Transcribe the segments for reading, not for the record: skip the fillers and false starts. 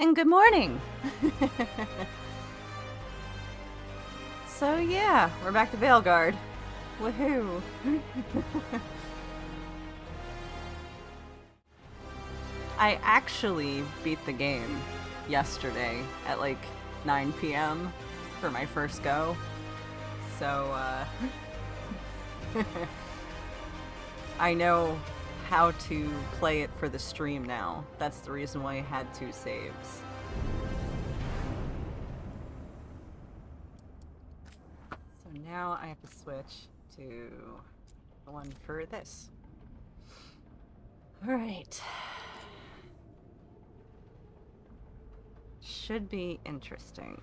And good morning! So yeah, we're back to Veilguard. Woohoo! I actually beat the game yesterday at like 9 p.m. for my first go. So, I know how to play it for the stream now. That's the reason why I had 2 saves. So now I have to switch to the one for this. Alright. Should be interesting.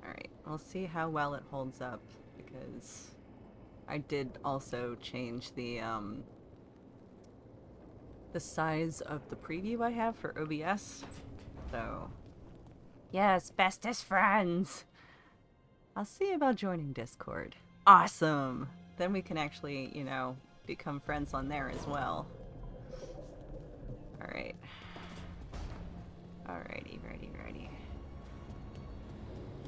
Alright, we'll see how well it holds up, because I did also change the size of the preview I have for OBS. So, yes, bestest friends! I'll see about joining Discord. Awesome! Then we can actually, you know, become friends on there as well. Alright. Alrighty, righty.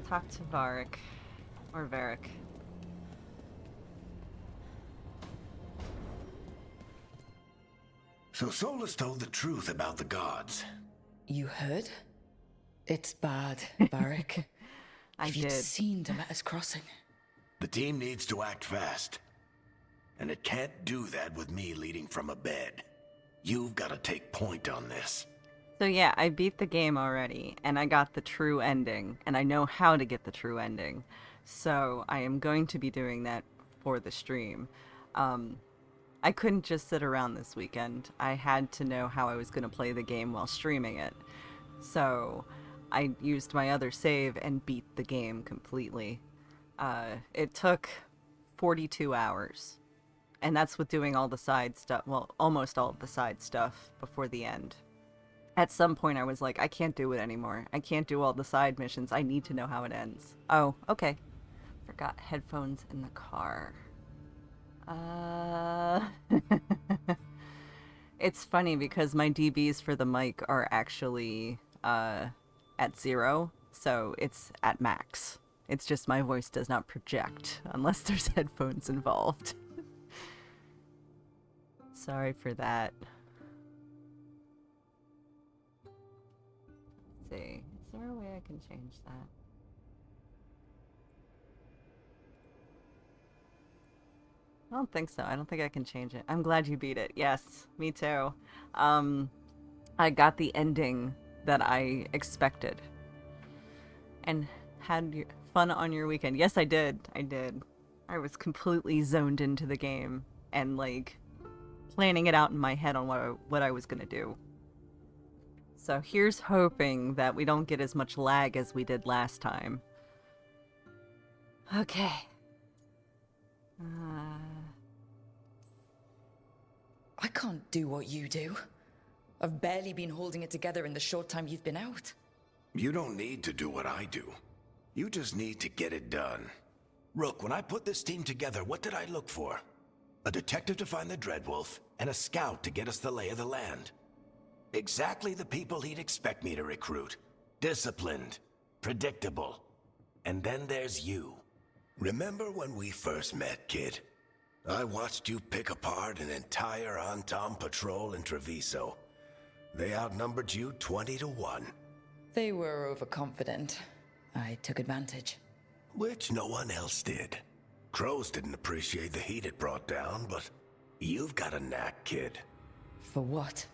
Talk to Varric. Or Varric. So Solus told the truth about the gods. You heard? It's bad, Varric. I If you'd did. seen Demeter's crossing. The team needs to act fast. And it can't do that with me leading from a bed. You've got to take point on this. So yeah, I beat the game already, and I got the true ending, and I know how to get the true ending. So I am going to be doing that for the stream. I couldn't just sit around this weekend. I had to know how I was going to play the game while streaming it. So I used my other save and beat the game completely. It took 42 hours. And that's with doing all the side stuff, well, almost all of the side stuff before the end. At some point I was like, I can't do it anymore. I can't do all the side missions. I need to know how it ends. Oh, okay. Forgot headphones in the car. It's funny because my dBs for the mic are actually at 0, so it's at max. It's just my voice does not project unless there's headphones involved. Sorry for that. Let's see. Is there a way I can change that? I don't think so. I don't think I can change it. I'm glad you beat it. Yes, me too. I got the ending that I expected. And had fun on your weekend. Yes, I did. I did. I was completely zoned into the game and like planning it out in my head on what I was gonna do. So here's hoping that we don't get as much lag as we did last time. Okay. I can't do what you do. I've barely been holding it together in the short time you've been out. You don't need to do what I do. You just need to get it done. Rook, when I put this team together, what did I look for? A detective to find the Dreadwolf, and a scout to get us the lay of the land. Exactly the people he'd expect me to recruit. Disciplined, predictable. And then there's you. Remember when we first met, kid? I watched you pick apart an entire Antom patrol in Treviso. They outnumbered you 20 to 1. They were overconfident. I took advantage. Which no one else did. Crows didn't appreciate the heat it brought down, but you've got a knack, kid. For what?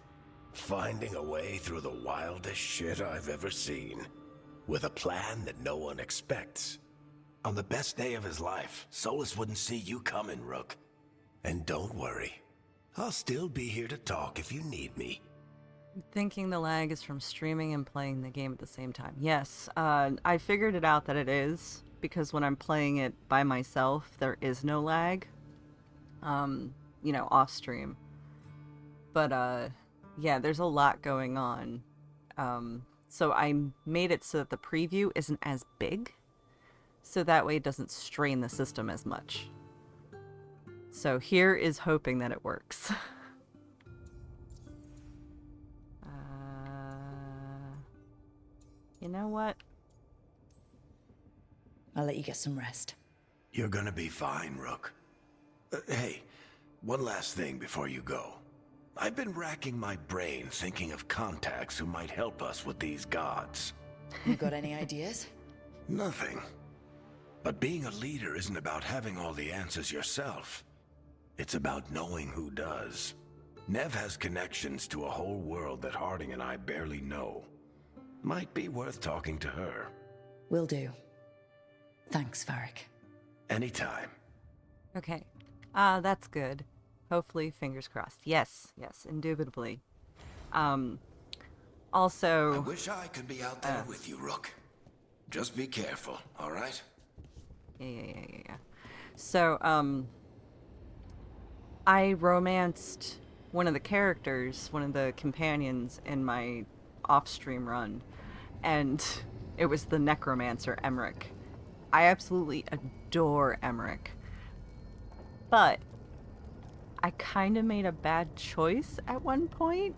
Finding a way through the wildest shit I've ever seen. With a plan that no one expects. On the best day of his life, Solus wouldn't see you coming, Rook. And don't worry. I'll still be here to talk if you need me. I'm thinking the lag is from streaming and playing the game at the same time. Yes, I figured it out that it is, because when I'm playing it by myself, there is no lag. You know, off stream. But, yeah, there's a lot going on. So I made it so that the preview isn't as big, so that way it doesn't strain the system as much. So here is hoping that it works. You know what? I'll let you get some rest. You're gonna be fine, Rook. Hey, one last thing before you go. I've been racking my brain thinking of contacts who might help us with these gods. You got any ideas? Nothing. But being a leader isn't about having all the answers yourself. It's about knowing who does. Nev has connections to a whole world that Harding and I barely know. Might be worth talking to her. Will do. Thanks, Varric. Anytime. Okay. That's good. Hopefully, fingers crossed. Yes, indubitably. Also... I wish I could be out there with you, Rook. Just be careful, alright? Yeah. So, I romanced one of the characters, one of the companions in my off-stream run, and it was the necromancer Emmerich. I absolutely adore Emmerich. But I kind of made a bad choice at one point,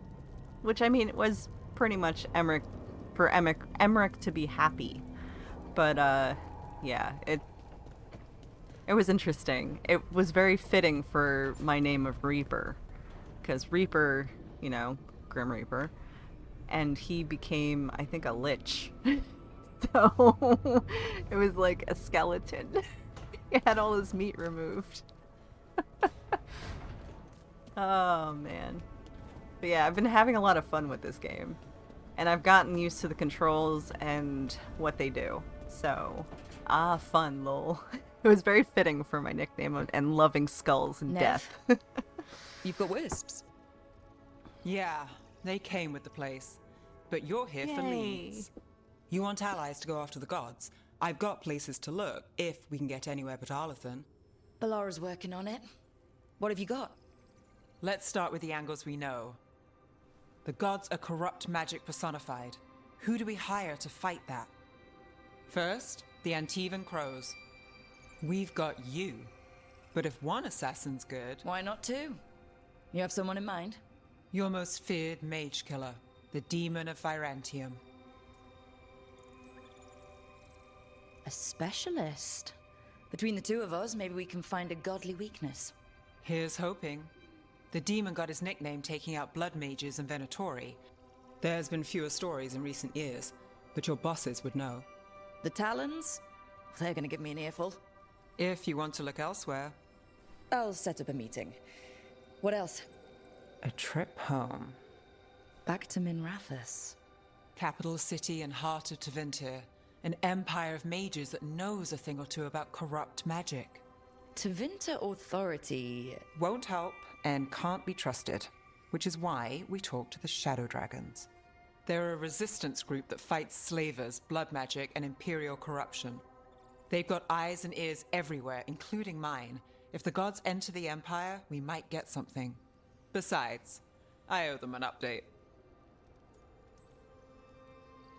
which, I mean, it was pretty much Emmerich to be happy. But yeah, it was interesting. It was very fitting for my name of Reaper, because Reaper, you know, Grim Reaper, and he became, I think, a lich. So it was like a skeleton. He had all his meat removed. Oh man. But yeah, I've been having a lot of fun with this game, and I've gotten used to the controls and what they do. So, fun, lol. It was very fitting for my nickname and loving skulls and Nev. death. You've got wisps. Yeah, they came with the place. But you're here for Yay. leads. You want allies to go after the gods? I've got places to look, if we can get anywhere but Arlathan. Balara's working on it. What have you got? Let's start with the angles we know. The gods are corrupt magic personified. Who do we hire to fight that? First, the Antivan Crows. We've got you. But if one assassin's good, Why not two? You have someone in mind? your most feared mage killer, the Demon of Virantium. A specialist. Between the two of us, maybe we can find a godly weakness. Here's hoping. The demon got his nickname taking out blood mages and Venatori. There's been fewer stories in recent years, but your bosses would know. The Talons? They're gonna give me an earful. If you want to look elsewhere. I'll set up a meeting. What else? A trip home. Back to Minrathous. Capital city and heart of Tevinter. An empire of mages that knows a thing or two about corrupt magic. Tevinter Authority. Won't help and can't be trusted, which is why we talk to the Shadow Dragons. They're a resistance group that fights slavers, blood magic, and imperial corruption. They've got eyes and ears everywhere, including mine. If the gods enter the empire, we might get something. Besides, I owe them an update.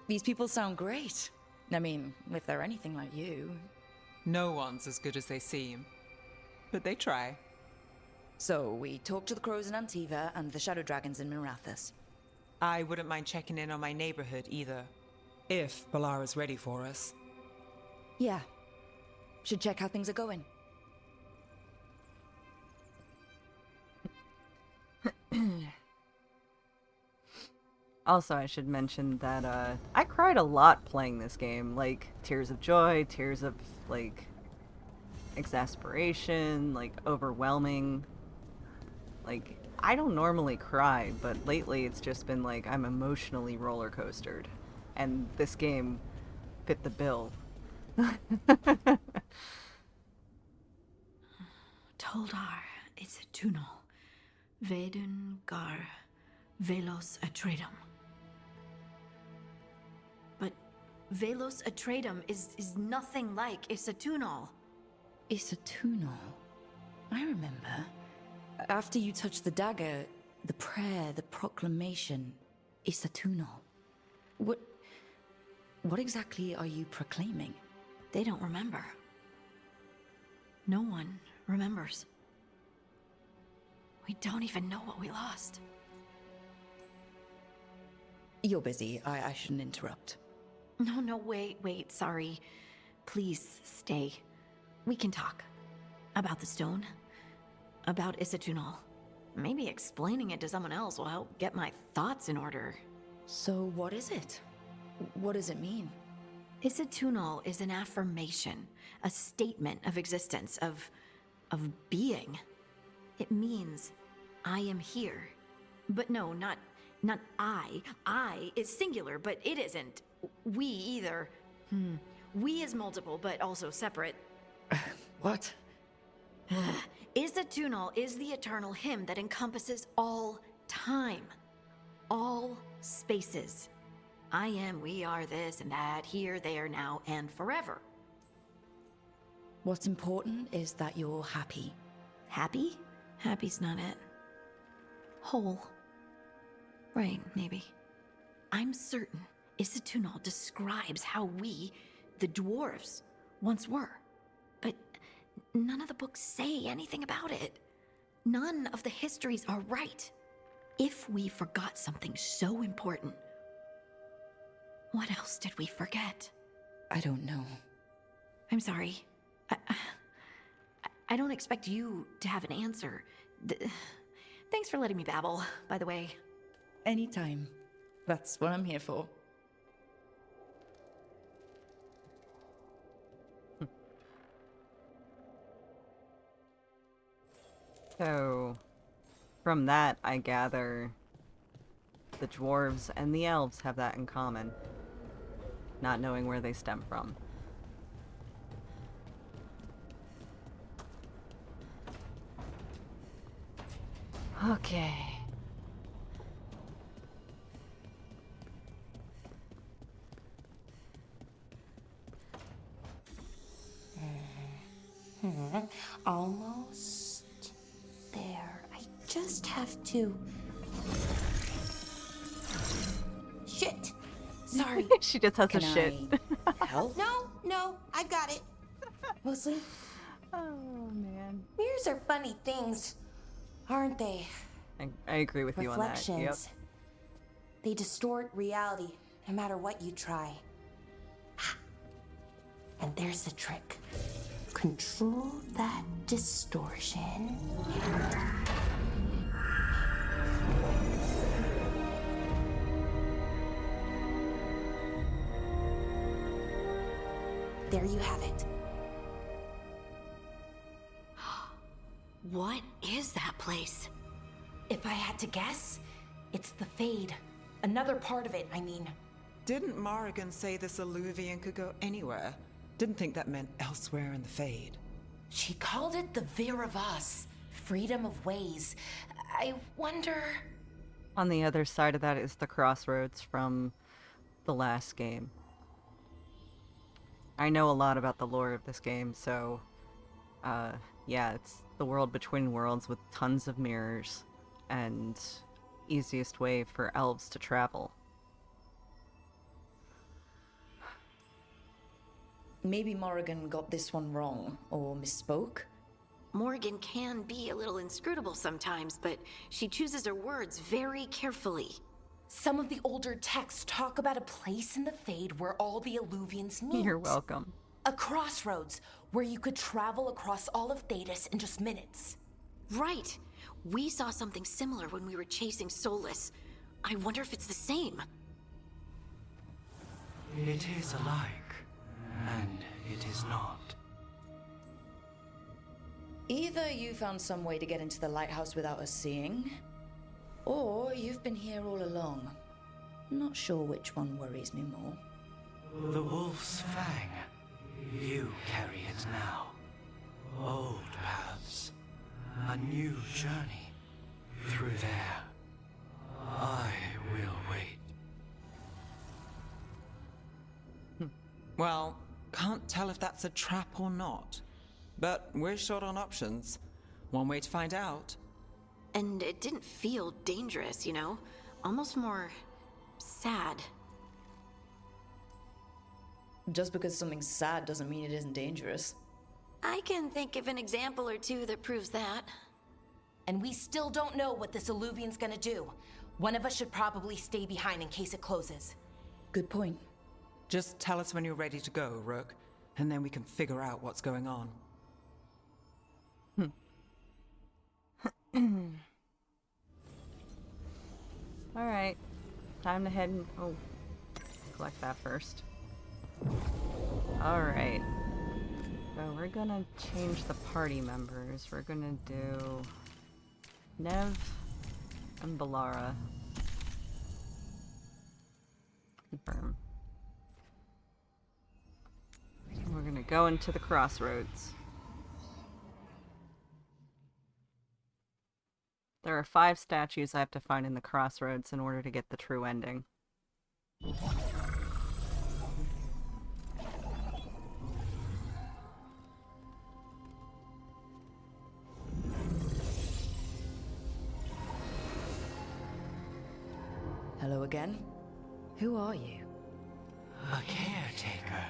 These people sound great. I mean, if they're anything like you. No one's as good as they seem. But they try. So, we talk to the Crows in Antiva and the Shadow Dragons in Minrathous. I wouldn't mind checking in on my neighborhood either. If Balara's ready for us. Yeah. Should check how things are going. Also, I should mention that I cried a lot playing this game. Like, tears of joy, tears of, like, exasperation, like, overwhelming. Like, I don't normally cry, but lately it's just been like I'm emotionally roller coastered. And this game fit the bill. Toldar is a tunnel. Vedun gar velos atredum. But velos atredum is nothing like Isatunal. Isatunal. I remember. After you touched the dagger, the prayer, the proclamation, Isatunal. What exactly are you proclaiming? They don't remember. No one remembers. We don't even know what we lost. You're busy. I shouldn't interrupt. No, wait, sorry. Please stay. We can talk. About the stone. About Isatunal. Maybe explaining it to someone else will help get my thoughts in order. So what is it? What does it mean? Isatunal is an affirmation, a statement of existence, of being. It means I am here. But no, not I. I is singular, but it isn't. We either. We is multiple, but also separate. What? Isatunal is the eternal hymn that encompasses all time. All spaces. I am, we are, this and that, here, there, now, and forever. What's important is that you're happy. Happy? Happy's not it. Whole. Right, maybe. I'm certain Isatunal describes how we, the dwarves, once were. But none of the books say anything about it. None of the histories are right. If we forgot something so important, what else did we forget? I don't know. I'm sorry. I don't expect you to have an answer. Thanks for letting me babble, by the way. Anytime. That's what I'm here for. So, from that, I gather the dwarves and the elves have that in common. Not knowing where they stem from. Okay. Almost there. I just have to. Shit! Sorry. She just has a Can shit. I help? No, I've got it. Mostly, Oh, man. mirrors are funny things, aren't they? I agree with you on that. Yep. Reflections. They distort reality, no matter what you try. And there's the trick. Control that distortion. There you have it. What is that place? If I had to guess, it's the Fade. Another part of it, I mean. Didn't Morrigan say this Illuvian could go anywhere? Didn't think that meant elsewhere in the Fade. She called it the Vir of Us, freedom of ways. I wonder... On the other side of that is the crossroads from the last game. I know a lot about the lore of this game, so yeah, it's the world between worlds with tons of mirrors and easiest way for elves to travel. Maybe Morrigan got this one wrong, or misspoke. Morgan can be a little inscrutable sometimes, but she chooses her words very carefully. Some of the older texts talk about a place in the Fade where all the Illuvians meet. You're welcome. A crossroads where you could travel across all of Thedas in just minutes. Right. We saw something similar when we were chasing Solus. I wonder if it's the same. It is alike, and it is not. Either you found some way to get into the lighthouse without us seeing, or you've been here all along. Not sure which one worries me more. The wolf's fang. You carry it now. Old paths. A new journey. Through there. I will wait. Well, can't tell if that's a trap or not. But we're short on options. One way to find out. And it didn't feel dangerous, you know? Almost more sad. Just because something's sad doesn't mean it isn't dangerous. I can think of an example or two that proves that. and we still don't know what this Illuvian's gonna do. One of us should probably stay behind in case it closes. Good point. Just tell us when you're ready to go, Rook, and then we can figure out what's going on. Alright. Time to head and... Oh. Collect that first. Alright. So we're gonna change the party members. We're gonna do... Nev and Balara. Confirm. We're gonna go into the crossroads. There are 5 statues I have to find in the crossroads in order to get the true ending. Hello again. Who are you? A caretaker.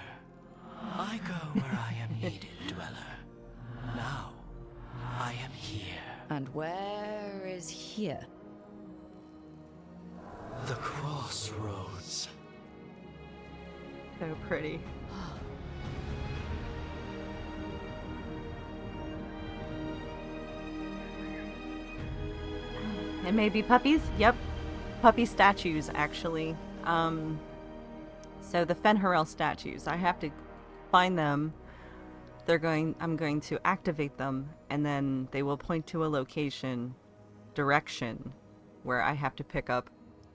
I go where I am needed, Dweller. Now, I am here. And where is here? The crossroads. So pretty. It may be puppies? Yep. Puppy statues, actually. So the Fen'Harel statues, I have to find them. I'm going to activate them, and then they will point to a location, direction, where I have to pick up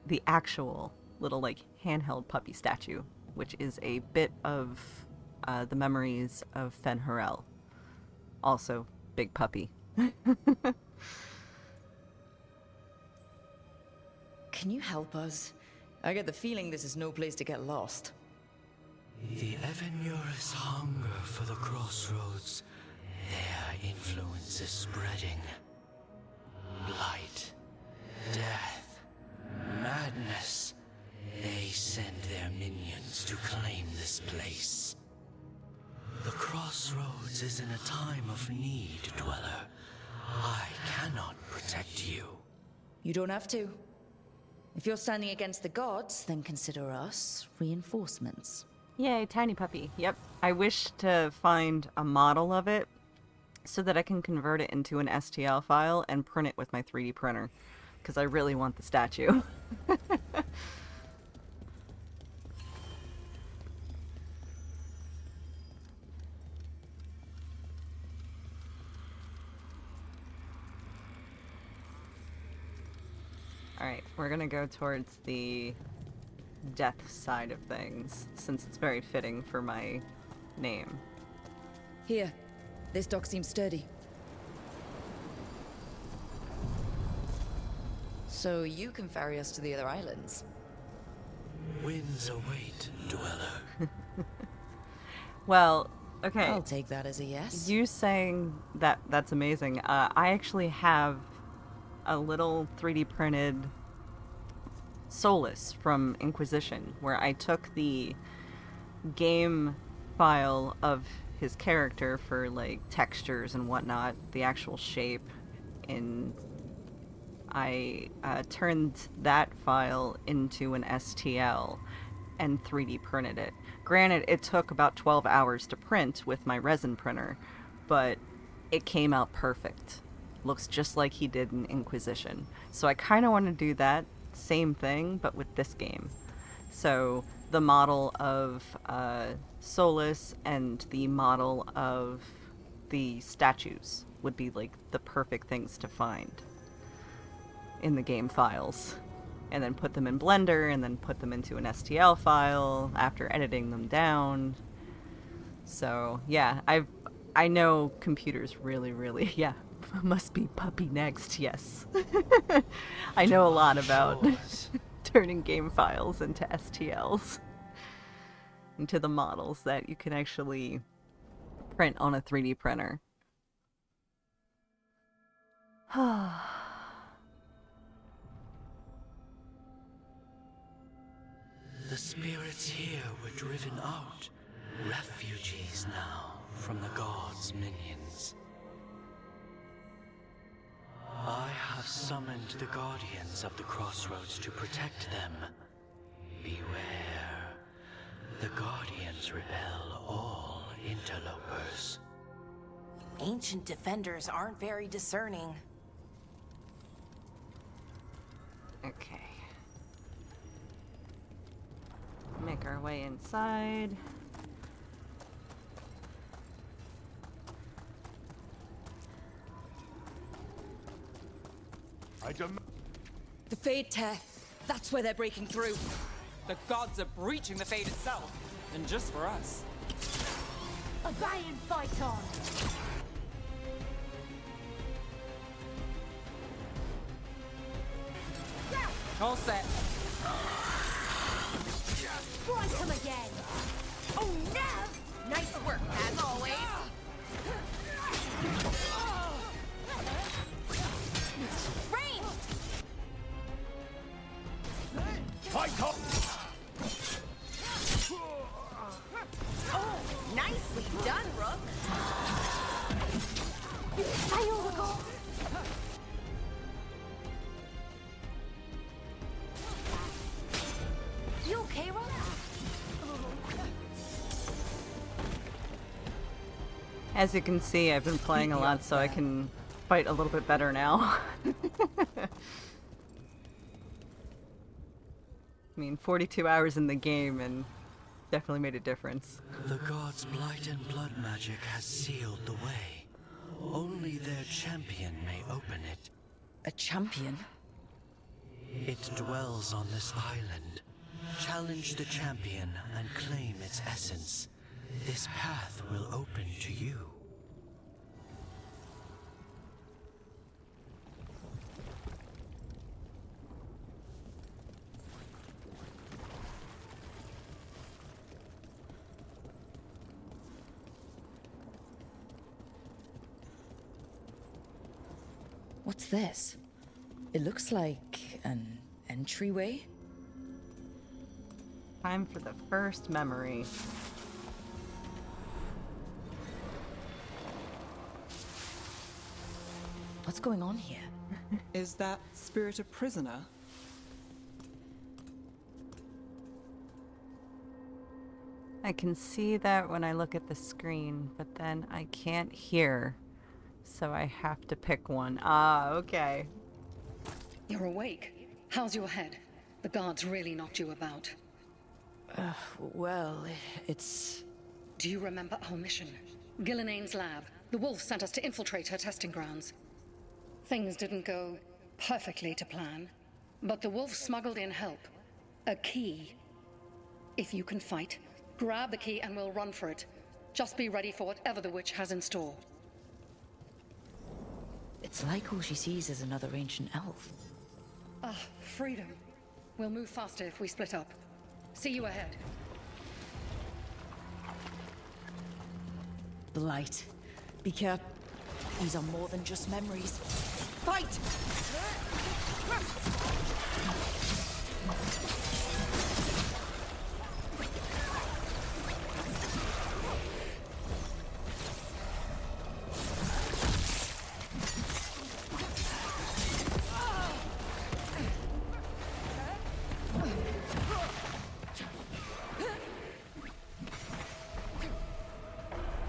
the actual little, like, handheld puppy statue, which is a bit of the memories of Fen'Harel. Also, big puppy. Can you help us? I get the feeling this is no place to get lost. The Evenurus hunger for the crossroads. Their influence is spreading. Blight, death, madness. They send their minions to claim this place. The crossroads is in a time of need, Dweller. I cannot protect you. You don't have to. If you're standing against the gods, then consider us reinforcements. Yay, tiny puppy. Yep. I wish to find a model of it so that I can convert it into an STL file and print it with my 3D printer. Because I really want the statue. Alright, we're gonna go towards the death side of things, since it's very fitting for my name. Here, this dock seems sturdy. So you can ferry us to the other islands? Winds await, Dweller. Well, okay. I'll take that as a yes. You saying that's amazing. I actually have a little 3D printed Solus from Inquisition, where I took the game file of his character for like textures and whatnot, the actual shape, and I turned that file into an STL and 3D printed it. Granted, it took about 12 hours to print with my resin printer, but it came out perfect. Looks just like he did in Inquisition. So I kind of want to do that same thing, but with this game. So the model of Solus and the model of the statues would be like the perfect things to find in the game files. And then put them in Blender, and then put them into an STL file after editing them down. So yeah, I know computers really, yeah, must be puppy next, yes. I know a lot about turning game files into STLs, into the models that you can actually print on a 3D printer. The spirits here were driven out, refugees now from the gods' minions. I have summoned the guardians of the crossroads to protect them. Beware. The guardians repel all interlopers. Ancient defenders aren't very discerning. Okay. Make our way inside. The Fade Tear. That's where they're breaking through. The gods are breaching the fate itself, and just for us. A valiant fight on! All set. Strike him again! Oh, Nev! Nice work, as always. Rain! Fight up! Oh, nicely done, Rook. Veilguard! You okay, Rook? As you can see, I've been playing a lot, so I can fight a little bit better now. I mean, 42 hours in the game and definitely made a difference. The gods' blight and blood magic has sealed the way. Only their champion may open it. A champion? It dwells on this island. Challenge the champion and claim its essence. This path will open to you. What's this? It looks like an entryway. Time for the first memory. What's going on here? Is that spirit a prisoner? I can see that when I look at the screen, but then I can't hear. So I have to pick one. Ah, okay. You're awake. How's your head? The guards really knocked you about. Well, it's... Do you remember our mission? Gillinane's lab. The wolf sent us to infiltrate her testing grounds. Things didn't go perfectly to plan, but the wolf smuggled in help. A key. If you can fight, grab the key and we'll run for it. Just be ready for whatever the witch has in store. It's like all she sees is another ancient elf. Ah, freedom. We'll move faster if we split up. See you ahead. Blight. Be careful. These are more than just memories. Fight!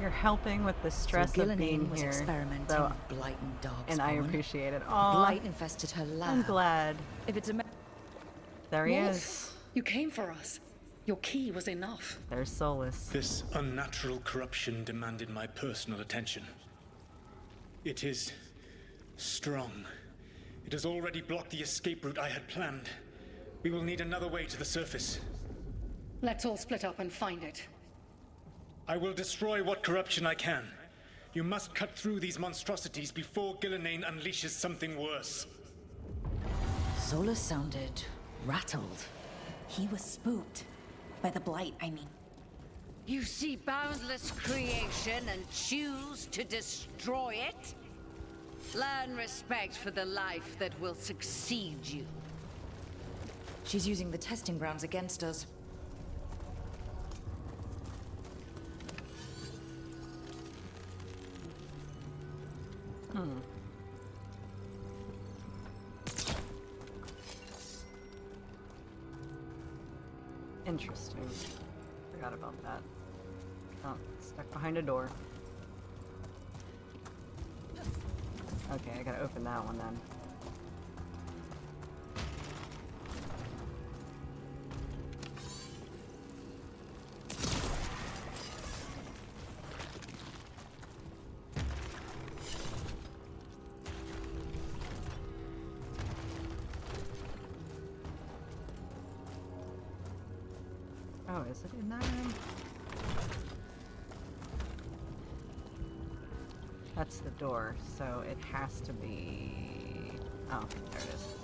You're helping with the stress of being was here. experimenting So, with blight and dark and I spawn. appreciate it. Aw, Blight infested her lab. I'm glad. If it's a There he Wolf, is. you came for us. Your key was enough. There's Solus. This unnatural corruption demanded my personal attention. It is strong. It has already blocked the escape route I had planned. We will need another way to the surface. Let's all split up and find it. I will destroy what corruption I can. You must cut through these monstrosities before Gillinane unleashes something worse. Solus sounded rattled. He was spooked. By the blight, I mean. You see boundless creation and choose to destroy it? Learn respect for the life that will succeed you. She's using the testing grounds against us. Interesting. Forgot about that. Oh, stuck behind a door. Okay, I gotta open that one then. Oh, is it in that room? That's the door, so it has to be... Oh, there it is.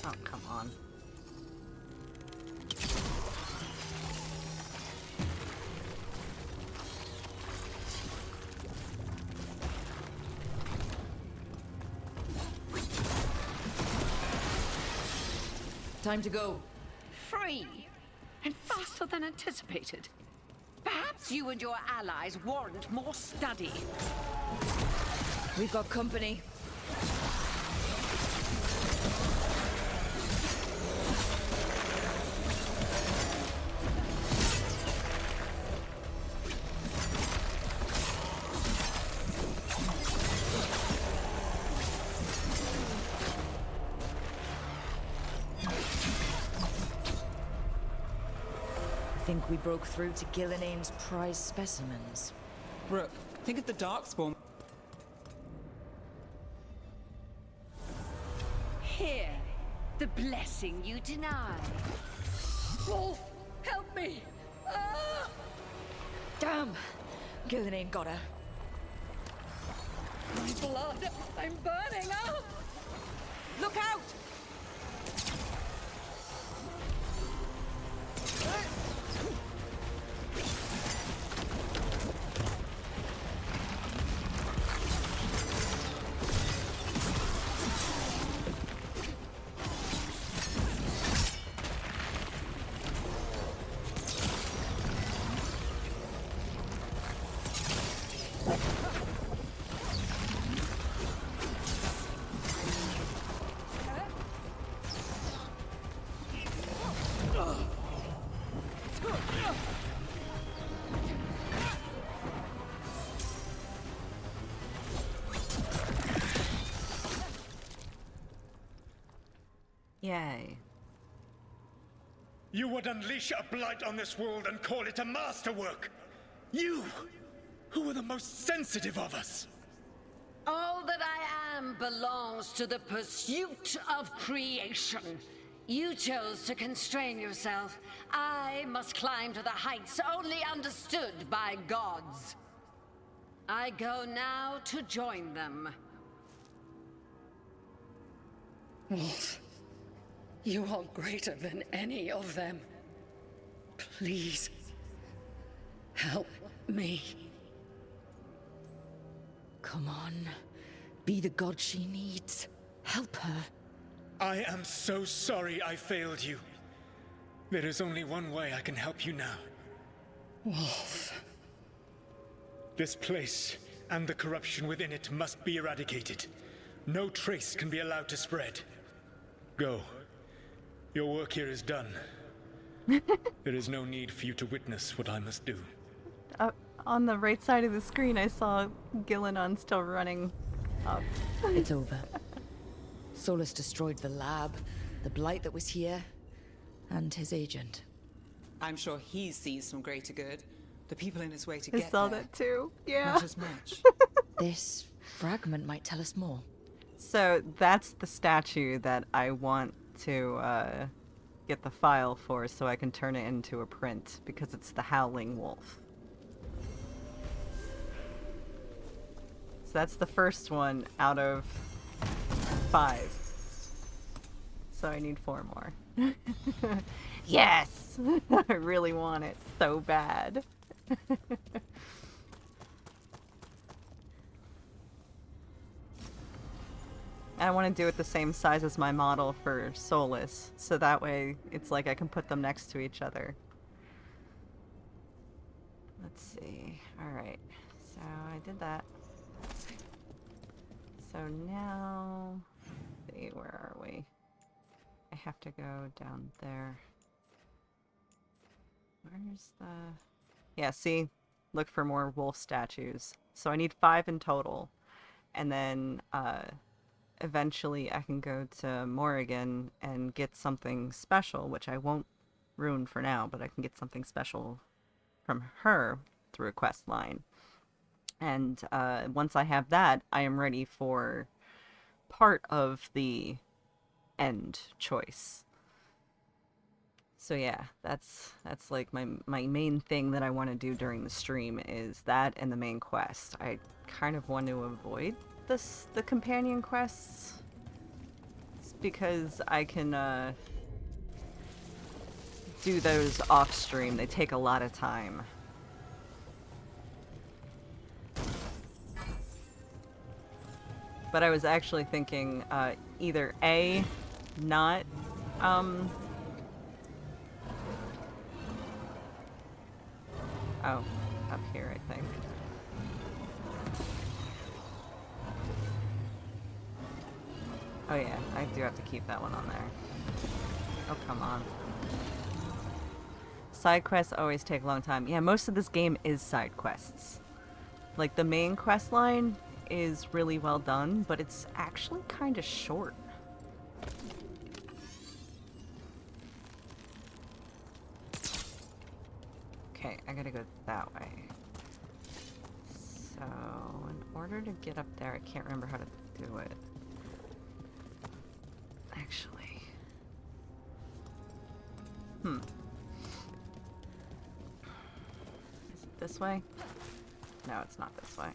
Oh, come on. Time to go. Free! And faster than anticipated. Perhaps you and your allies warrant more study. We've got company. I think we broke through to Gillinane's prize specimens. Rook, think of the Darkspawn. Here, the blessing you deny. Wolf, help me! Ah! Damn! Gillinane got her. My blood! I'm burning up! Look out! Yay. You would unleash a blight on this world and call it a masterwork! You, who were the most sensitive of us! All that I am belongs to the pursuit of creation. You chose to constrain yourself. I must climb to the heights only understood by gods. I go now to join them. Wolf, you are greater than any of them. Please, help me. Come on. Be the god she needs. Help her. I am so sorry I failed you. There is only one way I can help you now. Wolf. This place and the corruption within it must be eradicated. No trace can be allowed to spread. Go. Your work here is done. There is no need for you to witness what I must do. On the right side of the screen, I saw Gillenon still running up. It's over. Solus destroyed the lab, the blight that was here, and his agent. I'm sure he sees some greater good. The people in his way to I get saw there. that too. Yeah. Not as much. This fragment might tell us more. So that's the statue that I want to get the file for so I can turn it into a print, because it's the Howling Wolf. So that's the first one out of 5. So I need 4 more. Yes! I really want it so bad. I want to do it the same size as my model for Solus, so that way it's like I can put them next to each other. Let's see. Alright, so I did that. So now, let's see, where are we? I have to go down there. Where's the... Yeah, see? Look for more wolf statues. So I need 5 in total. And then, eventually I can go to Morrigan and get something special, which I won't ruin for now, but I can get something special from her through a quest line. And once I have that, I am ready for part of the end choice. So yeah, that's like my main thing that I want to do during the stream is that and the main quest. I kind of want to avoid the companion quests because I can do those off stream. They take a lot of time. But I was actually thinking either A, not oh, up here, I think. Oh yeah, I do have to keep that one on there. Oh, come on. Side quests always take a long time. Yeah, most of this game is side quests. Like, the main quest line is really well done, but it's actually kind of short. Okay, I gotta go that way. So, in order to get up there, I can't remember how to do it. Actually. Is it this way? No, it's not this way.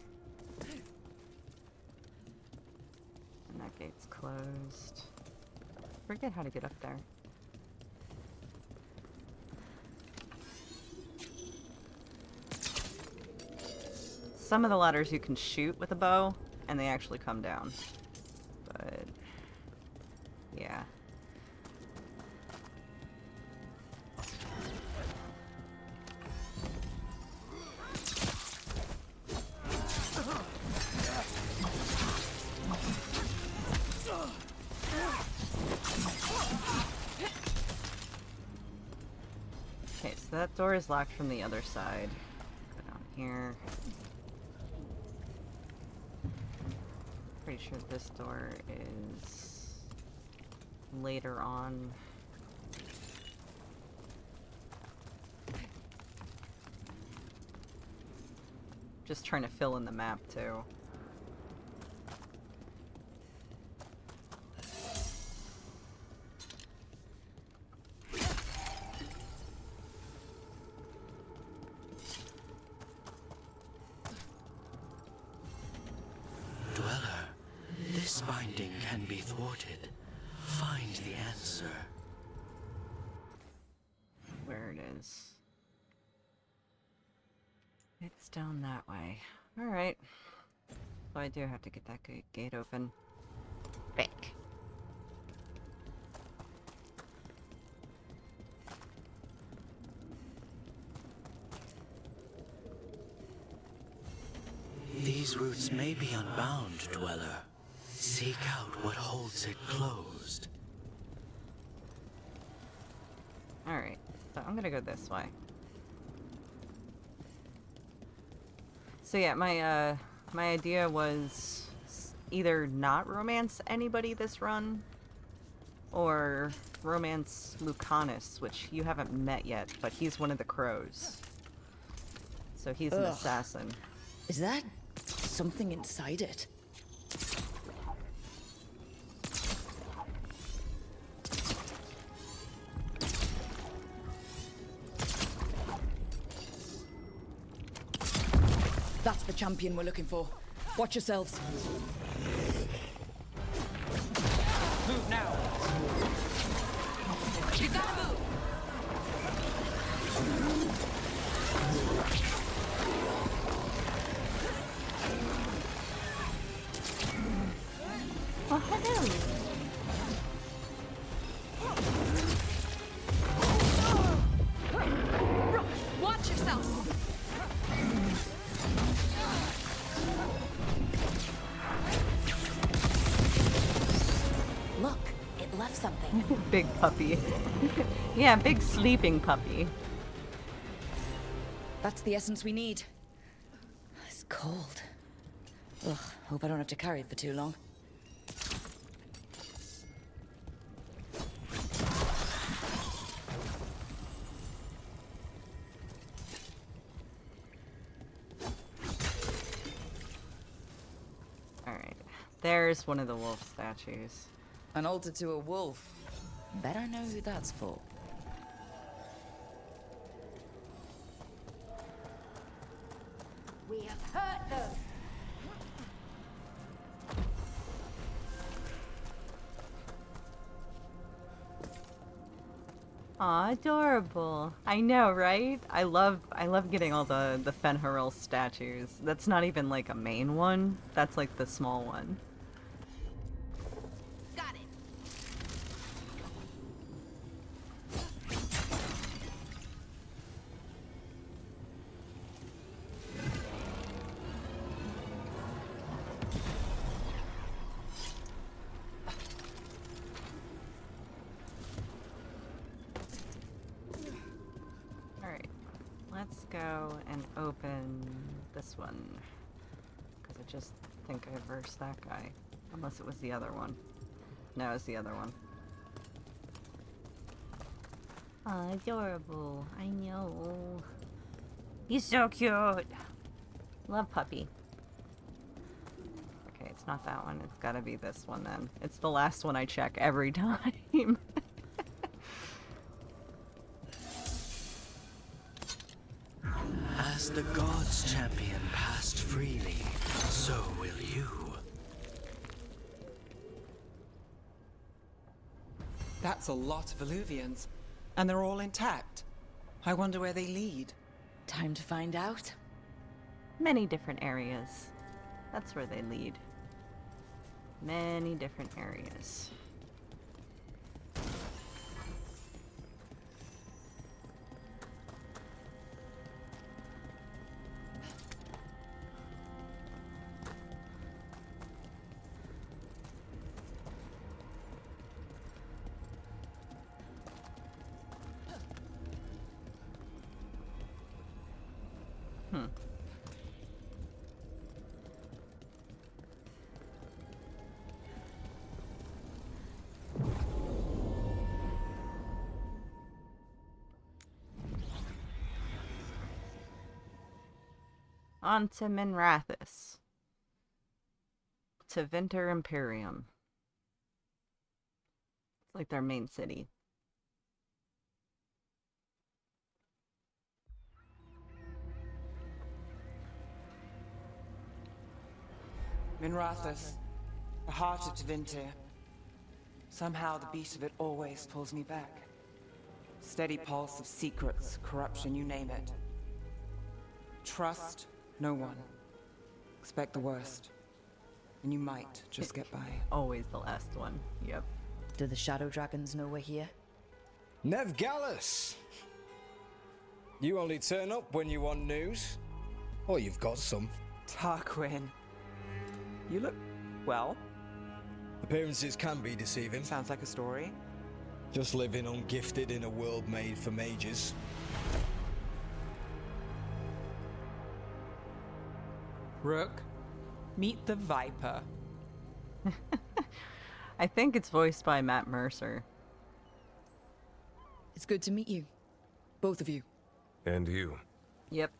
And that gate's closed. Forget how to get up there. Some of the ladders you can shoot with a bow, and they actually come down. But, yeah. Okay, so that door is locked from the other side. Go down here. Pretty sure this door is later on. Just trying to fill in the map too. This binding can be thwarted. Find the answer. Where it is. It's down that way. Alright. So I do have to get that gate open. Frick. These roots may be unbound, Dweller. Seek out what holds it closed. Alright, so I'm gonna go this way. So yeah, my idea was either not romance anybody this run, or romance Lucanus, which you haven't met yet, but he's one of the crows. So he's an assassin. Is that something inside it? That's the champion we're looking for. Watch yourselves. Move now! You gotta move! Oh, hello. Watch yourself! Big puppy. Yeah, big sleeping puppy. That's the essence we need. It's cold. Ugh, hope I don't have to carry it for too long. Alright, there's one of the wolf statues. An altar to a wolf. Bet I know who that's for. We have hurt them. Aw, adorable. I know, right? I love getting all the Fen'Harel statues. That's not even like a main one. That's like the small one. Got it. Alright, let's go and open this one. Because I just think I versed that guy. Unless it was the other one. No, it's the other one. Aw, adorable. I know. He's so cute. Love puppy. Okay, it's not that one. It's gotta be this one then. It's the last one I check every time. As the gods' champion passed freely, so will you. That's a lot of Illuvians. And they're all intact. I wonder where they lead. Time to find out. Many different areas. That's where they lead. Many different areas. On to Minrathous. To Vinter Imperium. It's like their main city. Minrathous, the heart of Tevinter. Somehow the beat of it always pulls me back. Steady pulse of secrets, corruption, you name it. Trust no one. Expect the worst. And you might just get by. Always the last one. Yep. Do the Shadow Dragons know we're here? Nev Gallus! You only turn up when you want news. Or you've got some. Tarquin. You look well. Appearances can be deceiving. Sounds like a story. Just living ungifted in a world made for mages. Rook, meet the Viper. I think it's voiced by Matt Mercer. It's good to meet you. Both of you. And you. Yep.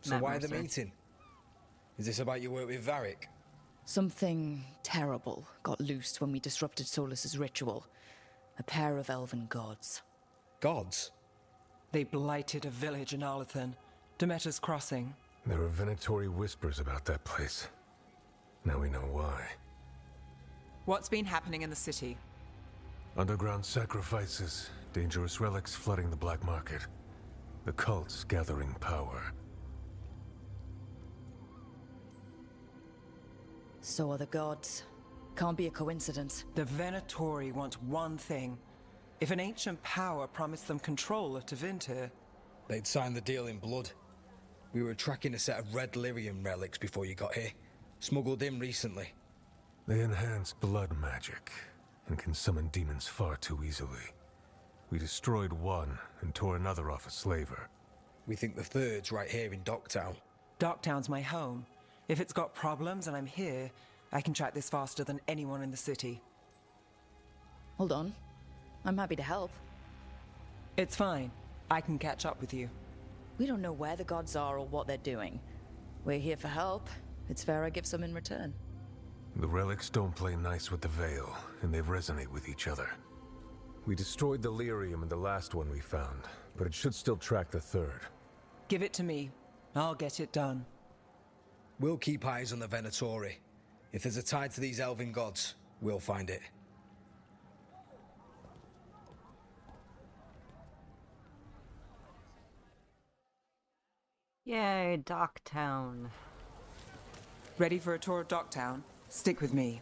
So Matt why Mercer. the meeting? Is this about your work with Varric? Something terrible got loosed when we disrupted Solus's ritual. A pair of elven gods. Gods? They blighted a village in Arlathan, Demeter's Crossing. There are venatory whispers about that place. Now we know why. What's been happening in the city? Underground sacrifices, dangerous relics flooding the black market. The cults gathering power. So are the gods. Can't be a coincidence. The Venatori want one thing. If an ancient power promised them control of Tevinter, They'd signed the deal in blood. We were tracking a set of red lyrium relics before you got here. Smuggled in recently. They enhance blood magic. and can summon demons far too easily. We destroyed one and tore another off a slaver. We think the third's right here in Docktown. Docktown's my home. If it's got problems and I'm here, I can track this faster than anyone in the city. Hold on. I'm happy to help. It's fine. I can catch up with you. We don't know where the gods are or what they're doing. We're here for help. It's fair I give some in return. The relics don't play nice with the Veil, and they resonate with each other. We destroyed the lyrium in the last one we found, but it should still track the third. Give it to me. I'll get it done. We'll keep eyes on the Venatori. If there's a tie to these elven gods, we'll find it. Yay, Docktown. Ready for a tour of Docktown? Stick with me.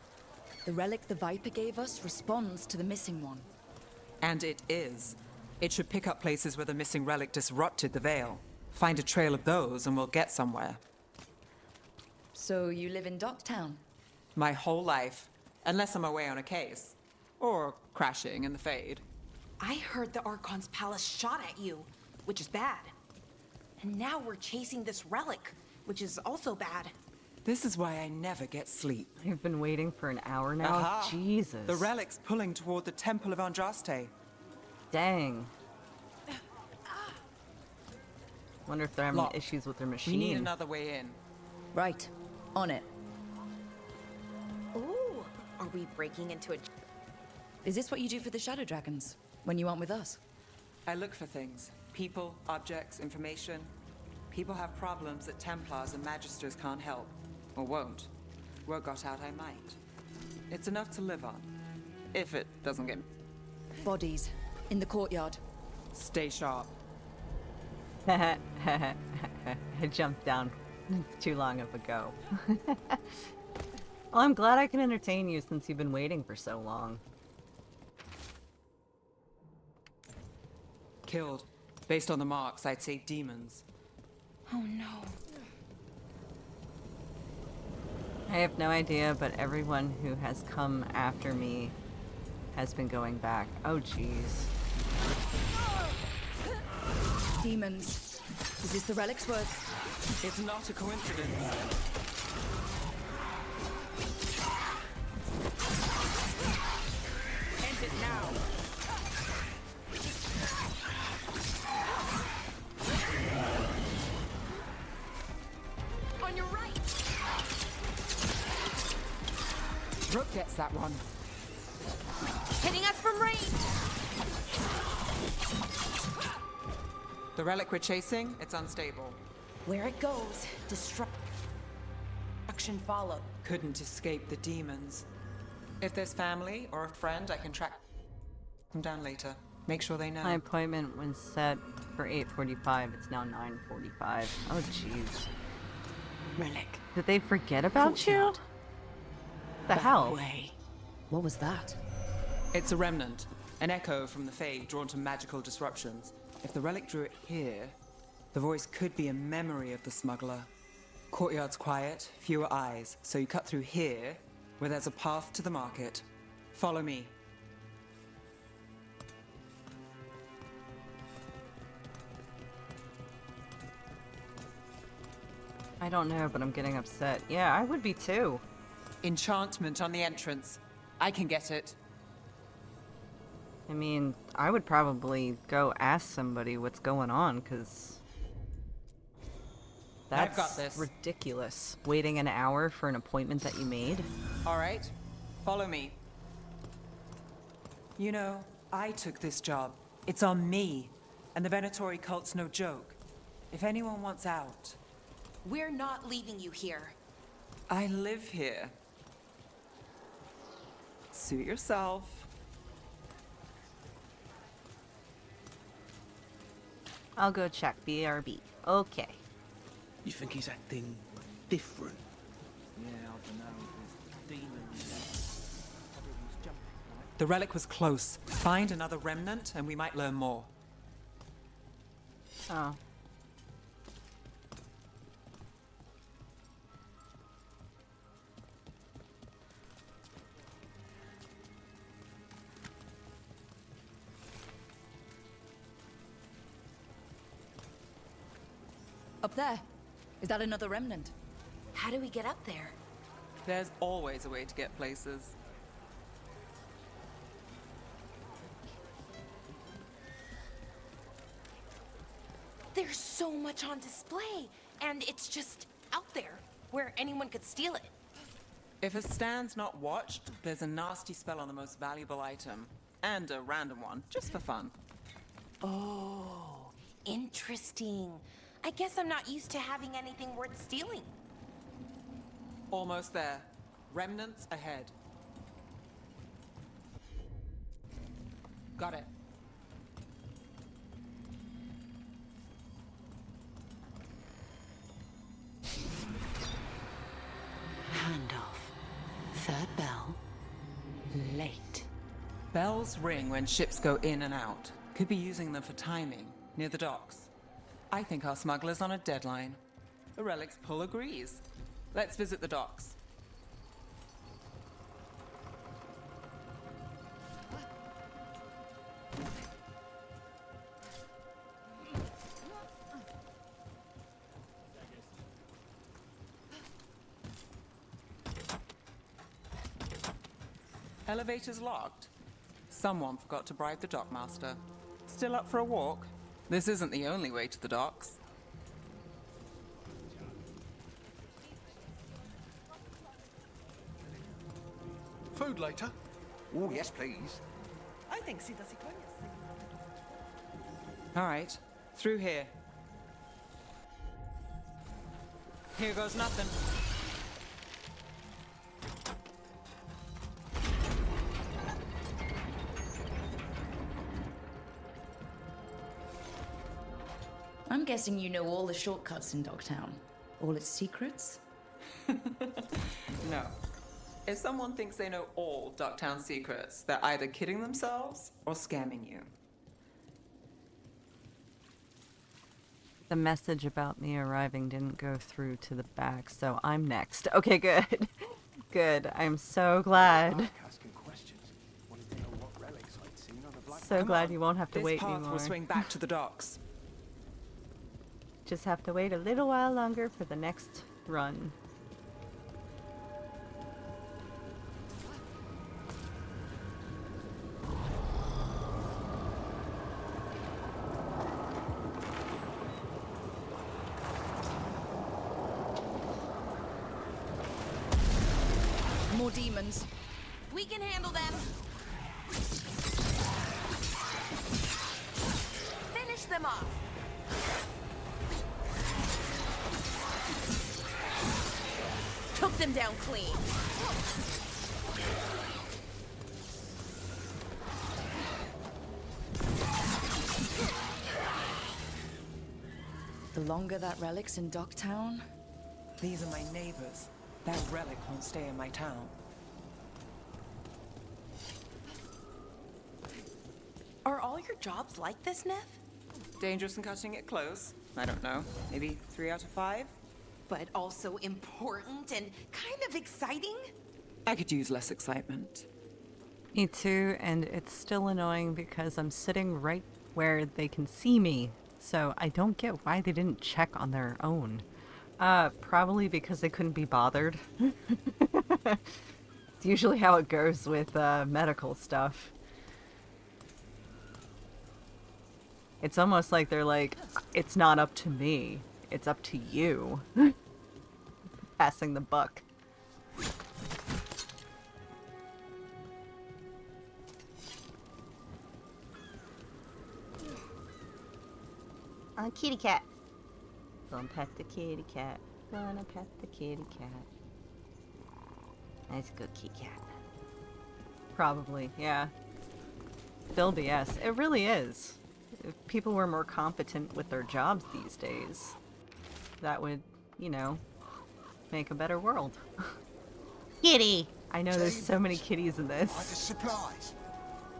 The relic the Viper gave us responds to the missing one. And it is. It should pick up places where the missing relic disrupted the Veil. Find a trail of those and we'll get somewhere. So you live in Docktown? My whole life. Unless I'm away on a case. Or crashing in the Fade. I heard the Archon's palace shot at you, which is bad. And now we're chasing this relic, which is also bad. This is why I never get sleep. I've been waiting for an hour now. Aha! Jesus. The relic's pulling toward the Temple of Andraste. Dang. Wonder if they're having Locked. issues with their We machine. need another way in. Right. On it. Ooh, are we breaking into a... Is this what you do for the Shadow Dragons? When you aren't with us? I look for things. People, objects, information. People have problems that Templars and Magisters can't help. Or won't. Word got out I might. It's enough to live on. If it doesn't get... Bodies. In the courtyard. Stay sharp. I jumped down too long of a go. Well, I'm glad I can entertain you since you've been waiting for so long. Killed. Based on the marks, I'd say demons. Oh no. I have no idea, but everyone who has come after me has been going back. Oh, jeez. Demons. Is this the relic's work? It's not a coincidence. End it now. On your right! Rook gets that one. Hitting us from range! The relic we're chasing, it's unstable. Where it goes, destruction follow. Couldn't escape the demons. If there's family or a friend, I can track them down later. Make sure they know. My appointment was set for 8:45. It's now 9:45. Oh, jeez. Relic. Did they forget about you? The hell? Way. What was that? It's a remnant. An echo from the Fade drawn to magical disruptions. If the relic drew it here, the voice could be a memory of the smuggler. Courtyard's quiet, fewer eyes, so you cut through here, where there's a path to the market. Follow me. I don't know, but I'm getting upset. Yeah, I would be too. Enchantment on the entrance. I can get it. I mean, I would probably go ask somebody what's going on, because that's I've got this. ridiculous. Waiting an hour for an appointment that you made? All right, follow me. You know, I took this job. It's on me. And the Venatori cult's no joke. If anyone wants out... We're not leaving you here. I live here. Suit yourself. I'll go check BRB. Okay. You think he's acting different? Yeah, I don't know. There's demons. Everyone's jumping, right? The relic was close. Find another remnant and we might learn more. Oh. Up there. Is that another remnant? How do we get up there? There's always a way to get places. There's so much on display, and it's just out there, where anyone could steal it. If a stand's not watched, there's a nasty spell on the most valuable item. And a random one, just for fun. Oh, interesting. I guess I'm not used to having anything worth stealing. Almost there. Remnants ahead. Got it. Handoff. Third bell. Late. Bells ring when ships go in and out. Could be using them for timing, near the docks. I think our smuggler's on a deadline. The Relic's pull agrees. Let's visit the docks. Elevator's locked. Someone forgot to bribe the dockmaster. Still up for a walk? This isn't the only way to the docks. Food later? Oh, yes, please. I think sí, das igual. All right, through here. Here goes nothing. I'm guessing you know all the shortcuts in Dogtown. All its secrets? No. If someone thinks they know all Ducktown secrets, they're either kidding themselves or scamming you. The message about me arriving didn't go through to the back, so I'm next. Okay, good. Good. I'm so glad. So glad you won't have to wait This path anymore. will swing back to the docks. Just have to wait a little while longer for the next run. More demons. We can handle them. Finish them off. Took them down clean. The longer that relic's in Dogtown, These are my neighbors. That relic won't stay in my town. Are all your jobs like this, Neff? Dangerous and cutting it close. I don't know. Maybe 3 out of 5? But also important and kind of exciting? I could use less excitement. Me too, and it's still annoying because I'm sitting right where they can see me. So I don't get why they didn't check on their own. Probably because they couldn't be bothered. It's usually how it goes with medical stuff. It's almost like they're like, it's not up to me, it's up to you. Passing the buck. Kitty cat. Gonna pet the kitty cat. Gonna pet the kitty cat. That's a good kitty cat. Probably, yeah. Still BS. It really is. If people were more competent with their jobs these days, that would, you know, make a better world. Kitty! I know there's so many kitties in this. Supplies.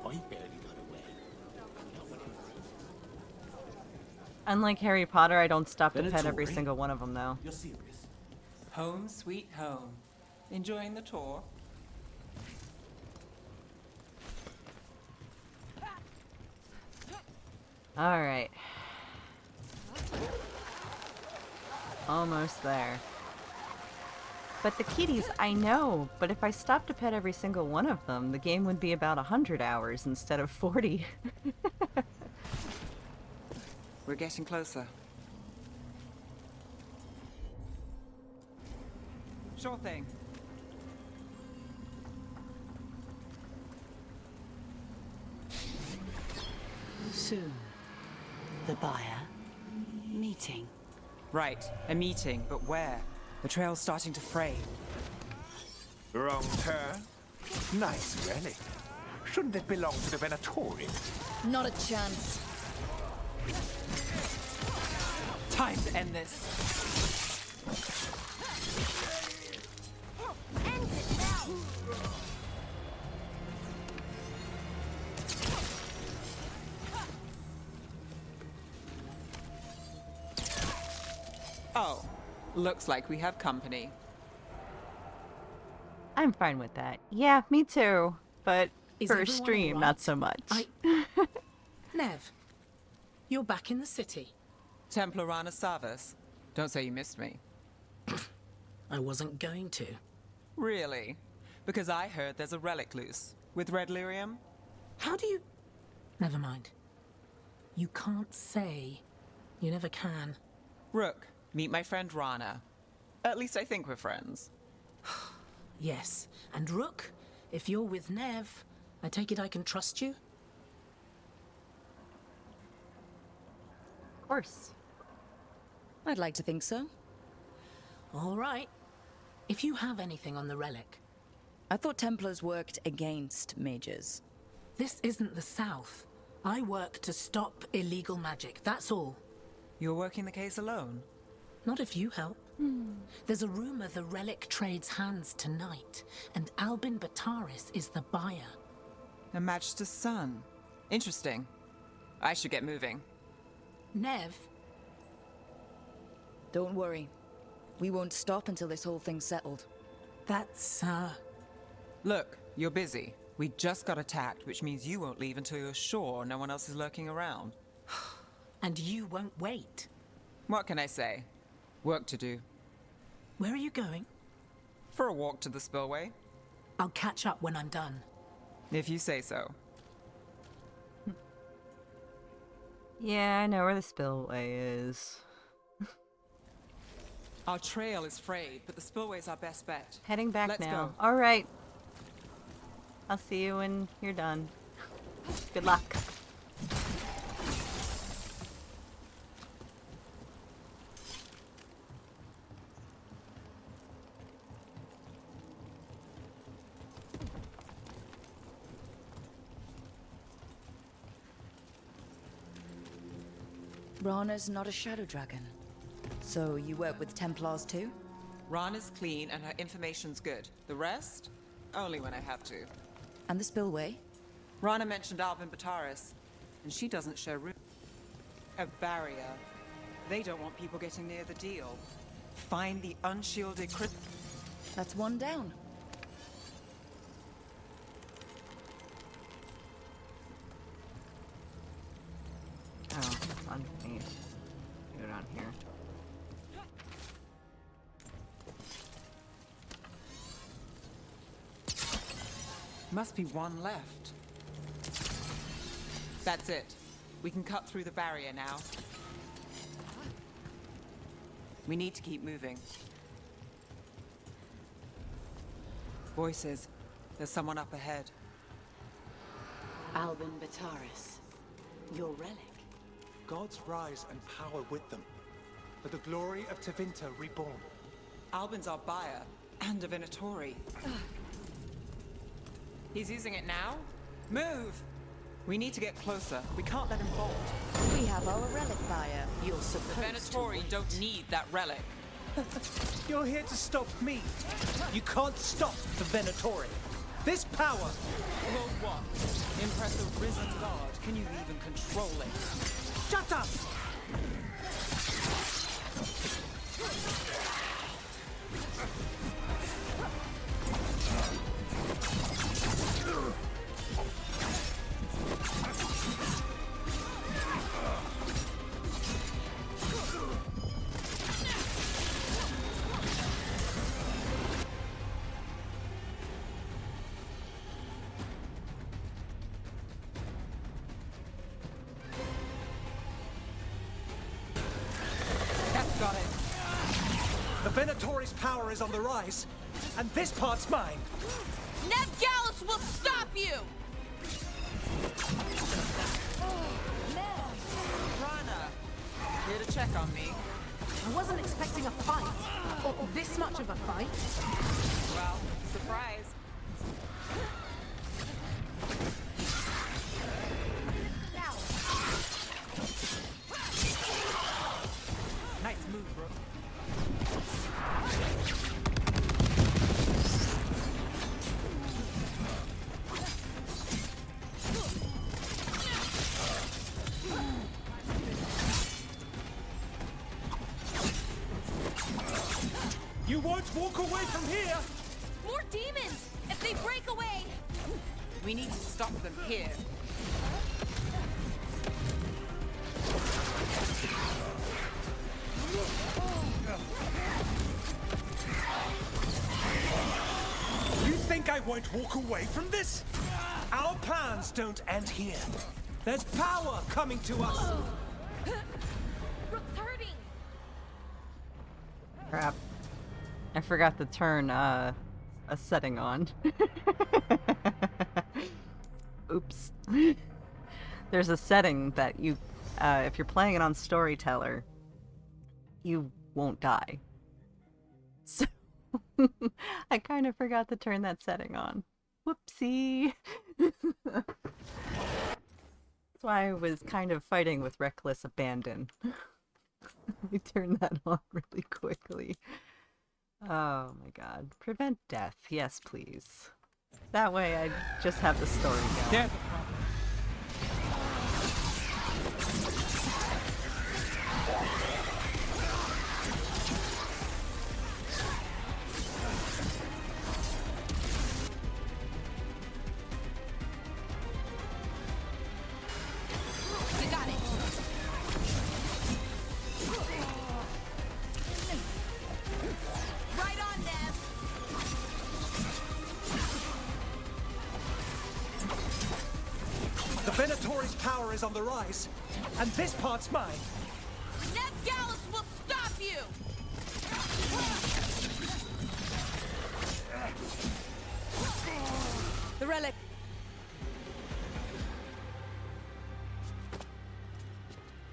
I barely got away. Unlike Harry Potter, I don't stop to pet Venatori? every single one of them, though. You're serious? Home sweet home. Enjoying the tour? Alright. Almost there. But the kitties, I know, but if I stopped to pet every single one of them, the game would be about 100 hours instead of 40. We're getting closer. Sure thing. Soon, the buyer meeting. Right, a meeting, but where? The trail's starting to fray. Wrong turn. Nice relic. Shouldn't it belong to the Venatori? Not a chance. Time to end this. Oh, looks like we have company. I'm fine with that. Yeah, me too. But Is for a everyone stream, all not right? so much. Nev, you're back in the city. Templar Rana Savas. Don't say you missed me. I wasn't going to. Really? Because I heard there's a relic loose. With red lyrium? How do you... Never mind. You can't say. You never can. Rook, meet my friend Rana. At least I think we're friends. Yes. And Rook, if you're with Nev, I take it I can trust you? Of course. I'd like to think so. All right. If you have anything on the relic. I thought Templars worked against mages. This isn't the South. I work to stop illegal magic, that's all. You're working the case alone? Not if you help. There's a rumor the relic trades hands tonight, and Albin Bataris is the buyer. A Magister's son. Interesting. I should get moving. Nev? Don't worry. We won't stop until this whole thing's settled. That's, Look, you're busy. We just got attacked, which means you won't leave until you're sure no one else is lurking around. And you won't wait. What can I say? Work to do. Where are you going? For a walk to the spillway. I'll catch up when I'm done. If you say so. Yeah, I know where the spillway is. Our trail is frayed, but the spillway's our best bet. Heading back Let's now. go. All right. I'll see you when you're done. Good luck. Rana's not a shadow dragon. So you work with Templars too? Rana's clean and her information's good. The rest? Only when I have to. And the spillway? Rana mentioned Albin Bataris, and she doesn't share room. A barrier. They don't want people getting near the deal. Find the unshielded That's one down. Oh, underneath. Go down here. Must be one left. That's it. We can cut through the barrier now. We need to keep moving. Voices. There's someone up ahead. Albin Bataris, your relic. Gods rise and power with them. For the glory of Tevinter reborn. Albin's our buyer, and a Venatori. He's using it now? Move! We need to get closer. We can't let him bolt. We have our relic buyer. You're The supposed to Venatori wait. don't need that relic. You're here to stop me. You can't stop the Venatori. This power! Will what? Impress a risen god? Can you even control it? Shut up! The Venatori's power is on the rise, and this part's mine. Nev Gallus will stop you! Rana, here to check on me. I wasn't expecting a fight. Or this much of a fight. Well, surprise. Nice move, bro. You won't walk away from here! More demons! If they break away! We need to stop them here. You think I won't walk away from this? Our plans don't end here. There's power coming to us. Rook's hurting! Crap. I forgot to turn a setting on. Oops. There's a setting that you, if you're playing it on Storyteller, you won't die. So I kind of forgot to turn that setting on. Whoopsie. That's why I was kind of fighting with reckless abandon. Let me turn that on really quickly. Oh my god. Prevent death. Yes, please. That way I just have the story going. Yeah. You got it! Right on, Nev! The Venatori's power is on the rise, and this part's mine. Nev Gallus will stop you! The relic.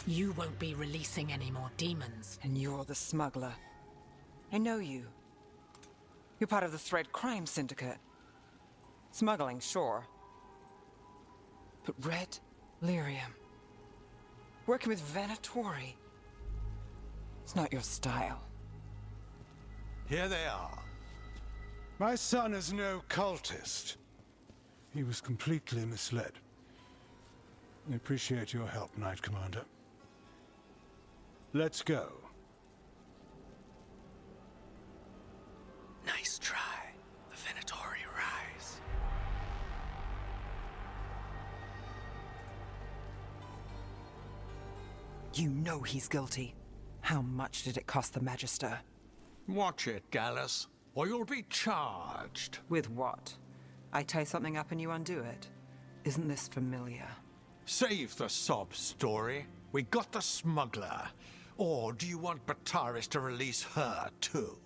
You won't be releasing any more demons. And you're the smuggler. I know you. You're part of the Thread Crime Syndicate. Smuggling, sure. But Red Lyrium. Working with Venatori. It's not your style. Here they are. My son is no cultist. He was completely misled. I appreciate your help, Knight Commander. Let's go. Nice try. The Venatori rise. You know he's guilty. How much did it cost the Magister? Watch it, Gallus, or you'll be charged. With what? I tie something up and you undo it. Isn't this familiar? Save the sob story. We got the smuggler. Or do you want Bataris to release her, too?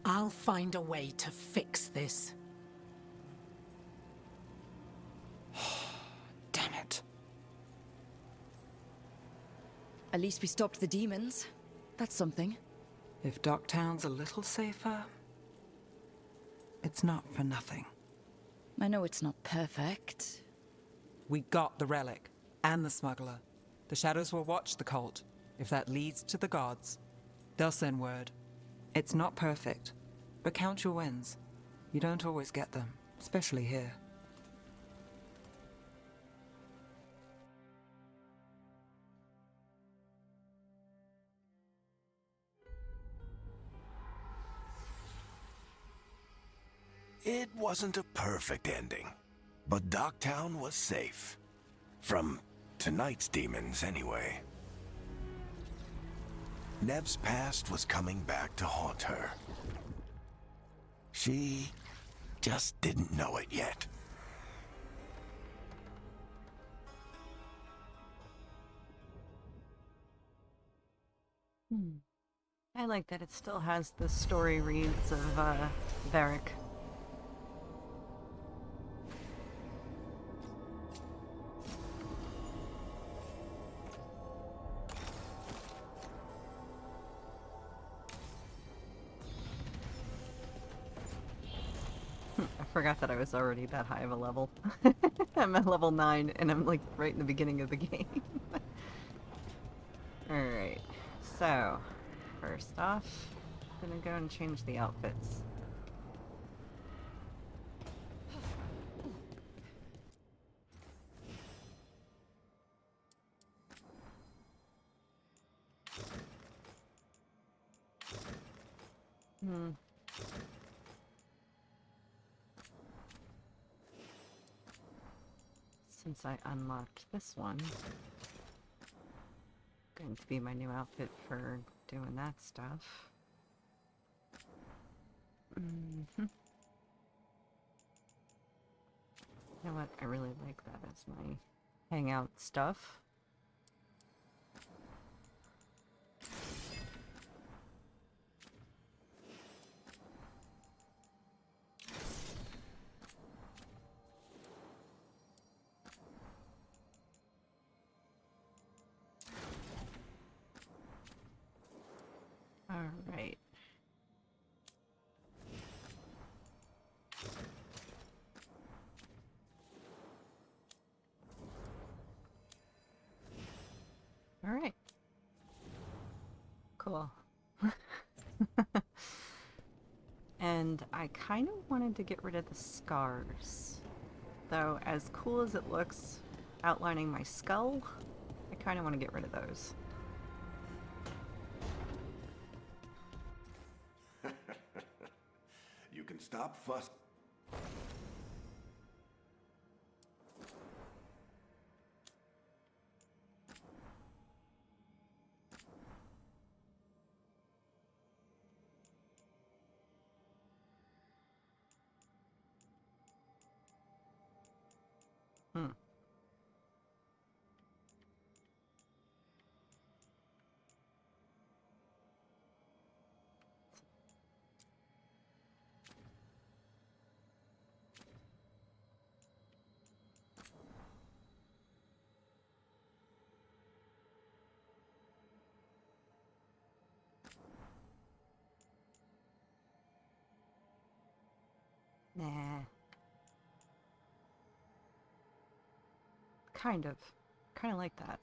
I'll find a way to fix this. Damn it. At least we stopped the demons. That's something. If Docktown's a little safer, it's not for nothing. I know it's not perfect. We got the relic, and the smuggler. The Shadows will watch the cult. If that leads to the gods, they'll send word. It's not perfect, but count your wins. You don't always get them, especially here. It wasn't a perfect ending, but Docktown was safe. From tonight's demons, anyway. Nev's past was coming back to haunt her. She just didn't know it yet. Hmm. I like that it still has the story reads of Varric. I forgot that I was already that high of a level. I'm at level 9 and I'm like right in the beginning of the game. Alright, so first off, I'm gonna go and change the outfits. Since I unlocked this one, going to be my new outfit for doing that stuff. You know what? I really like that as my hangout stuff. All right. All right. Cool. And I kind of wanted to get rid of the scars. Though, as cool as it looks outlining my skull, I kind of want to get rid of those. You can stop fuss. Nah. Kind of. Kind of like that.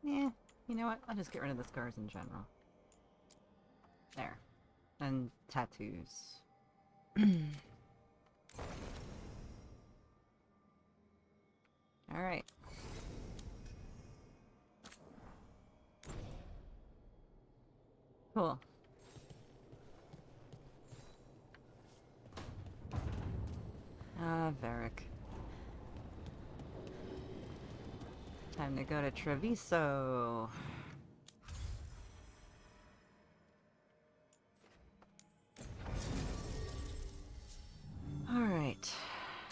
Yeah, you know what? I'll just get rid of the scars in general. There. And tattoos. Alright. Cool. Ah, Varric. Time to go to Treviso. Alright.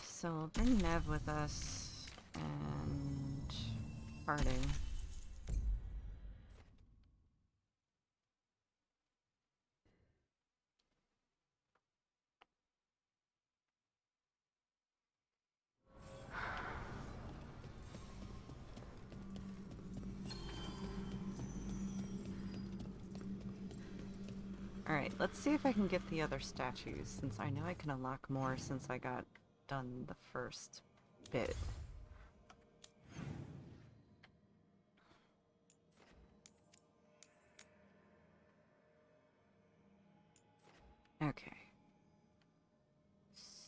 So we'll bring Nev with us. And... Harding. Alright, let's see if I can get the other statues, since I know I can unlock more since I got done the first bit. Okay.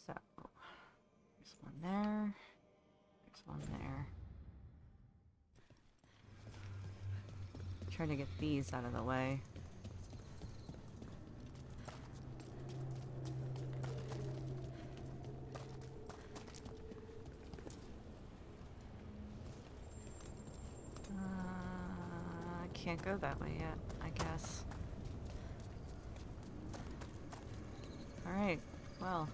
So, there's one there. There's one there. try to get these out of the way. Can't go that way yet, I guess. Alright, well.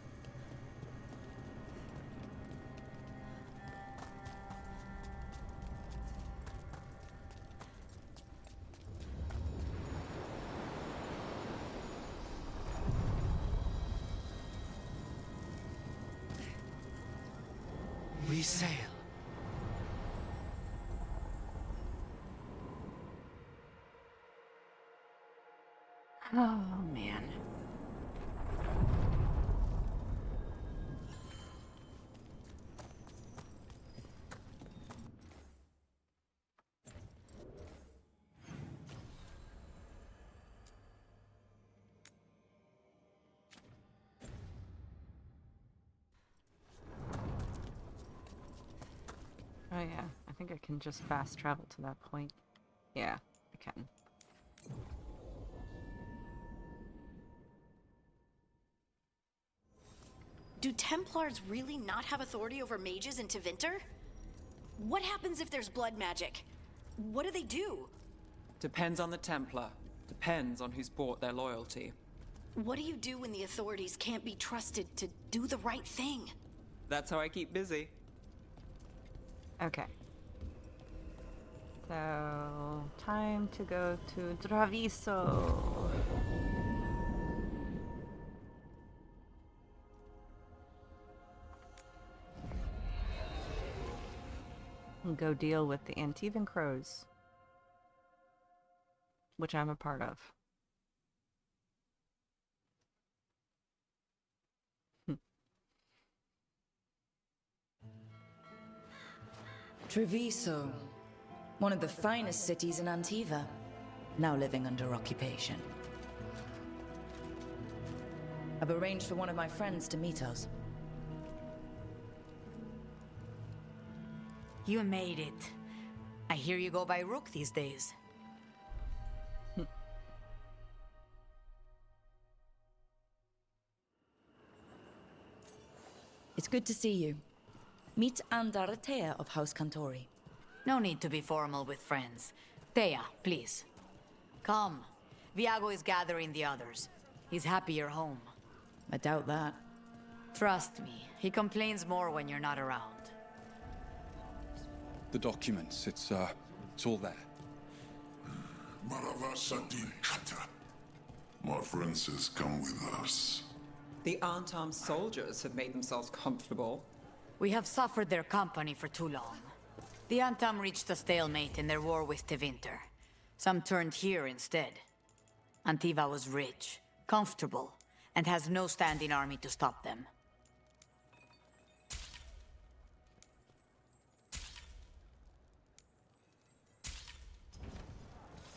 We sail. Oh, man. Oh yeah, I think I can just fast travel to that point. Yeah, I can. Do Templars really not have authority over mages in Tevinter? What happens if there's blood magic? What do they do? Depends on the Templar. Depends on who's bought their loyalty. What do you do when the authorities can't be trusted to do the right thing? That's how I keep busy. Okay. So, time to go to Draviso. And go deal with the Antivan Crows, which I'm a part of. Treviso, one of the finest cities in Antiva, now living under occupation. I've arranged for one of my friends to meet us. You made it. I hear you go by Rook these days. It's good to see you. Meet Andaratea of House Cantori. No need to be formal with friends. Thea, please. Come. Viago is gathering the others. He's happy you're home. I doubt that. Trust me, he complains more when you're not around. The documents, it's all there. Maravasadin Kata. My friend says come with us. The unarmed soldiers have made themselves comfortable. We have suffered their company for too long. The Antam reached a stalemate in their war with Tevinter. Some turned here instead. Antiva was rich, comfortable, and has no standing army to stop them.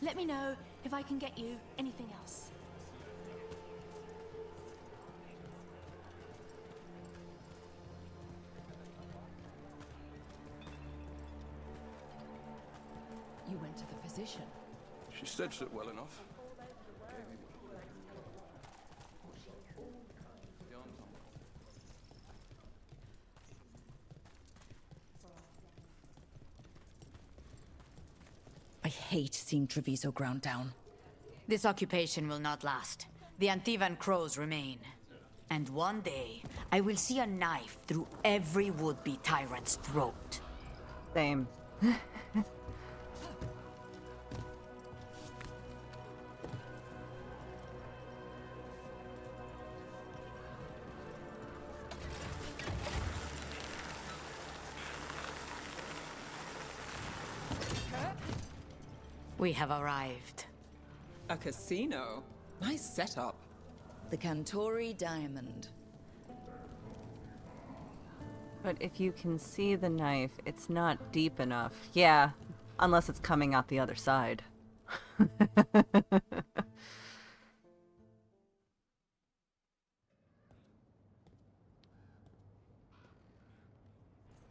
Let me know if I can get you anything else. You went to the physician. She stitched it well enough. I hate seeing Treviso ground down. This occupation will not last. The Antivan Crows remain. And one day, I will see a knife through every would-be tyrant's throat. Same. We have arrived. A casino? Nice setup. The Cantori Diamond. But if you can see the knife, it's not deep enough. Yeah, unless it's coming out the other side.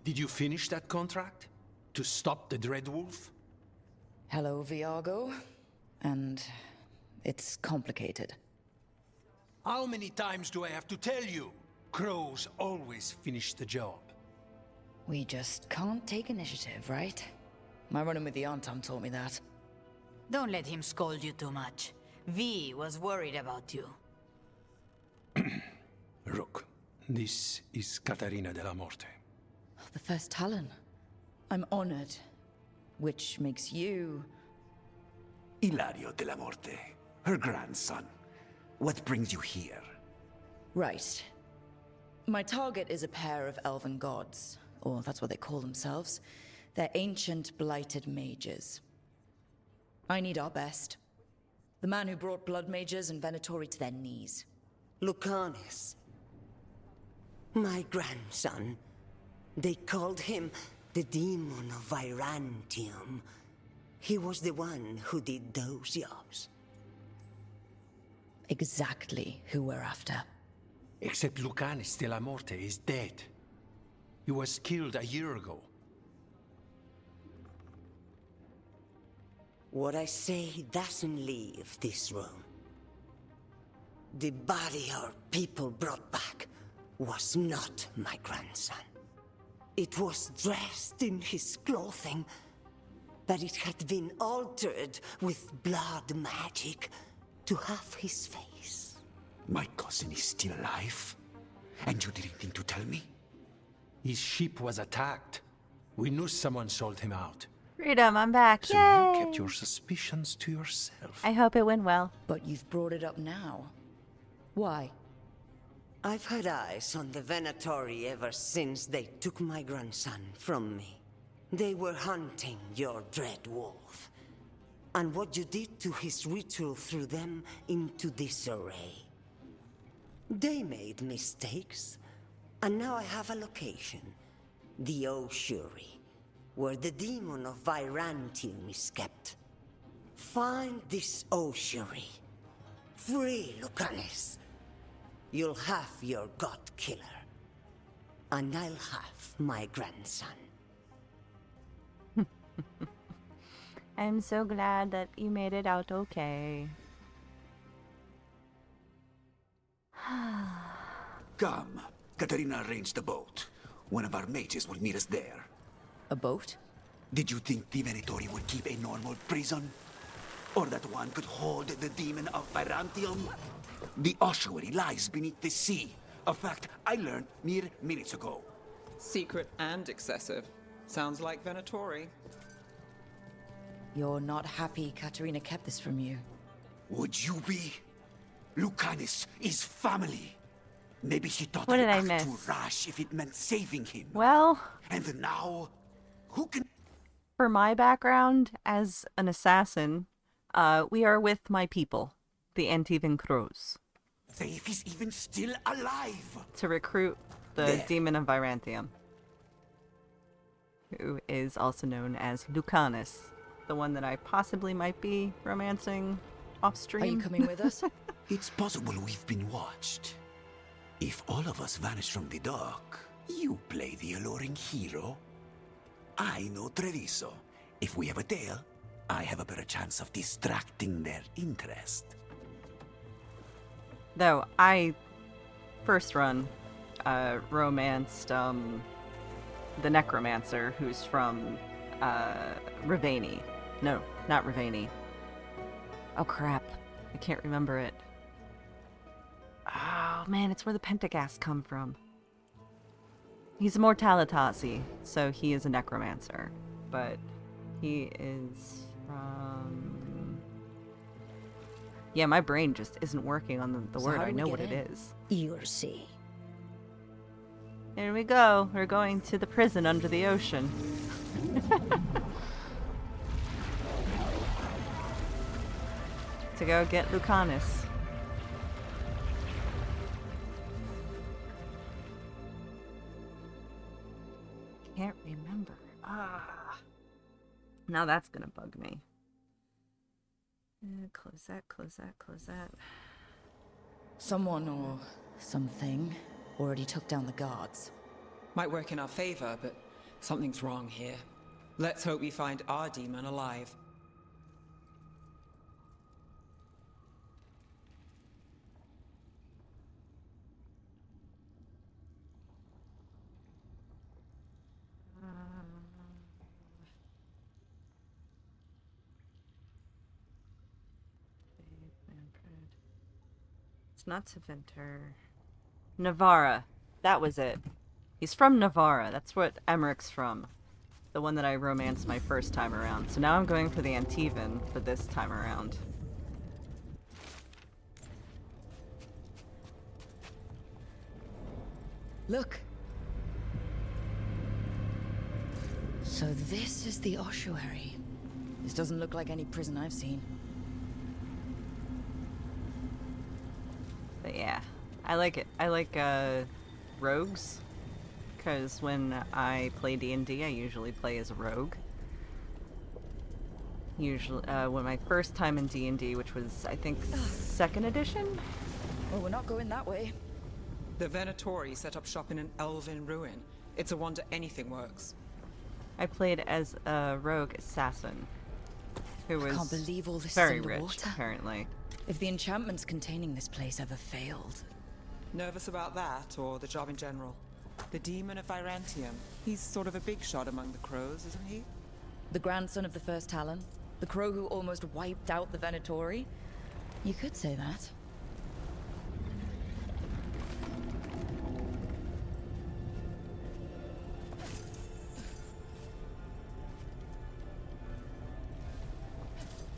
Did you finish that contract? To stop the Dreadwolf? Hello, Viago. And it's complicated. How many times do I have to tell you? Crows always finish the job. We just can't take initiative, right? My run-in with the Antam taught me that. Don't let him scold you too much. V was worried about you. Rook, this is Catarina de la Morte. The first Talon. I'm honored. Which makes you... Ilario de la Morte, her grandson. What brings you here? Right. My target is a pair of elven gods, or that's what they call themselves. They're ancient, blighted mages. I need our best. The man who brought blood mages and Venatori to their knees. Lucanus. My grandson. They called him the Demon of Virantium. He was the one who did those jobs. Exactly who we're after. Except Lucanus de la Morte is dead. He was killed a year ago. What I say doesn't leave this room. The body our people brought back was not my grandson. It was dressed in his clothing, but it had been altered with blood magic to have his face. My cousin is still alive? And you didn't think to tell me? His ship was attacked. We knew someone sold him out. Freedom, I'm back. So Yay! you kept your suspicions to yourself. I hope it went well. But you've brought it up now. Why? I've had eyes on the Venatori ever since they took my grandson from me. They were hunting your dread wolf. And what you did to his ritual threw them into disarray. They made mistakes, and now I have a location. The Ossuary, where the demon of Virantium is kept. Find this Ossuary. Free Lucanus. You'll have your god killer. And I'll have my grandson. I'm so glad that you made it out okay. Come. Katarina arranged a boat. One of our mages will meet us there. A boat? Did you think the Venatori would keep a normal prison? Or that one could hold the demon of Virantium? The ossuary lies beneath the sea. A fact I learned mere minutes ago. Secret and excessive. Sounds like Venatori. You're not happy Katarina kept this from you. Would you be? Lucanus is family. Maybe she thought What did I I'd act miss? too rash if it meant saving him. Well, And now, who can... for my background as an assassin, we are with my people, the Antivan Crows, say if he's even still alive? to recruit the There. demon of Virantium, who is also known as Lucanus, the one that I possibly might be romancing off stream. Are you coming with us? It's possible we've been watched. If all of us vanish from the dock, you play the alluring hero. I know Treviso. If we have a tale, I have a better chance of distracting their interest. Though I first run romanced the necromancer who's from Ravani. No, not Ravani. Oh crap. I can't remember it. Oh man, it's where the Pentagast come from. He's a Mortalitasi, so he is a necromancer. But he is from... Yeah, my brain just isn't working on the So word. how I do we know get what it in? is. You'll see. Here we go. We're going to the prison under the ocean. To go get Lucanus. Can't remember. Now that's gonna bug me. Close that, close that, close that. Someone or something already took down the guards. Might work in our favor, but something's wrong here. Let's hope we find our demon alive. not Tevinter. Navarra. That was it. He's from Navarra. That's what Emmerich's from. The one that I romanced my first time around. So now I'm going for the Antivan for this time around. Look. So this is the ossuary. This doesn't look like any prison I've seen. But yeah, I like it. I like rogues, because when I play D&D, I usually play as a rogue. Usually, when my first time in D&D, which was, I think, 2nd edition? Well, we're not going that way. The Venatori set up shop in an elven ruin. It's a wonder anything works. I played as a rogue assassin, who was Can't believe all this very is rich, underwater. apparently. If the enchantments containing this place ever failed. Nervous about that, or the job in general? The Demon of Virantium. He's sort of a big shot among the crows, isn't he? The grandson of the first Talon? The crow who almost wiped out the Venatori? You could say that.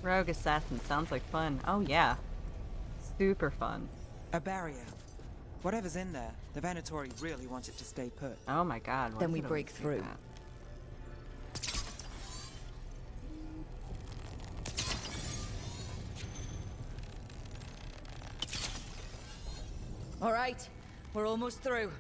Rogue assassin sounds like fun. Oh yeah. Super fun. A barrier. Whatever's in there, the Venatori really want it to stay put. Oh my god. Then we break through. All right, we're almost through.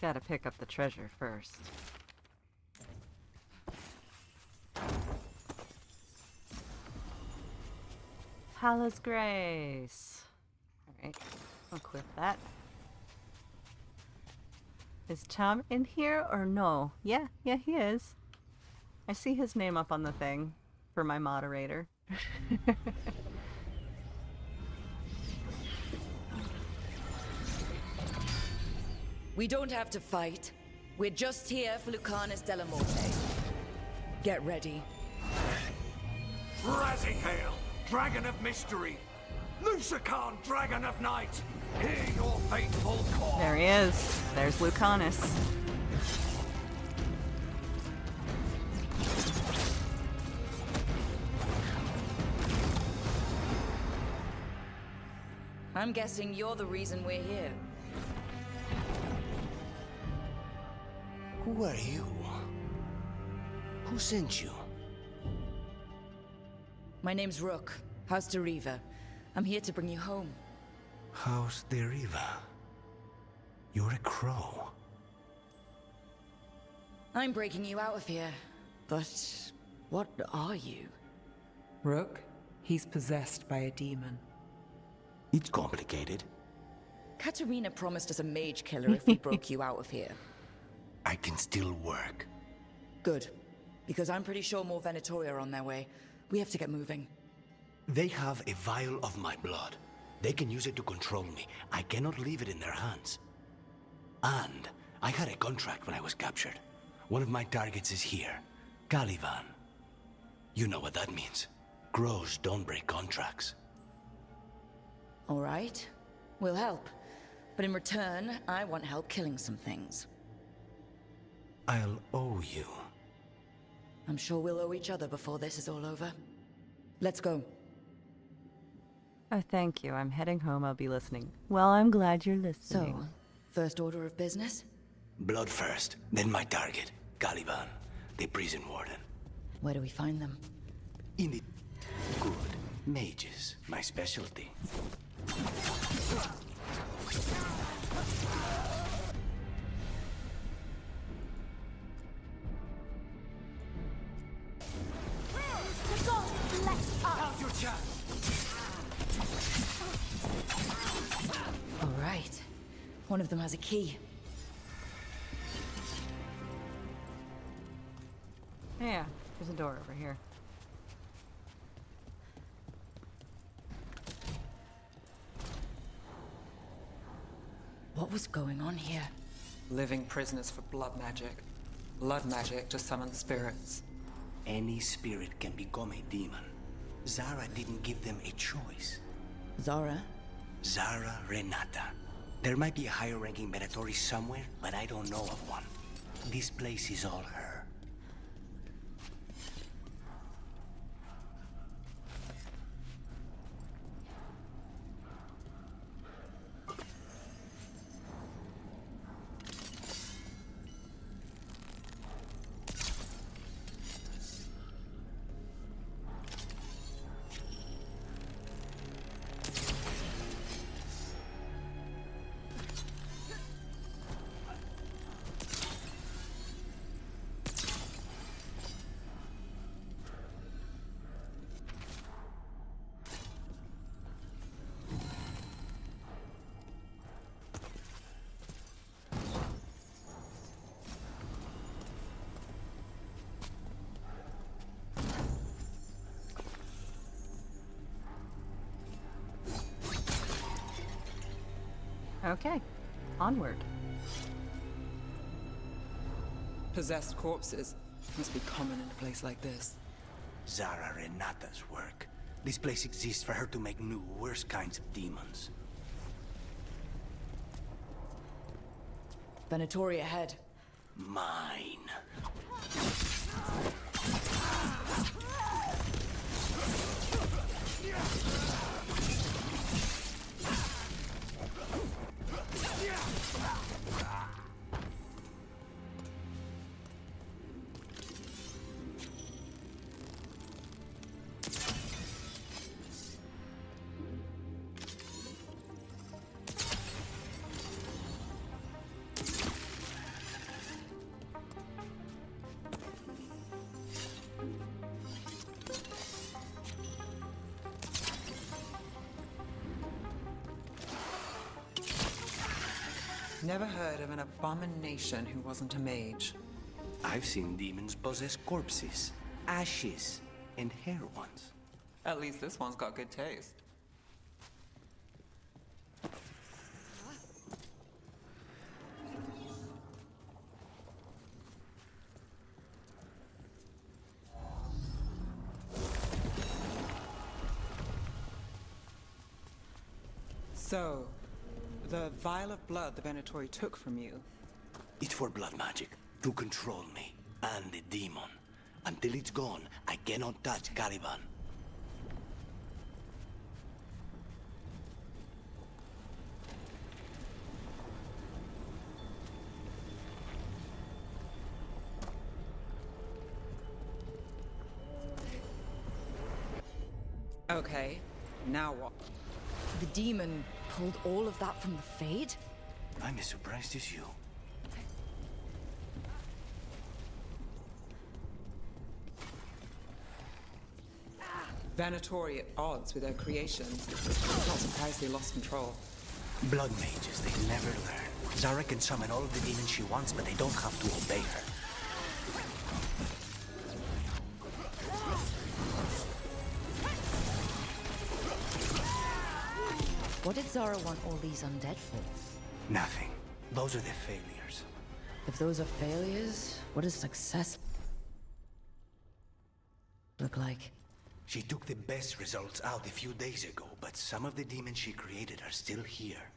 Gotta pick up the treasure first. Hala's Grace. Alright, I'll equip that. Is Tom in here or no? Yeah, he is. I see his name up on the thing for my moderator. We don't have to fight. We're just here for Lucanus de la Morte. Get ready. Razihale, Dragon of Mystery! Lucican, Dragon of Night! Hear your faithful call! There he is. There's Lucanus. I'm guessing you're the reason we're here. Who are you? Who sent you? My name's Rook, House Deriva. I'm here to bring you home. House Deriva. You're a crow. I'm breaking you out of here. But what are you? Rook, he's possessed by a demon. It's complicated. Katerina promised us a mage killer if we broke you out of here. I can still work. Good. Because I'm pretty sure more Venatori are on their way. We have to get moving. They have a vial of my blood. They can use it to control me. I cannot leave it in their hands. And I had a contract when I was captured. One of my targets is here, Caliban. You know what that means. Crows don't break contracts. All right. We'll help. But in return, I want help killing some things. I'll owe you. I'm sure we'll owe each other before this is all over. Let's go. Oh, thank you. I'm heading home. I'll be listening. Well, I'm glad you're listening. So, first order of business? Blood first, then my target, Caliban, the prison warden. Where do we find them? In the... Good. Mages, my specialty. All right. One of them has a key. Yeah, there's a door over here. What was going on here? Living prisoners for blood magic. blood magic to summon spirits. Any spirit can become a demon. Zara didn't give them a choice. Zara? Zara Renata. There might be a higher-ranking Venatori somewhere, but I don't know of one. This place is all her. Okay, onward. Possessed corpses must be common in a place like this. Zara Renata's work. This place exists for her to make new, worse kinds of demons. Venatori ahead. Mine. Never heard of an abomination who wasn't a mage. I've seen demons possess corpses, ashes, and hair ones. At least this one's got good taste. So, the vial of blood the Venatori took from you. It's for blood magic, to control me, and the demon. Until it's gone, I cannot touch Caliban. Okay, now what? The demon pulled all of that from the Fade? I'm as surprised as you. Venatori at odds with their creations. Not surprised they lost control. Blood mages, they never learn. Zara can summon all of the demons she wants, but they don't have to obey her. What did Zara want all these undead for? Nothing. Those are the failures. If those are failures, what does success look like? She took the best results out a few days ago, but some of the demons she created are still here.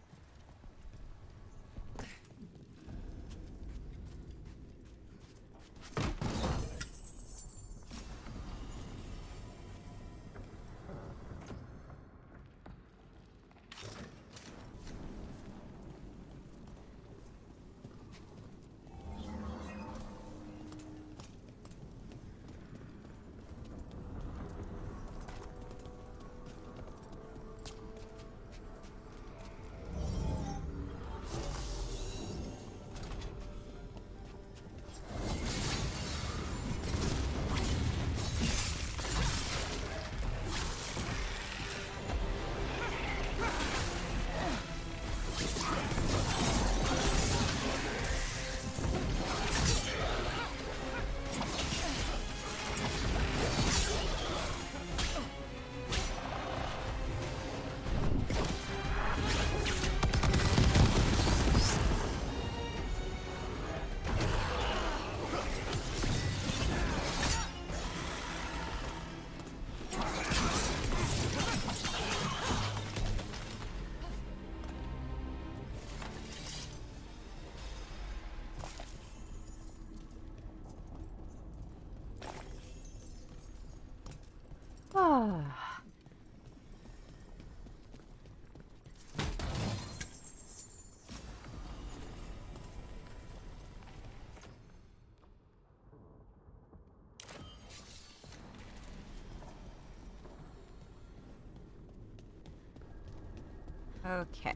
Okay.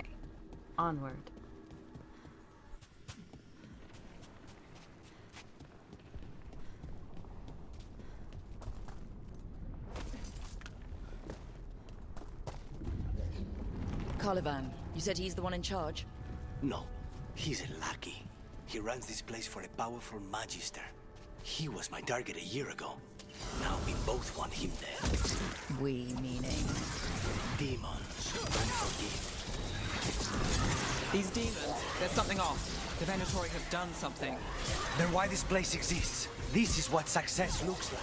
Onward. Caliban, you said he's the one in charge? No, he's a lackey. He runs this place for a powerful magister. He was my target a year ago. Now we both want him dead. We meaning? Demons, don't forgive. These demons, there's something off. The Venatori have done something. Then why this place exists? This is what success looks like.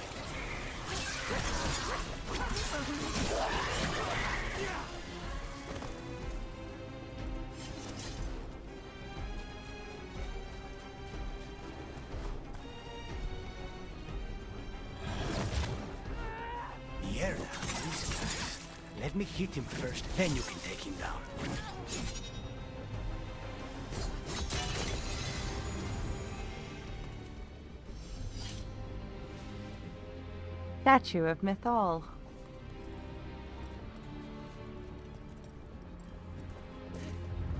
Mierda, these guys. Let me hit him first, then you can take him down. Statue of Mythal.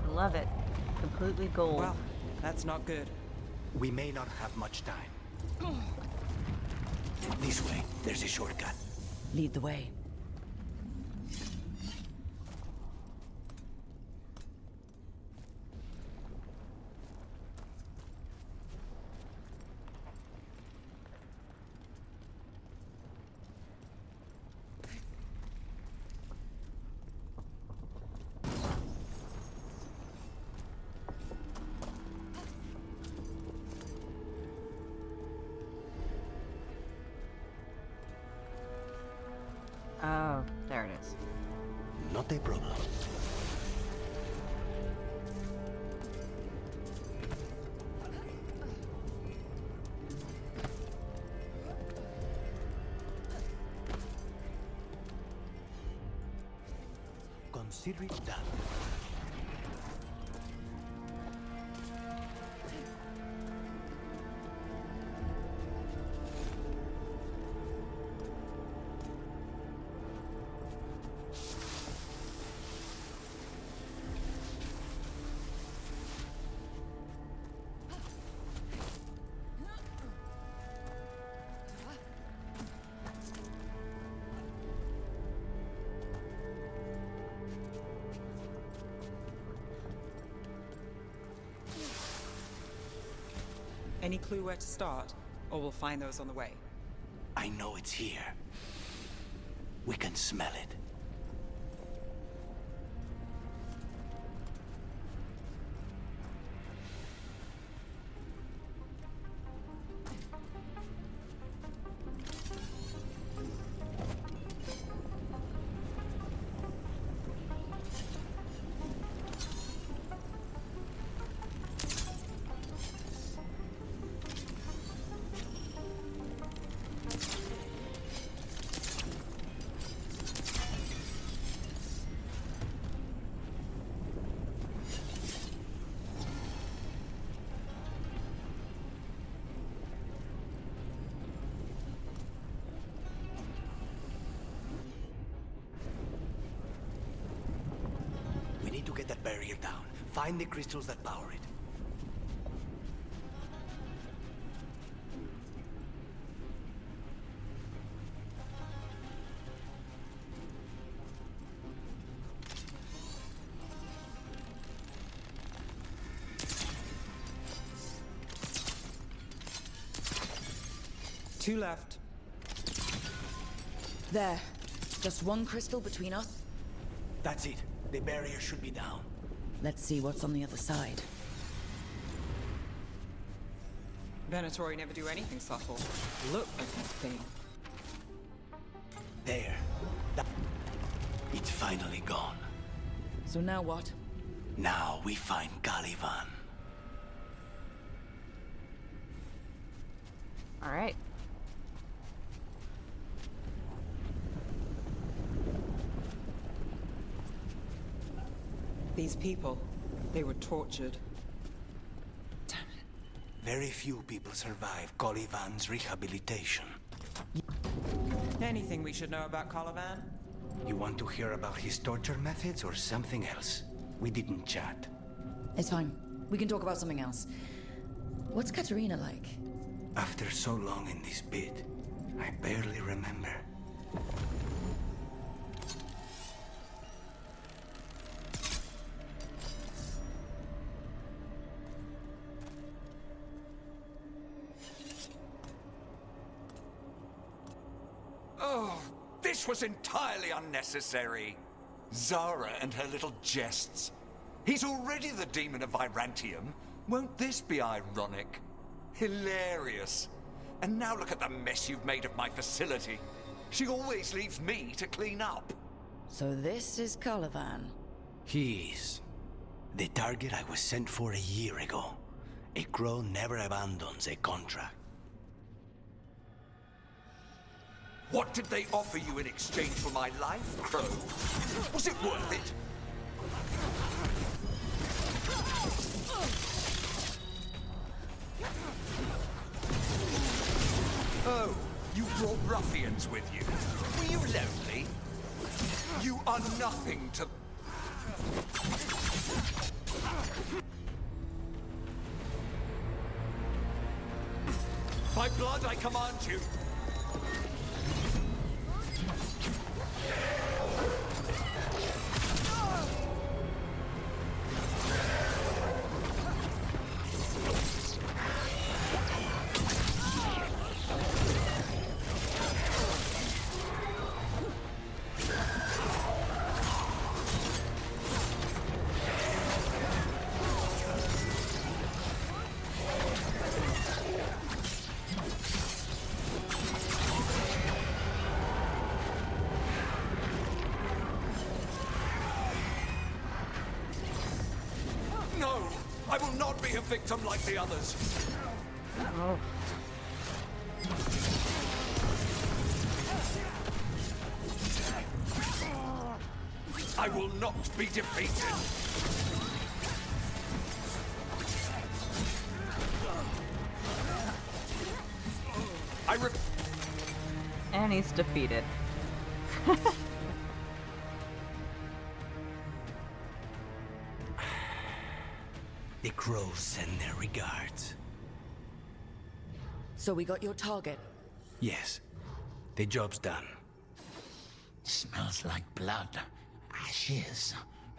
Love it. Completely gold. Well, that's not good. We may not have much time. This way, there's a shortcut. Lead the way. Oh, there it is. Not a problem. Consider it done. Any clue where to start? Or we'll find those on the way. I know it's here. We can smell it. We need to get that barrier down. Find the crystals that power it. Two left. There. Just one crystal between us? That's it. The barrier should be down. Let's see what's on the other side. Venatori never do anything subtle. Look at that thing. There. It's finally gone. So now what? Now we find Caliban. All right. These people, they were tortured. Very few people survive Caliban's rehabilitation. Anything we should know about Caliban? You want to hear about his torture methods or something else? We didn't chat. It's fine. We can talk about something else. What's Katerina like? After so long in this pit, I barely remember. Oh, this was entirely unnecessary. Zara and her little jests. He's already the demon of Virantium. Won't this be ironic? Hilarious. And now look at the mess you've made of my facility. She always leaves me to clean up. So this is Caliban. He is. The target I was sent for a year ago. A crow never abandons a contract. What did they offer you in exchange for my life, Crow? Was it worth it? Oh, you brought ruffians with you. Were you lonely? You are nothing to... By blood, I command you. No! I will not be a victim like the others! Oh. I will not be defeated! And he's defeated. The crows send their regards. So we got your target. Yes. The job's done. Smells like blood. Ashes.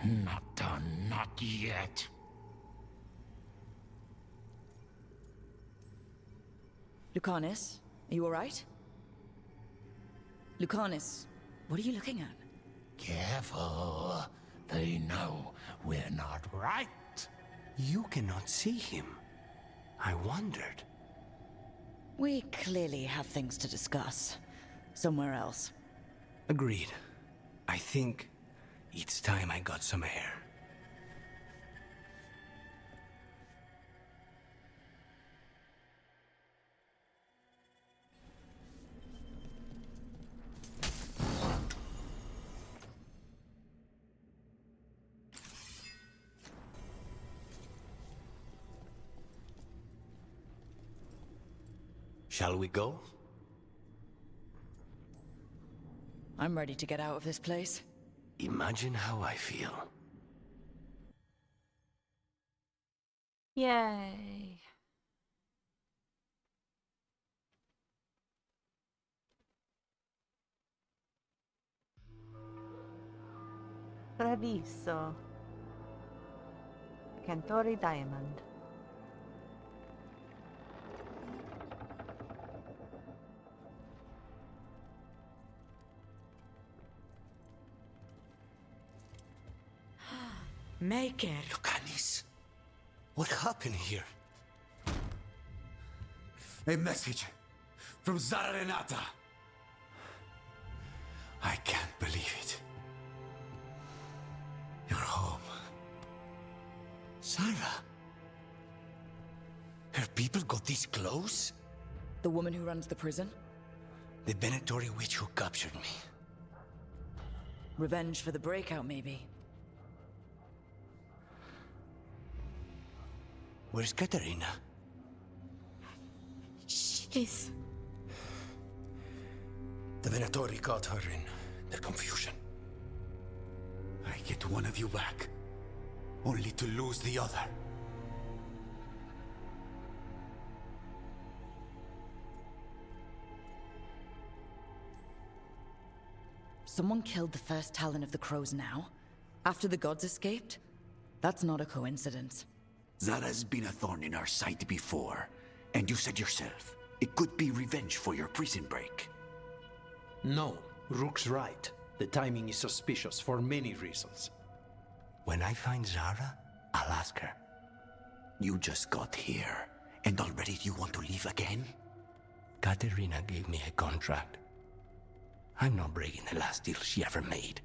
Not done, not yet. Lucanus, are you alright? Lucanus, what are you looking at? Careful. They know we're not right. You cannot see him. I wondered. We clearly have things to discuss. Somewhere else. Agreed. I think it's time I got some air. Shall we go? I'm ready to get out of this place. Imagine how I feel. Yay. Treviso. Cantori Diamond. Make it. Lucanis, what happened here? A message from Zara Renata. I can't believe it. You're home. Sarah? Her people got this close? The woman who runs the prison? The Venatori witch who captured me. Revenge for the breakout, maybe. Where's Katerina? She's... The Venatori caught her in their confusion. I get one of you back, only to lose the other. Someone killed the first Talon of the Crows now? After the gods escaped? That's not a coincidence. Zara's been a thorn in our side before, and you said yourself, it could be revenge for your prison break. No, Rook's right. The timing is suspicious for many reasons. When I find Zara, I'll ask her. You just got here, and already you want to leave again? Katerina gave me a contract. I'm not breaking the last deal she ever made.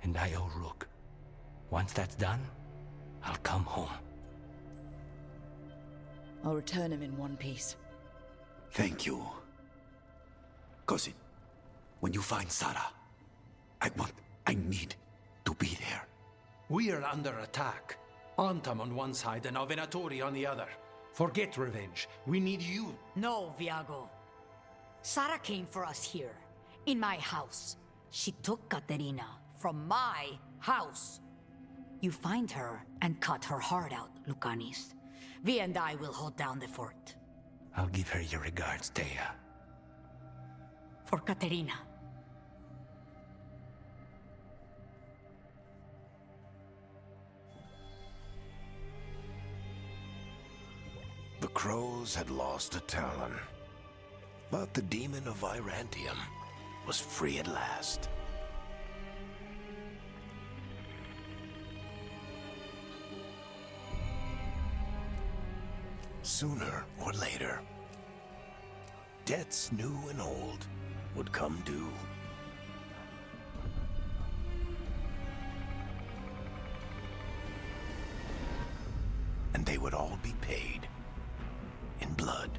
And I owe Rook. Once that's done, I'll come home. I'll return him in one piece. Thank you. Cousin, when you find Zara, I need to be there. We are under attack. Antam on one side and Avenatori on the other. Forget revenge. We need you. No, Viago. Sara came for us here, in my house. She took Katerina from my house. You find her and cut her heart out, Lucanis. Vi and I will hold down the fort. I'll give her your regards, Thea. For Katerina. The Crows had lost a Talon, but the demon of Virantium was free at last. Sooner or later, debts new and old would come due. And they would all be paid in blood.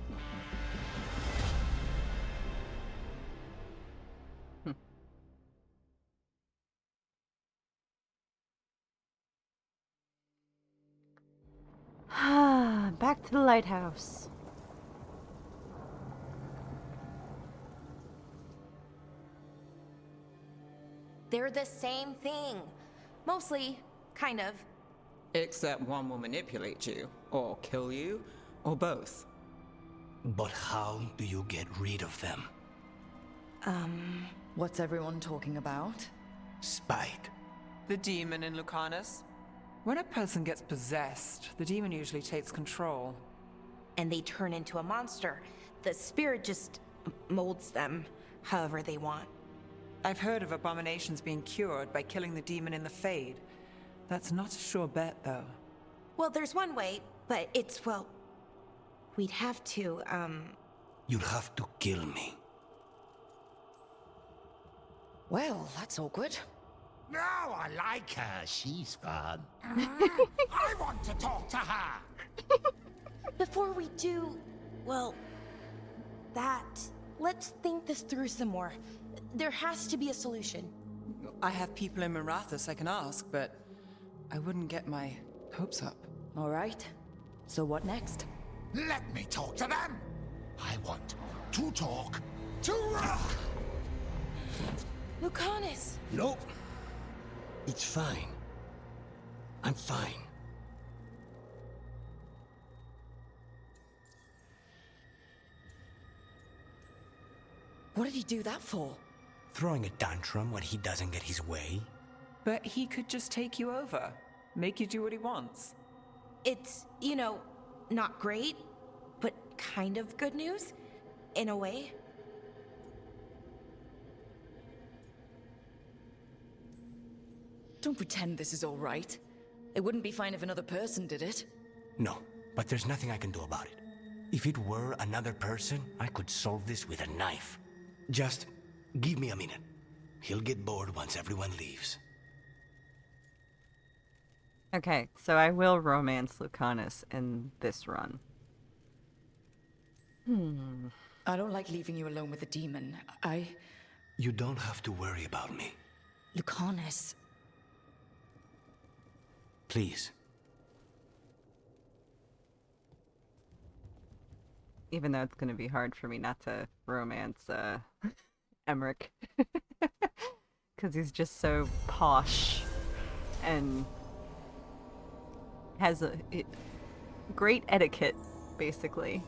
Back to the lighthouse. They're the same thing. Mostly, kind of. Except one will manipulate you, or kill you, or both. But how do you get rid of them? What's everyone talking about? Spite. The demon in Lucanus? When a person gets possessed, the demon usually takes control. And they turn into a monster. The spirit just molds them however they want. I've heard of abominations being cured by killing the demon in the Fade. That's not a sure bet, though. Well, there's one way, but it's, well... We'd have to, You'd have to kill me. Well, that's awkward. No, I like her. She's fun. I want to talk to her. Before we do, well, that... Let's think this through some more. There has to be a solution. I have people in Marathas I can ask, but I wouldn't get my hopes up. All right. So what next? Let me talk to them. I want to talk to Lucanus! Nope. It's fine. I'm fine. What did he do that for? Throwing a tantrum when he doesn't get his way? But he could just take you over. Make you do what he wants. It's, you know, not great, but kind of good news, in a way. Don't pretend this is all right. It wouldn't be fine if another person did it. No, but there's nothing I can do about it. If it were another person, I could solve this with a knife. Just give me a minute. He'll get bored once everyone leaves. Okay, so I will romance Lucanus in this run. I don't like leaving you alone with a demon. You don't have to worry about me. Lucanus. Please. Even though it's going to be hard for me not to romance Emmerich. Because he's just so posh and has great etiquette, basically.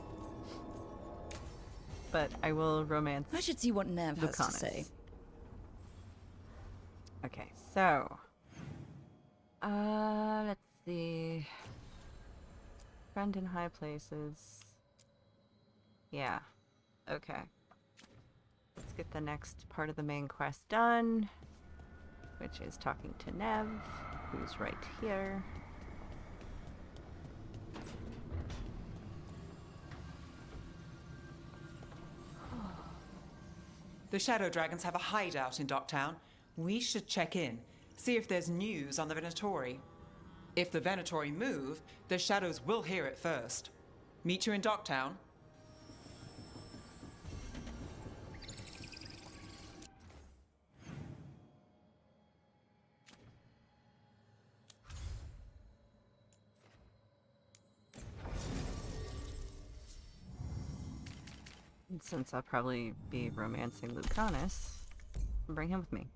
But I will romance. I should see what Nev has to say. Okay, so let's see. Friend in high places. Yeah. Okay. Let's get the next part of the main quest done, which is talking to Nev, who's right here. The Shadow Dragons have a hideout in Docktown. We should check in, see if there's news on the Venatori. If the Venatori move, the Shadows will hear it first. Meet you in Docktown. And since I'll probably be romancing Lucanus, bring him with me.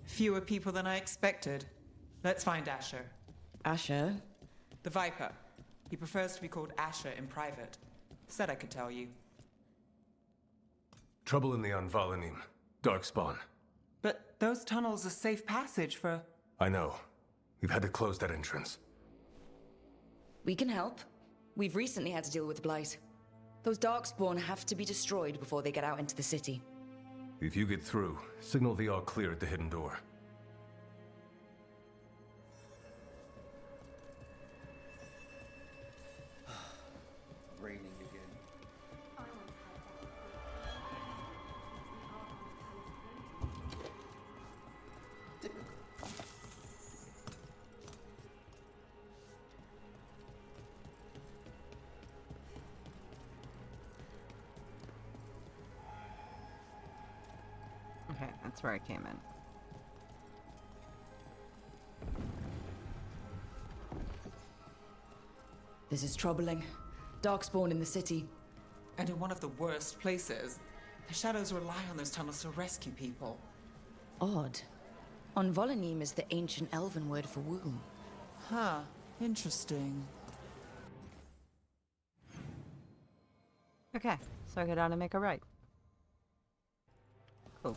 Fewer people than I expected. Let's find Asher. Asher? The Viper. He prefers to be called Asher in private. Said I could tell you. Trouble in the Anvalanim. Darkspawn. But those tunnels are safe passage for... I know. We've had to close that entrance. We can help. We've recently had to deal with Blight. Those Darkspawn have to be destroyed before they get out into the city. If you get through, signal the all clear at the hidden door. Raining again. Okay, that's where I came in. This is troubling. Darkspawn in the city. And in one of the worst places. The Shadows rely on those tunnels to rescue people. Odd. Anvalanim is the ancient elven word for womb. Huh. Interesting. Okay, so I go down and make a right. Cool.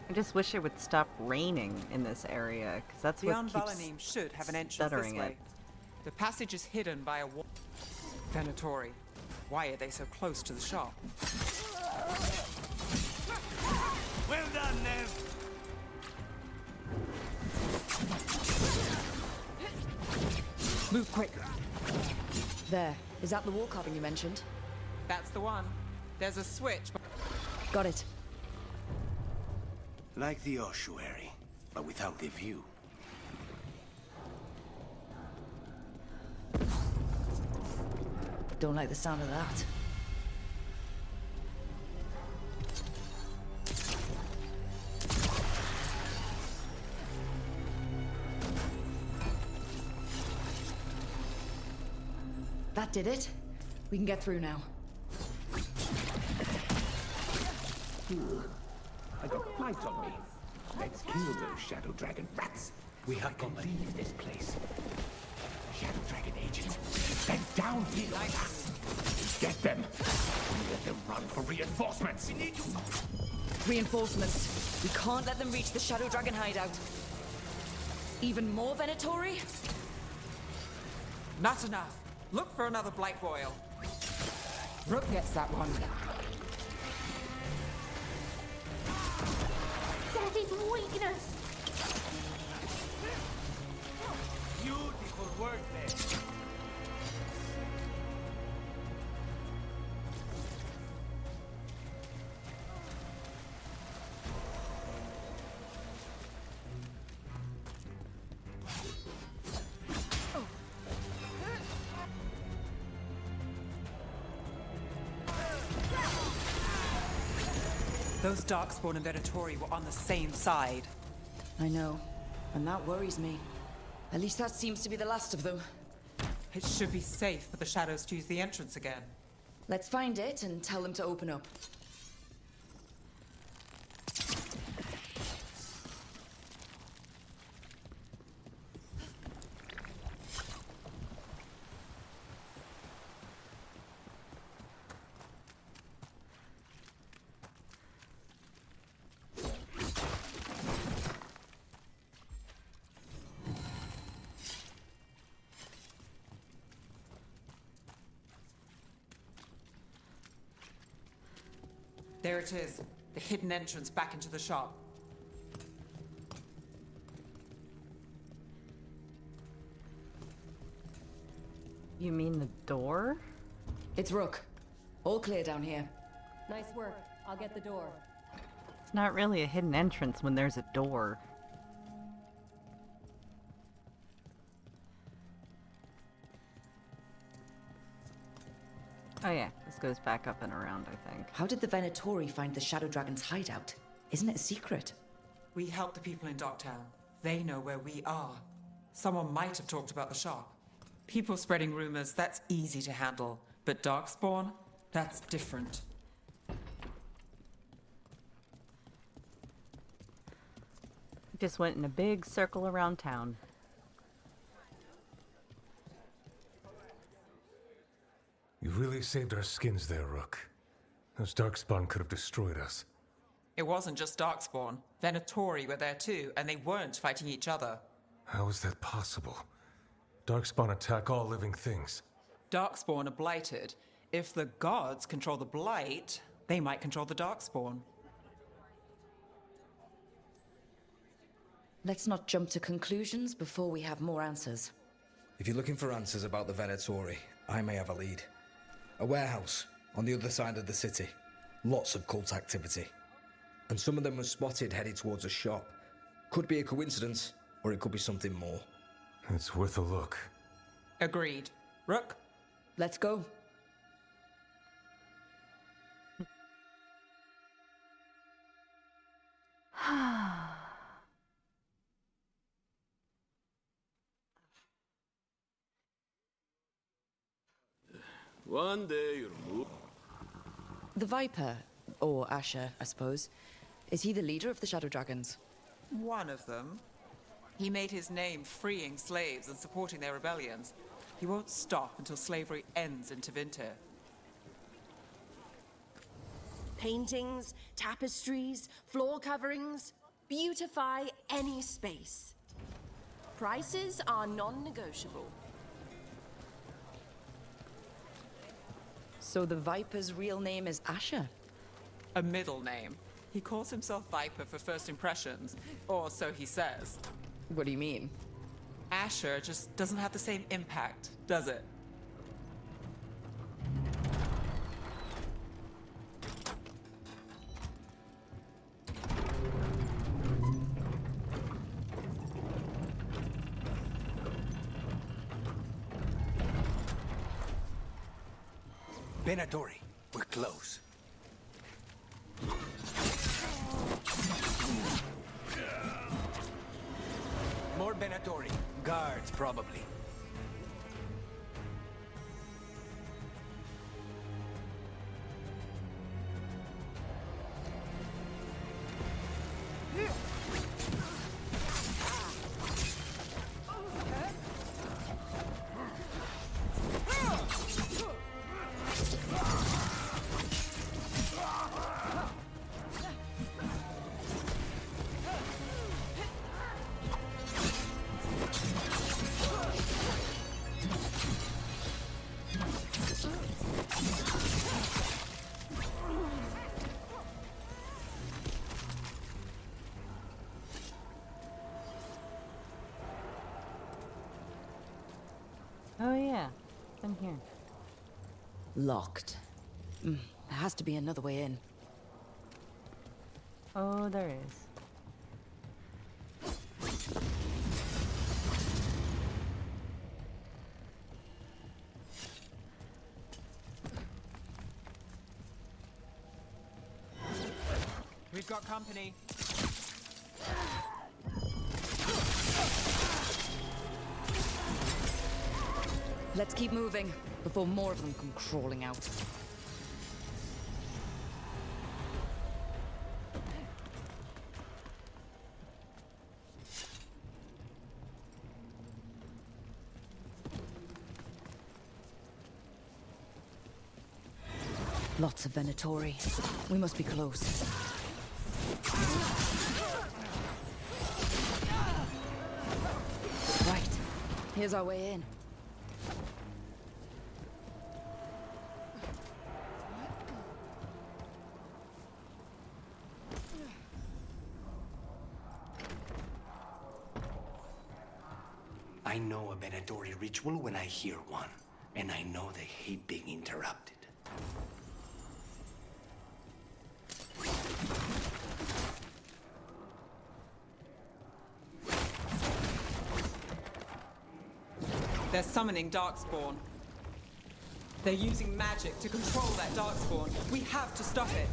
I just wish it would stop raining in this area, because that's The what keeps Anvalanim should have an entrance this stuttering way. it. The passage is hidden by a wall. Venatori. Why are they so close to the shop? Well done, Nev. Move quick. There. Is that the wall carving you mentioned? That's the one. There's a switch. Got it. Like the ossuary, but without the view. Don't like the sound of that. That did it. We can get through now. I got flight on me. Let's kill those Shadow Dragon rats. We have to leave this place. Shadow Dragon agents, they're down here. Get them. Let them run for reinforcements. We need to... Reinforcements. We can't let them reach the Shadow Dragon hideout. Even more Venatori? Not enough. Look for another Blight Royal. Rook gets that one. That is weakness! Beautiful work there. Those Darkspawn and Venatori were on the same side. I know. And that worries me. At least that seems to be the last of them. It should be safe for the shadows to use the entrance again. Let's find it and tell them to open up. There it is, the hidden entrance back into the shop. You mean the door? It's Rook. All clear down here. Nice work. I'll get the door. It's not really a hidden entrance when there's a door. Oh yeah, this goes back up and around, I think. How did the Venatori find the Shadow Dragon's hideout? Isn't it a secret? We help the people in Docktown. They know where we are. Someone might have talked about the shop. People spreading rumors, that's easy to handle. But Darkspawn, that's different. Just went in a big circle around town. You really saved our skins there, Rook. Those Darkspawn could have destroyed us. It wasn't just Darkspawn. Venatori were there too, and they weren't fighting each other. How is that possible? Darkspawn attack all living things. Darkspawn are blighted. If the gods control the blight, they might control the Darkspawn. Let's not jump to conclusions before we have more answers. If you're looking for answers about the Venatori, I may have a lead. A warehouse on the other side of the city. Lots of cult activity. And some of them were spotted headed towards a shop. Could be a coincidence, or it could be something more. It's worth a look. Agreed. Rook? Let's go. One day you'll move. The Viper, or Asher, I suppose. Is he the leader of the Shadow Dragons? One of them. He made his name freeing slaves and supporting their rebellions. He won't stop until slavery ends in Tevinter. Paintings, tapestries, floor coverings. Beautify any space. Prices are non-negotiable. So the Viper's real name is Asher? A middle name. He calls himself Viper for first impressions, or so he says. What do you mean? Asher just doesn't have the same impact, does it? Venatori, we're close. More Venatori. Guards, probably. Oh yeah, I'm here. Locked. There has to be another way in. Oh, there is. We've got company. Let's keep moving, before more of them come crawling out. Lots of Venatori. We must be close. Right. Here's our way in. I know a Venatori ritual when I hear one, and I know they hate being interrupted. They're summoning Darkspawn. They're using magic to control that Darkspawn. We have to stop it.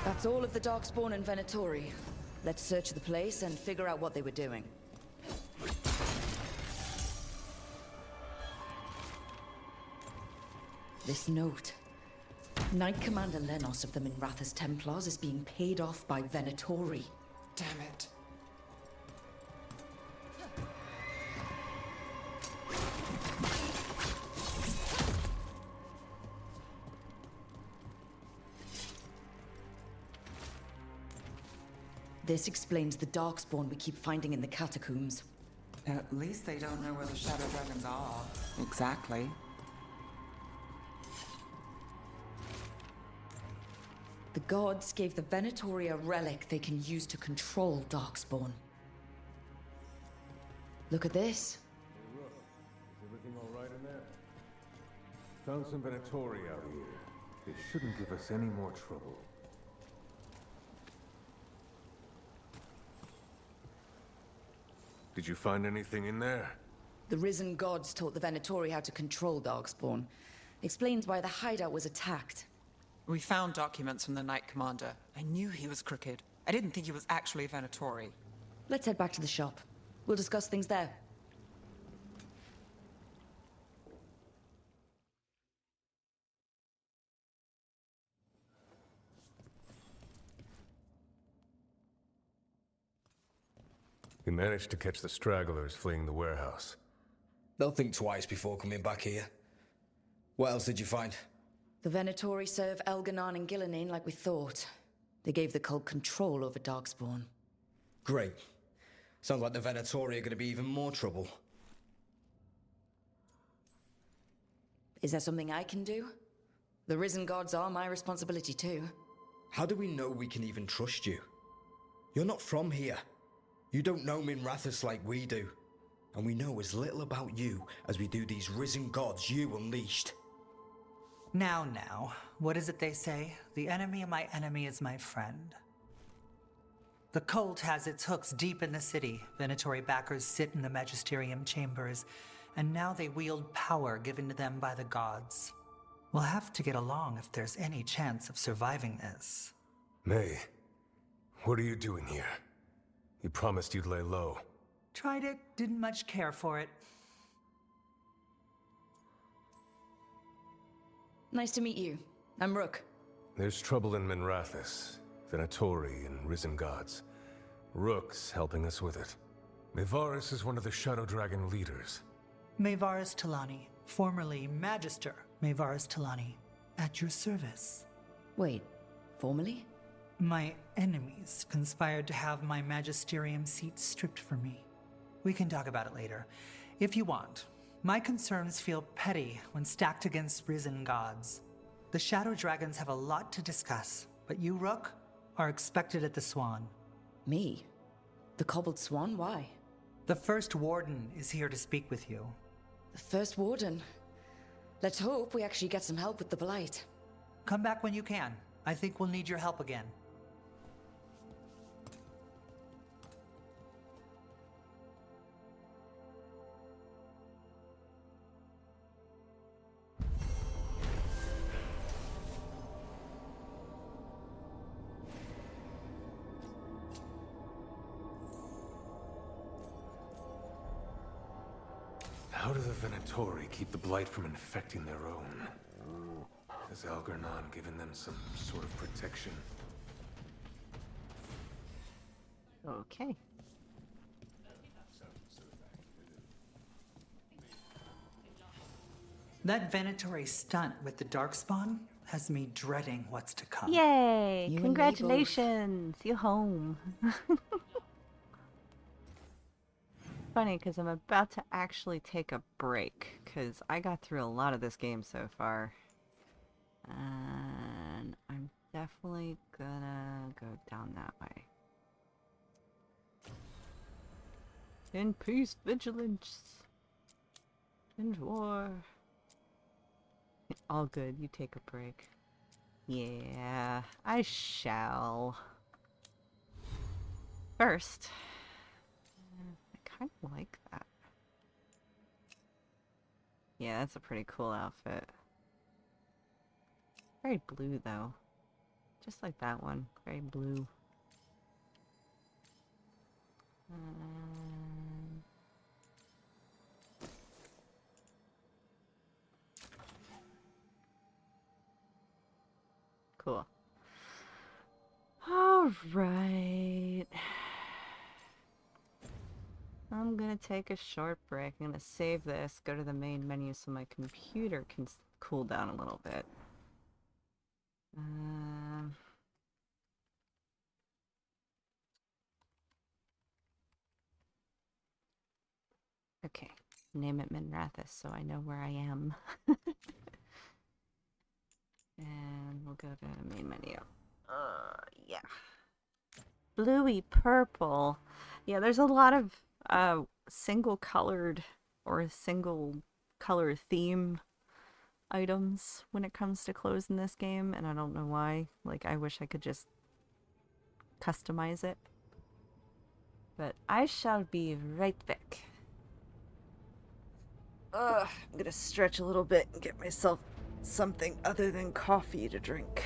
That's all of the Darkspawn and Venatori. Let's search the place and figure out what they were doing. This note. Knight Commander Lenos of the Minrathous Templars is being paid off by Venatori. Damn it. This explains the Darkspawn we keep finding in the catacombs. At least they don't know where the Shadow Dragons are. Exactly. The gods gave the Venatori a relic they can use to control Darkspawn. Look at this. Hey, Rook, is everything all right in there? Found some Venatori out here. They shouldn't give us any more trouble. Did you find anything in there? The risen gods taught the Venatori how to control Darkspawn. Explains why the hideout was attacked. We found documents from the Knight Commander. I knew he was crooked. I didn't think he was actually Venatori. Let's head back to the shop. We'll discuss things there. We managed to catch the stragglers fleeing the warehouse. They'll think twice before coming back here. What else did you find? The Venatori serve Elganon and Gillenane like we thought. They gave the cult control over Darkspawn. Great. Sounds like the Venatori are going to be even more trouble. Is there something I can do? The risen gods are my responsibility too. How do we know we can even trust you? You're not from here. You don't know Minrathous like we do. And we know as little about you as we do these risen gods you unleashed. Now, what is it they say? The enemy of my enemy is my friend. The cult has its hooks deep in the city. Venatori backers sit in the magisterium chambers, and now they wield power given to them by the gods. We'll have to get along if there's any chance of surviving this. May, what are you doing here? You promised you'd lay low. Tried it, didn't much care for it. Nice to meet you. I'm Rook. There's trouble in Minrathous, Venatori and risen gods. Rook's helping us with it. Mayvaris is one of the Shadow Dragon leaders. Mayvaris Talani, formerly Magister Mayvaris Talani, at your service. Wait, formerly? My enemies conspired to have my magisterium seat stripped from me. We can talk about it later, if you want. My concerns feel petty when stacked against risen gods. The Shadow Dragons have a lot to discuss, but you, Rook, are expected at the Swan. Me? The Cobbled Swan? Why? The First Warden is here to speak with you. The First Warden? Let's hope we actually get some help with the Blight. Come back when you can. I think we'll need your help again. How do the Venatori keep the Blight from infecting their own? Has Algernon given them some sort of protection? Okay. That Venatori stunt with the Darkspawn has me dreading what's to come. Yay! You and me both. Congratulations! You're home. Funny, because I'm about to actually take a break, because I got through a lot of this game so far. And I'm definitely gonna go down that way. In peace, vigilance. In war. All good, you take a break. Yeah, I shall. First, I kind of like that. Yeah, that's a pretty cool outfit. Very blue, though. Just like that one. Very blue. Cool. All right. I'm gonna take a short break. I'm gonna save this, go to the main menu so my computer can cool down a little bit. Okay, name it Minrathis so I know where I am. And we'll go to the main menu. Yeah. Bluey purple. Yeah, there's a lot of single colored or single color theme items when it comes to clothes in this game, and I don't know why. Like, I wish I could just customize it. But I shall be right back. I'm gonna stretch a little bit and get myself something other than coffee to drink.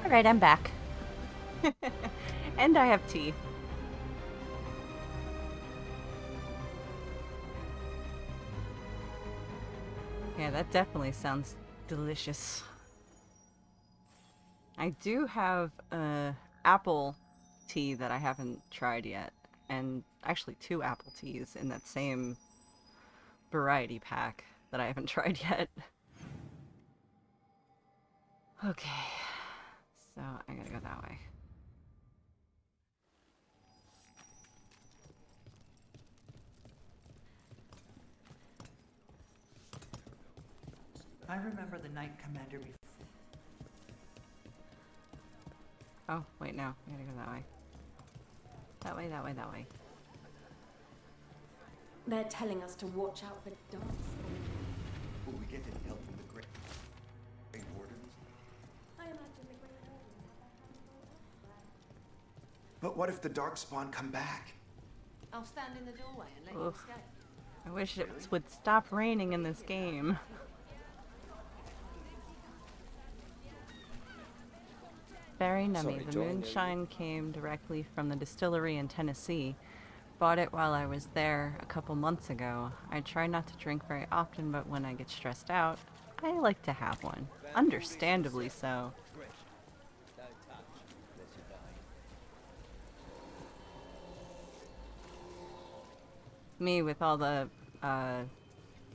Alright, I'm back. And I have tea. Yeah, that definitely sounds delicious. I do have apple tea that I haven't tried yet, and actually 2 apple teas in that same variety pack that I haven't tried yet. Okay, so I gotta go that way. I remember the Knight Commander before. Oh, wait, no. I gotta go that way. That way, that way, that way. They're telling us to watch out for darks. Will we get any help from the Great Wardens? I imagine the Great Wardens have But what if the Darkspawn come back? I'll stand in the doorway and let you Ugh. escape. I wish it would stop raining in this game. Very nummy. Sorry, The Joy, moonshine came directly from the distillery in Tennessee. Bought it while I was there a couple months ago. I try not to drink very often, but when I get stressed out, I like to have one. Understandably so. Me with all the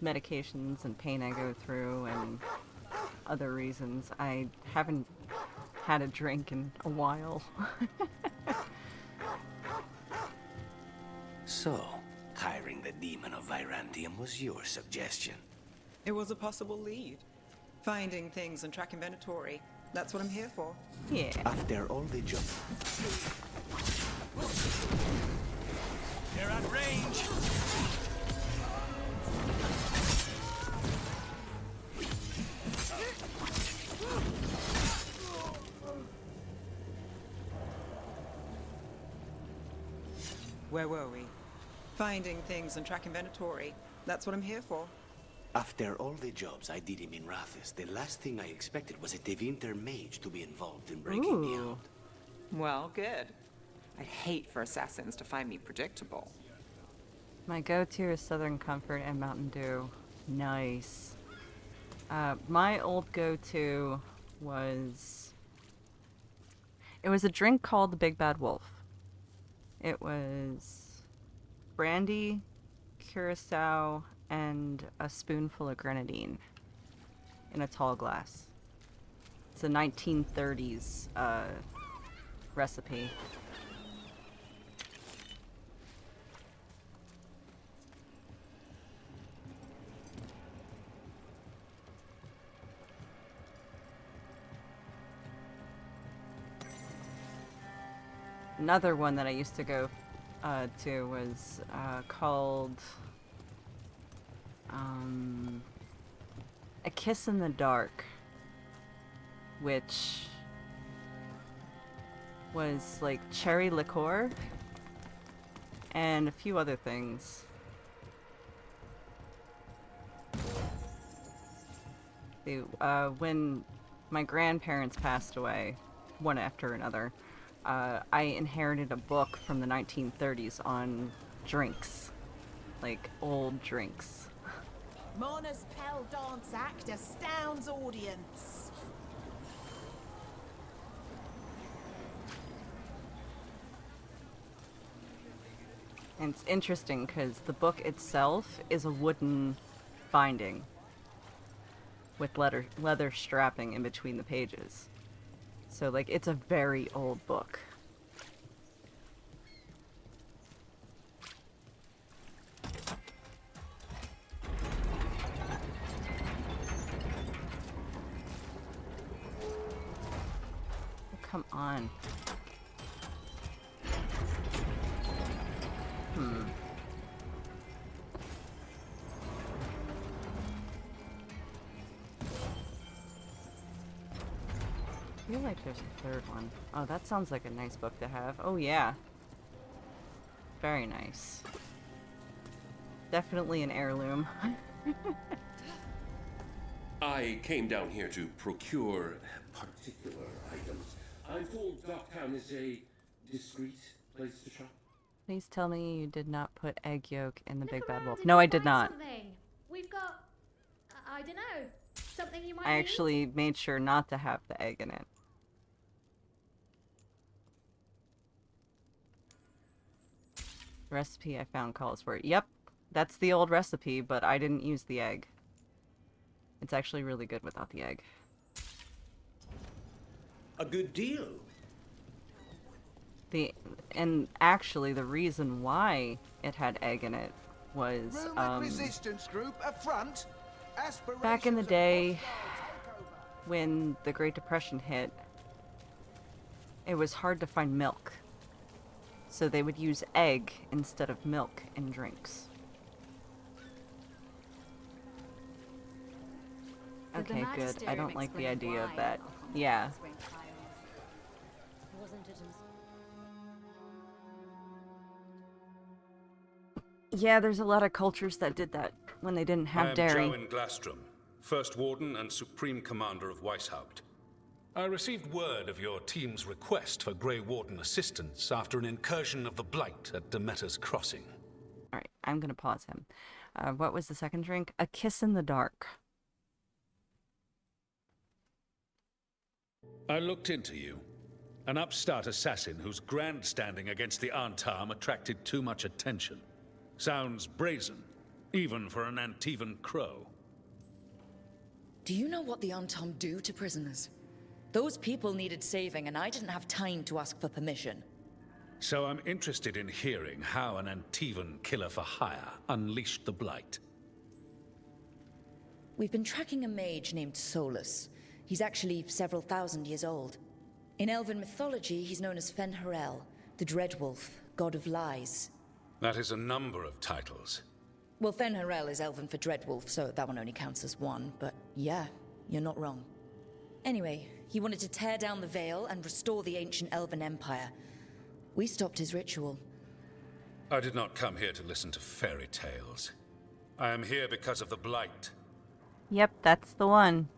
medications and pain I go through and other reasons, I haven't had a drink in a while. So, hiring the demon of Virantium was your suggestion. It was a possible lead. Finding things and tracking Venatori. That's what I'm here for. Yeah. After all the job. They're at range. Where were we? Finding things and tracking Venatori. That's what I'm here for. After all the jobs I did in Minrathis, the last thing I expected was a Tevinter mage to be involved in breaking me out. Well, good. I'd hate for assassins to find me predictable. My go-to is Southern Comfort and Mountain Dew. Nice. My old go-to was... It was a drink called the Big Bad Wolf. It was brandy, curacao, and a spoonful of grenadine in a tall glass. It's a 1930s recipe. Another one that I used to go to was called A Kiss in the Dark, which was like cherry liqueur and a few other things. When my grandparents passed away, one after another, I inherited a book from the 1930s on drinks, like old drinks. Mona's Pell dance act astounds audience. And it's interesting because the book itself is a wooden binding with leather strapping in between the pages. So, like, it's a very old book. Oh, come on. I feel like there's a third one. Oh, that sounds like a nice book to have. Oh, yeah. Very nice. Definitely an heirloom. I came down here to procure particular items I'm told Docktown is a discreet place to shop. Please tell me you did not put egg yolk in the big bad Around wolf. if No, you I did find not. Something. We've got, I don't know, something you might I need? actually made sure not to have the egg in it. The recipe I found calls for it. Yep, that's the old recipe, but I didn't use the egg. It's actually really good without the egg. A good deal. And actually the reason why it had egg in it was resistance group up front. back in the day when the Great Depression hit, it was hard to find milk. So they would use egg instead of milk in drinks. Okay, good. I don't like the idea of that. Yeah. Yeah, there's a lot of cultures that did that when they didn't have dairy. I am Jowen Glastrom, First Warden and Supreme Commander of Weishaupt. I received word of your team's request for Grey Warden assistance after an incursion of the Blight at Demeter's Crossing. Alright, I'm gonna pause him. What was the second drink? A Kiss in the Dark. I looked into you. An upstart assassin whose grandstanding against the Antam attracted too much attention. Sounds brazen, even for an Antivan crow. Do you know what the Antam do to prisoners? Those people needed saving, and I didn't have time to ask for permission. So I'm interested in hearing how an Antivan killer for hire unleashed the Blight. We've been tracking a mage named Solus. He's actually several thousand years old. In Elven mythology, he's known as Fen'Harel, the Dreadwolf, god of lies. That is a number of titles. Well, Fen'Harel is Elven for Dreadwolf, so that one only counts as one, but yeah, you're not wrong. Anyway, he wanted to tear down the Veil and restore the ancient Elven Empire. We stopped his ritual. I did not come here to listen to fairy tales. I am here because of the Blight. Yep, that's the one.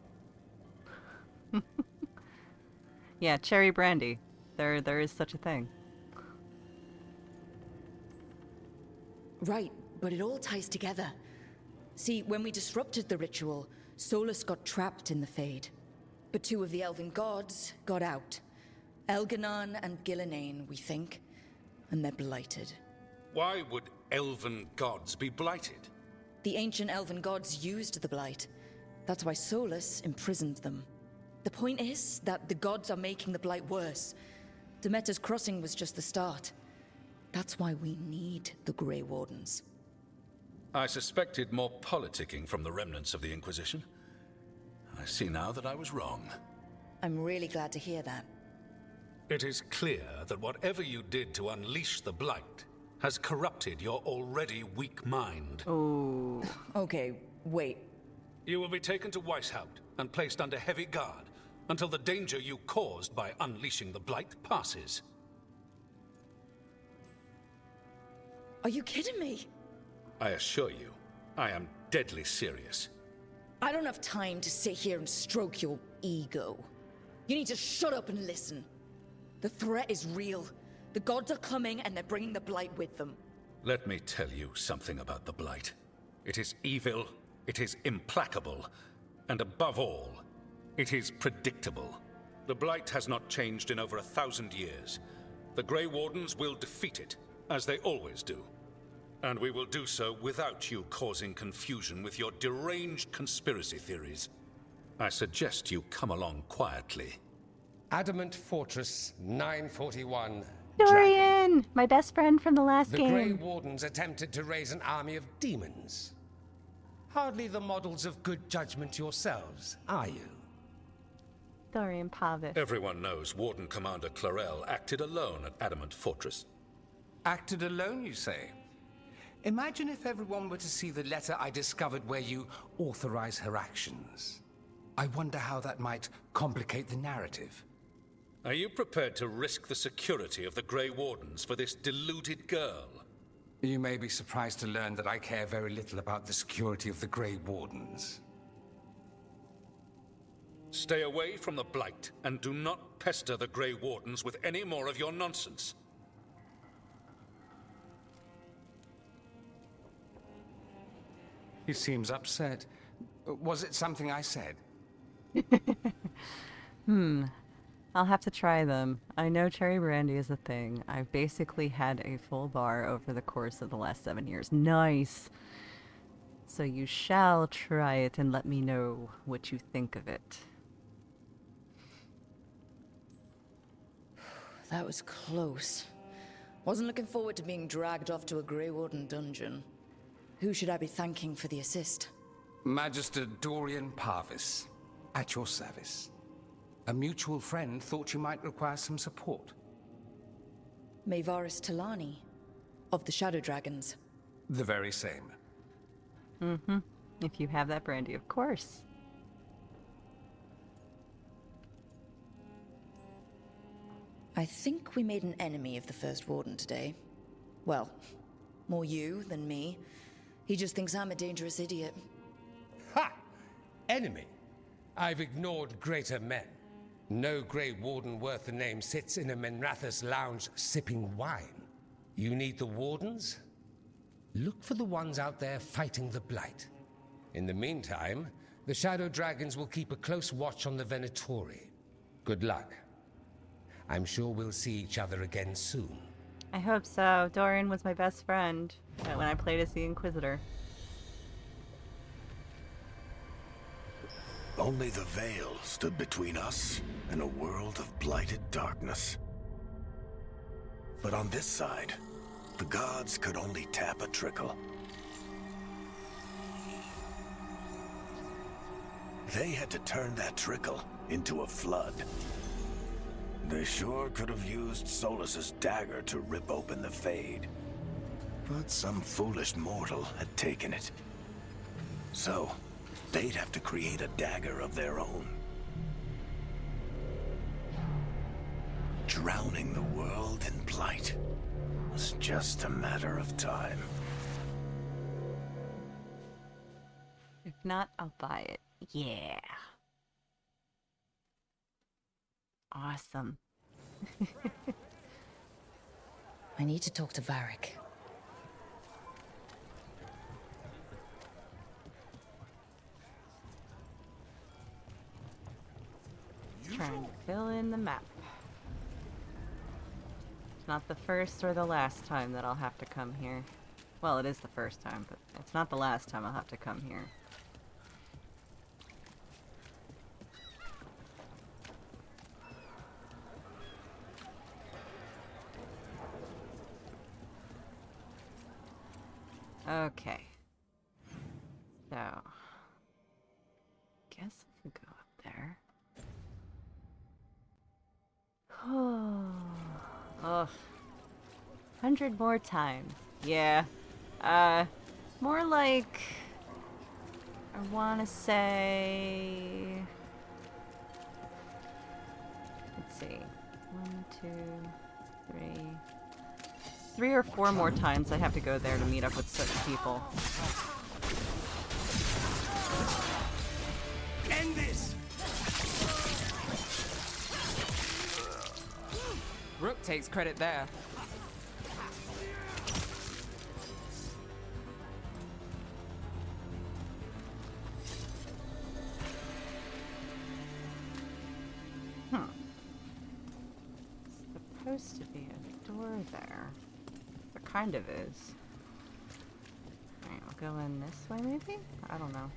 Yeah, cherry brandy. There is such a thing. Right, but it all ties together. See, when we disrupted the ritual, Solus got trapped in the Fade. But two of the Elven gods got out. Elganon and Gillenane, we think. And they're blighted. Why would elven gods be blighted? The ancient Elven gods used the Blight. That's why Solus imprisoned them. The point is that the gods are making the Blight worse. Demeter's Crossing was just the start. That's why we need the Grey Wardens. I suspected more politicking from the remnants of the Inquisition. I see now that I was wrong. I'm really glad to hear that. It is clear that whatever you did to unleash the Blight has corrupted your already weak mind. Oh. Okay, wait. You will be taken to Weishaupt and placed under heavy guard until the danger you caused by unleashing the Blight passes. Are you kidding me? I assure you, I am deadly serious. I don't have time to sit here and stroke your ego. You need to shut up and listen. The threat is real. The gods are coming and they're bringing the Blight with them. Let me tell you something about the Blight. It is evil, it is implacable, and above all, it is predictable. The Blight has not changed in over 1,000 years. The Grey Wardens will defeat it, as they always do. And we will do so without you causing confusion with your deranged conspiracy theories. I suggest you come along quietly. Adamant Fortress 941. Dorian! My best friend from the last The game. Grey Wardens attempted to raise an army of demons. Hardly the models of good judgment yourselves, are you? Dorian Pavis. Everyone knows Warden Commander Clarel acted alone at Adamant Fortress. Acted alone, you say? Imagine if everyone were to see the letter I discovered where you authorize her actions. I wonder how that might complicate the narrative. Are you prepared to risk the security of the Grey Wardens for this deluded girl? You may be surprised to learn that I care very little about the security of the Grey Wardens. Stay away from the Blight, and do not pester the Grey Wardens with any more of your nonsense. He seems upset. Was it something I said? I'll have to try them. I know cherry brandy is a thing. I've basically had a full bar over the course of the last 7 years. Nice! So you shall try it and let me know what you think of it. That was close. Wasn't looking forward to being dragged off to a Grey Warden dungeon. Who should I be thanking for the assist? Magister Dorian Parvis, at your service. A mutual friend thought you might require some support. Maevaris Talani, of the Shadow Dragons. The very same. Mm-hmm. If you have that brandy, of course. I think we made an enemy of the First Warden today. Well, more you than me. He just thinks I'm a dangerous idiot. Ha! Enemy? I've ignored greater men. No Grey Warden worth the name sits in a Minrathous lounge sipping wine. You need the Wardens? Look for the ones out there fighting the Blight. In the meantime, the Shadow Dragons will keep a close watch on the Venatori. Good luck. I'm sure we'll see each other again soon. I hope so. Dorian was my best friend when I played as the Inquisitor. Only the veil stood between us and a world of blighted darkness. But on this side, the gods could only tap a trickle. They had to turn that trickle into a flood. They sure could have used Solus's dagger to rip open the Fade. But some foolish mortal had taken it. So, they'd have to create a dagger of their own. Drowning the world in blight was just a matter of time. If not, I'll buy it. Yeah. Awesome. I need to talk to Varric. Trying to fill in the map. It's not the first or the last time that I'll have to come here. Well, it is the first time, but it's not the last time I'll have to come here. Okay. So, guess if we go up there. Oh, 100 more times. Yeah. More like, I want to say, let's see, 1, 2, 3. 3 or 4 more times I have to go there to meet up with such people. End this! Rook takes credit there. Supposed to be a door there. There kind of is. Alright, we'll go in this way maybe? I don't know.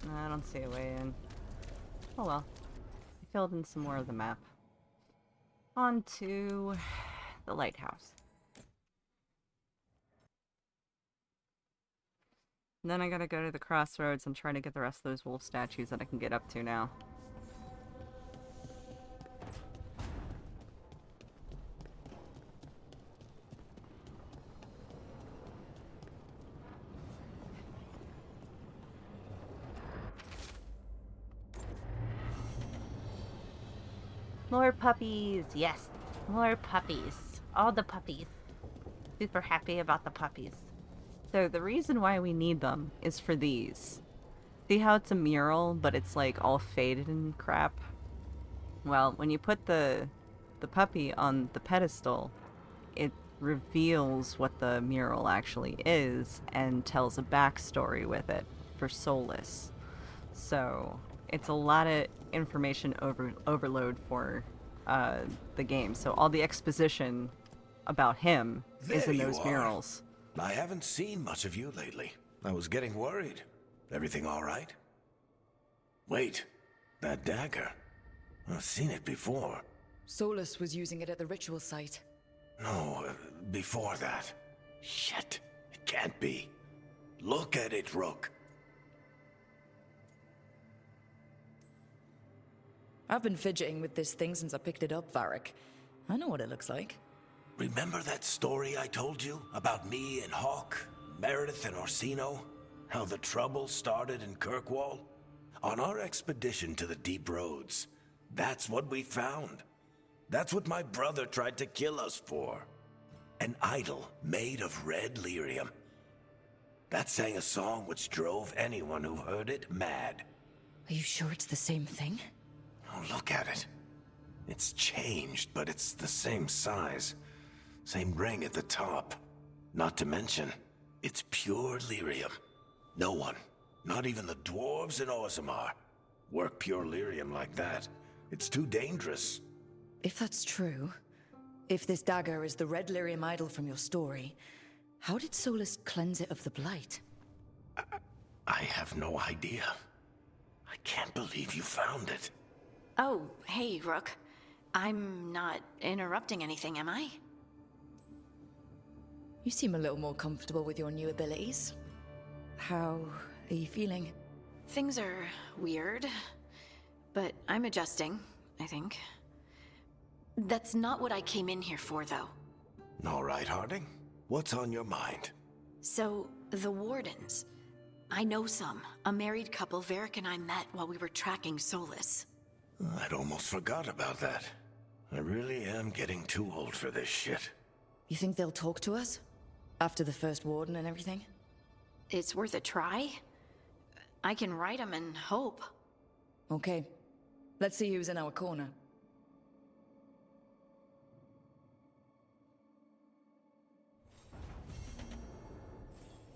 No, I don't see a way in. Oh well. I filled in some more of the map. On to the lighthouse. And then I gotta go to the crossroads and try to get the rest of those wolf statues that I can get up to now. More puppies! Yes! More puppies. All the puppies. Super happy about the puppies. So the reason why we need them is for these. See how it's a mural, but it's like all faded and crap? Well, when you put the puppy on the pedestal, it reveals what the mural actually is and tells a backstory with it for Solus. So it's a lot of information overload for the game. So all the exposition about him is in those murals. I haven't seen much of you lately. I was getting worried. Everything all right? Wait, that dagger. I've seen it before. Solus was using it at the ritual site. No, before that. Shit, it can't be. Look at it, Rook. I've been fidgeting with this thing since I picked it up, Varric. I know what it looks like. Remember that story I told you about me and Hawk, Meredith and Orsino? How the trouble started in Kirkwall? On our expedition to the Deep Roads, that's what we found. That's what my brother tried to kill us for. An idol made of red lyrium. That sang a song which drove anyone who heard it mad. Are you sure it's the same thing? Oh, look at it. It's changed, but it's the same size. Same ring at the top. Not to mention, it's pure lyrium. No one, not even the dwarves in Orzammar, work pure lyrium like that. It's too dangerous. If that's true, if this dagger is the red lyrium idol from your story, how did Solus cleanse it of the blight? I have no idea. I can't believe you found it. Oh, hey, Rook. I'm not interrupting anything, am I? You seem a little more comfortable with your new abilities. How are you feeling? Things are weird, but I'm adjusting, I think. That's not what I came in here for, though. All right, Harding. What's on your mind? So, the Wardens. I know some. A married couple Varric and I met while we were tracking Solus. I'd almost forgot about that. I really am getting too old for this shit. You think they'll talk to us? After the first warden and everything? It's worth a try. I can write them and hope. Okay. Let's see who's in our corner.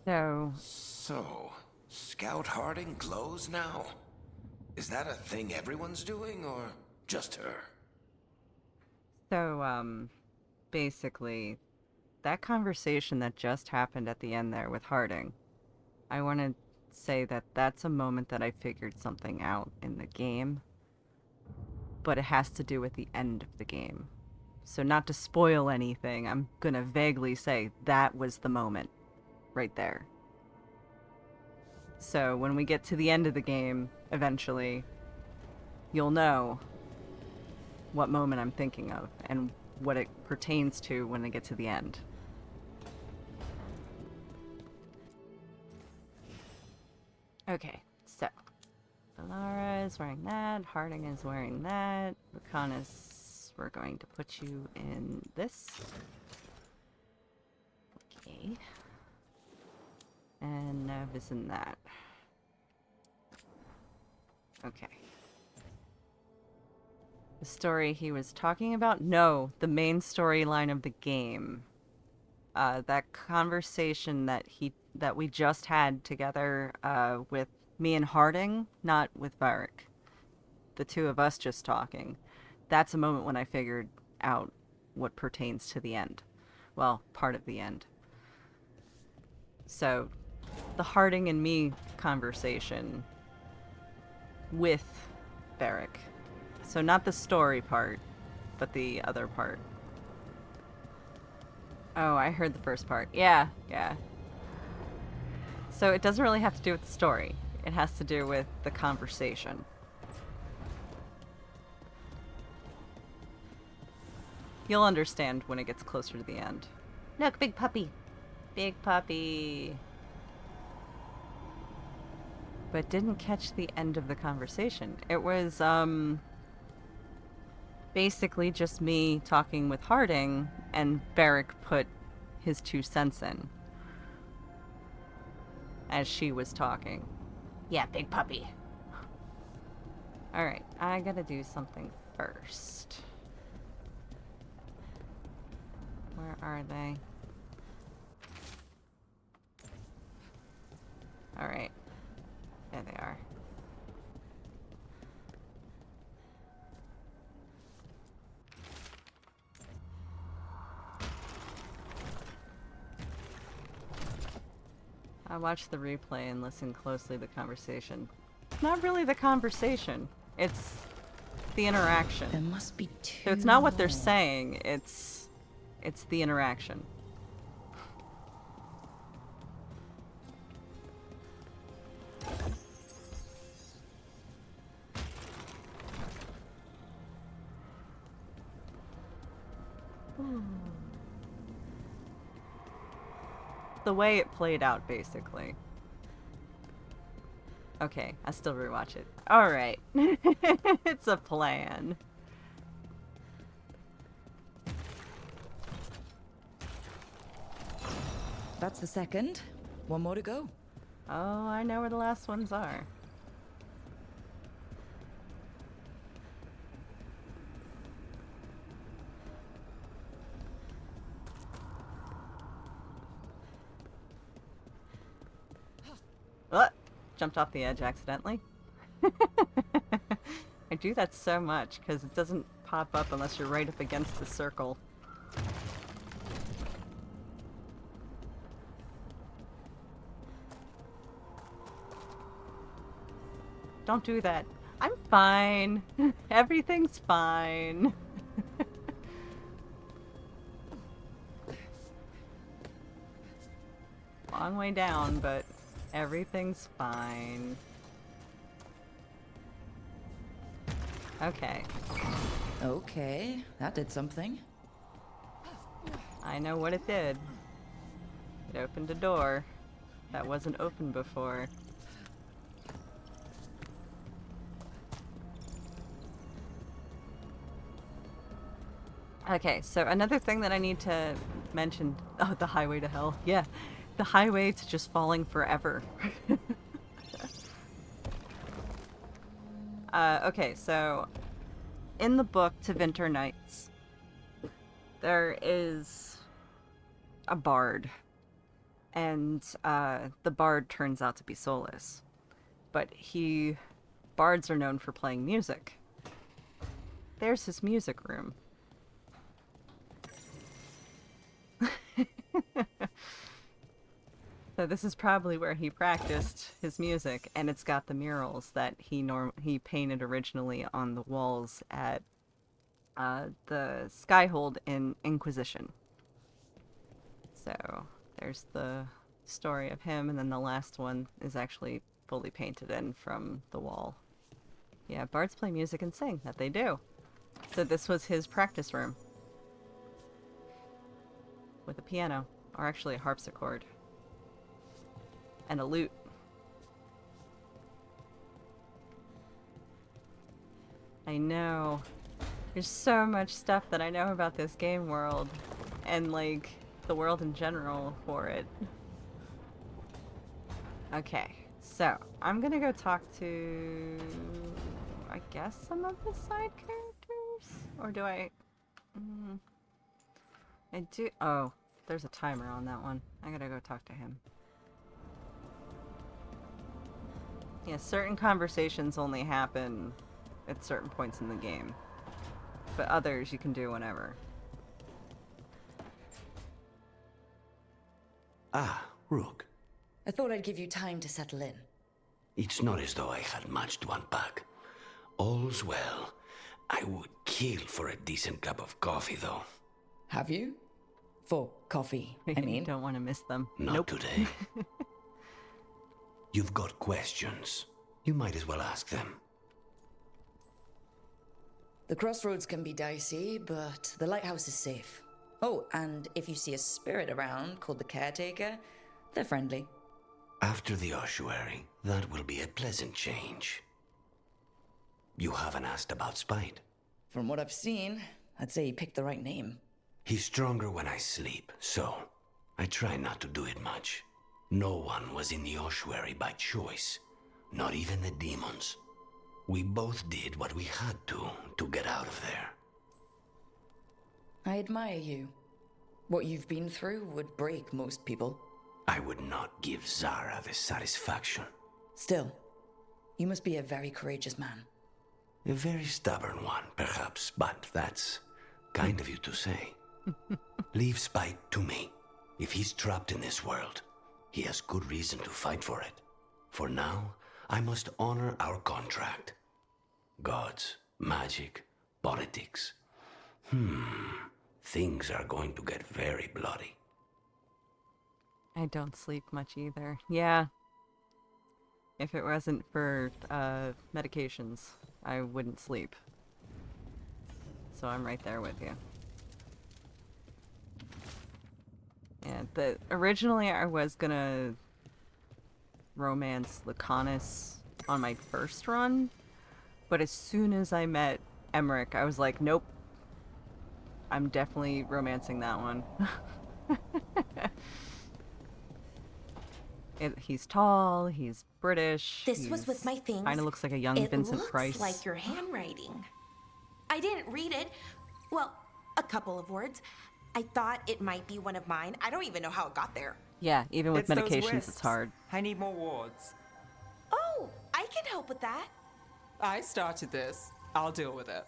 So, Scout Harding glows now? Is that a thing everyone's doing, or just her? So, basically, that conversation that just happened at the end there with Harding, I want to say that that's a moment that I figured something out in the game, but it has to do with the end of the game. So not to spoil anything, I'm gonna vaguely say that was the moment right there. So when we get to the end of the game, eventually, you'll know what moment I'm thinking of and what it pertains to when they get to the end. Okay, so Valara is wearing that, Harding is wearing that, Lucanus, we're going to put you in this. Okay. And Nev is in that. Okay. The story he was talking about? No, the main storyline of the game. That conversation that we just had together with me and Harding, not with Varric. The two of us just talking. That's a moment when I figured out what pertains to the end. Well, part of the end. So, the Harding and me conversation with Varric. So not the story part, but the other part. Oh, I heard the first part. Yeah. So it doesn't really have to do with the story. It has to do with the conversation. You'll understand when it gets closer to the end. Look, big puppy. Big puppy. But didn't catch the end of the conversation. It was, basically just me talking with Harding, and Varric put his 2 cents in as she was talking. Yeah, big puppy. Alright, I gotta do something first. Where are they? Alright. There they are. I watched the replay and listened closely to the conversation. Not really the conversation. It's the interaction. There must be two. So it's not what they're saying, it's the interaction. The way it played out, basically. Okay, I still rewatch it. Alright. It's a plan. That's the second. One more to go. Oh, I know where the last ones are. What? Jumped off the edge accidentally. I do that so much because it doesn't pop up unless you're right up against the circle. Don't do that. I'm fine. Everything's fine. Long way down, but everything's fine. Okay. Okay, that did something. I know what it did. It opened a door that wasn't open before. Okay, so another thing that I need to mention... Oh, the highway to hell. Yeah, the highway to just falling forever. Okay, so in the book To Winter Nights, there is a bard, and the bard turns out to be soulless. But bards are known for playing music. There's his music room. So this is probably where he practiced his music, and it's got the murals that he painted originally on the walls at the Skyhold in Inquisition. So there's the story of him, and then the last one is actually fully painted in from the wall. Yeah, bards play music and sing. That they do. So this was his practice room. With a piano, or actually a harpsichord. And a lute. I know. There's so much stuff that I know about this game world. And, like, the world in general for it. Okay, so I'm gonna go talk to, I guess, some of the side characters? Or do I... I do... Oh, there's a timer on that one. I gotta go talk to him. Yeah, certain conversations only happen at certain points in the game. But others you can do whenever. Ah, Rook. I thought I'd give you time to settle in. It's not as though I had much to unpack. All's well. I would kill for a decent cup of coffee, though. Have you? For coffee, I mean. You don't want to miss them. Not today. You've got questions. You might as well ask them. The crossroads can be dicey, but the lighthouse is safe. Oh, and if you see a spirit around called the Caretaker, they're friendly. After the ossuary, that will be a pleasant change. You haven't asked about Spite. From what I've seen, I'd say he picked the right name. He's stronger when I sleep, so I try not to do it much. No one was in the ossuary by choice. Not even the demons. We both did what we had to get out of there. I admire you. What you've been through would break most people. I would not give Zara the satisfaction. Still, you must be a very courageous man. A very stubborn one, perhaps, but that's kind of you to say. Leave Spite to me. If he's trapped in this world, he has good reason to fight for it. For now, I must honor our contract. Gods, magic, politics. Things are going to get very bloody. I don't sleep much either. Yeah. If it wasn't for medications, I wouldn't sleep. So I'm right there with you. Yeah, originally I was gonna romance Lacanus on my first run, but as soon as I met Emmerich, I was like, nope. I'm definitely romancing that one. He's tall, he's British. This was with my things. Kind of looks like a young Vincent Price. It looks like your handwriting. I didn't read it. Well, a couple of words. I thought it might be one of mine. I don't even know how it got there. Yeah, even with It's those medications, wisps. it's hard. I need more wards. Oh, I can help with that. I started this. I'll deal with it.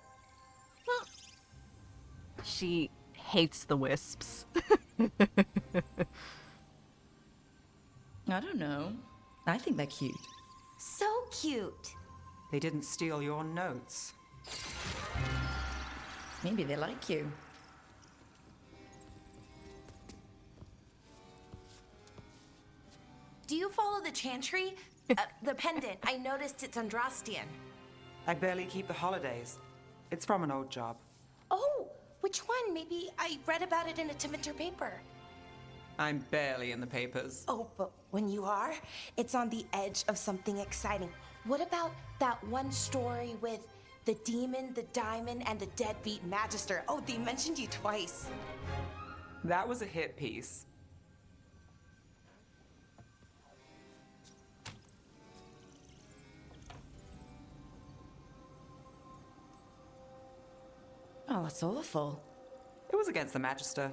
She hates the wisps. I don't know. I think they're cute. So cute. They didn't steal your notes. Maybe they like you. Do you follow the chantry? The pendant. I noticed it's Andrastian. I barely keep the holidays. It's from an old job. Oh, which one? Maybe I read about it in a Timinter paper. I'm barely in the papers. Oh, but when you are, it's on the edge of something exciting. What about that one story with the demon, the diamond, and the deadbeat magister? Oh, they mentioned you twice. That was a hit piece. Oh, that's awful. It was against the Magister.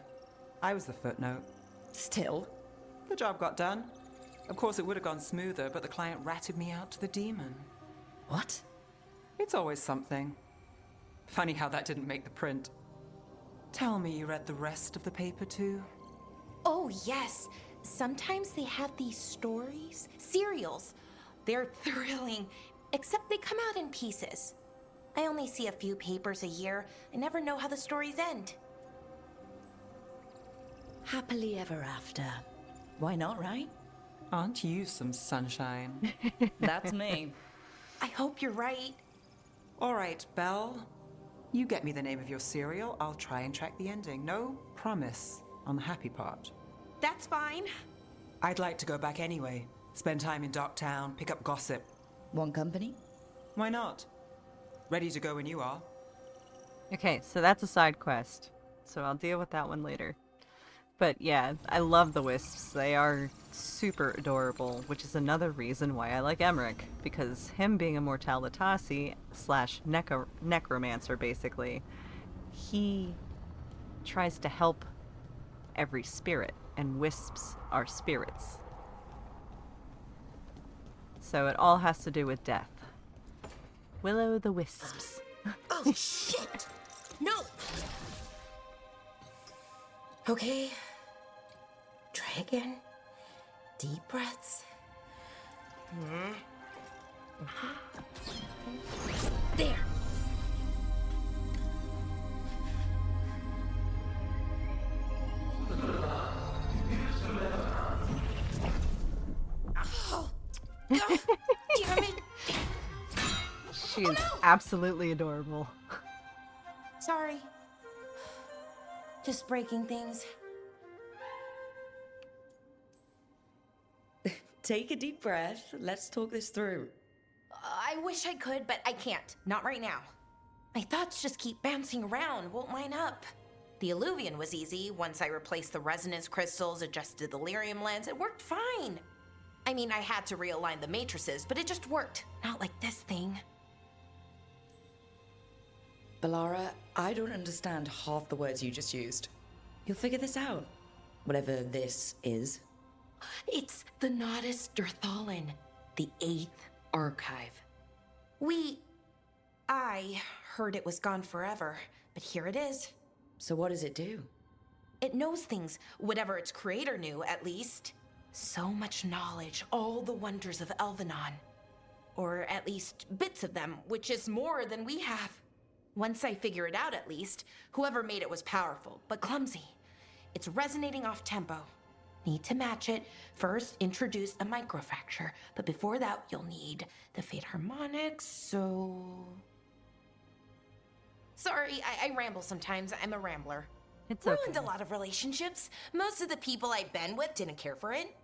I was the footnote. Still? The job got done. Of course, it would have gone smoother, but the client ratted me out to the demon. What? It's always something. Funny how that didn't make the print. Tell me you read the rest of the paper too? Oh, yes. Sometimes they have these stories, serials. They're thrilling, except they come out in pieces. I only see a few papers a year. I never know how the stories end. Happily ever after. Why not, right? Aren't you some sunshine? That's me. I hope you're right. All right, Belle. You get me the name of your serial. I'll try and track the ending. No promise on the happy part. That's fine. I'd like to go back anyway. Spend time in Docktown, pick up gossip. One company? Why not? Ready to go when you are. Okay, so that's a side quest. So I'll deal with that one later. But yeah, I love the wisps. They are super adorable, which is another reason why I like Emmerich. Because him being a Mortalitasi / necromancer, basically, he tries to help every spirit, and wisps are spirits. So it all has to do with death. Willow the wisps. Oh, shit! No! Okay. Try again. Deep breaths. There. Oh, God damn it! She is absolutely adorable. Sorry. Just breaking things. Take a deep breath. Let's talk this through. I wish I could, but I can't. Not right now. My thoughts just keep bouncing around, won't line up. The Illuvian was easy. Once I replaced the resonance crystals, adjusted the lyrium lens, it worked fine. I mean, I had to realign the matrices, but it just worked. Not like this thing. Balara, I don't understand half the words you just used. You'll figure this out. Whatever this is. It's the Nodus Dirthalin, the 8th archive. I heard it was gone forever, but here it is. So what does it do? It knows things, whatever its creator knew, at least. So much knowledge, all the wonders of Elvenon. Or at least bits of them, which is more than we have. Once I figure it out, at least, whoever made it was powerful, but clumsy. It's resonating off tempo. Need to match it. First, introduce a microfracture, but before that, you'll need the Fate harmonics, so... Sorry, I ramble sometimes. I'm a rambler. It's Ruined okay. a lot of relationships. Most of the people I've been with didn't care for it.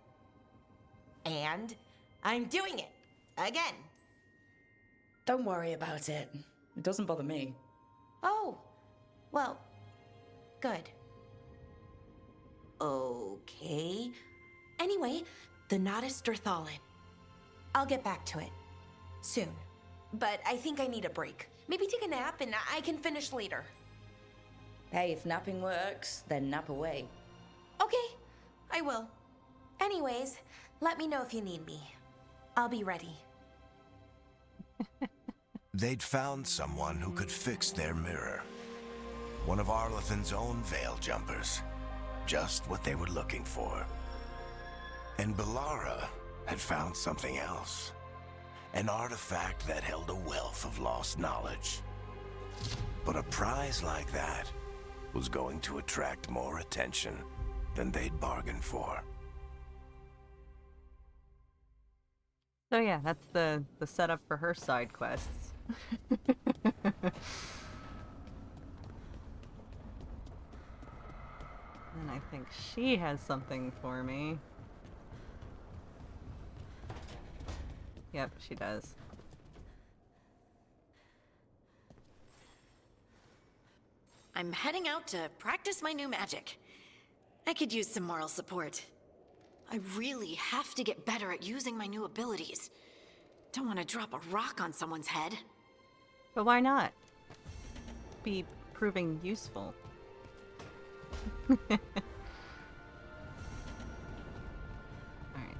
And I'm doing it. Again. Don't worry about it. It doesn't bother me. Oh. Well, good. Okay. Anyway, the Nodus Dirthalin. I'll get back to it. Soon. But I think I need a break. Maybe take a nap and I can finish later. Hey, if napping works, then nap away. Okay, I will. Anyways, let me know if you need me. I'll be ready. They'd found someone who could fix their mirror. One of Arlathan's own Veil Jumpers. Just what they were looking for. And Balara had found something else. An artifact that held a wealth of lost knowledge. But a prize like that was going to attract more attention than they'd bargained for. So yeah, that's the setup for her side quests. And I think she has something for me. Yep, she does. I'm heading out to practice my new magic. I could use some moral support. I really have to get better at using my new abilities. Don't want to drop a rock on someone's head. But why not? Be proving useful. Alright,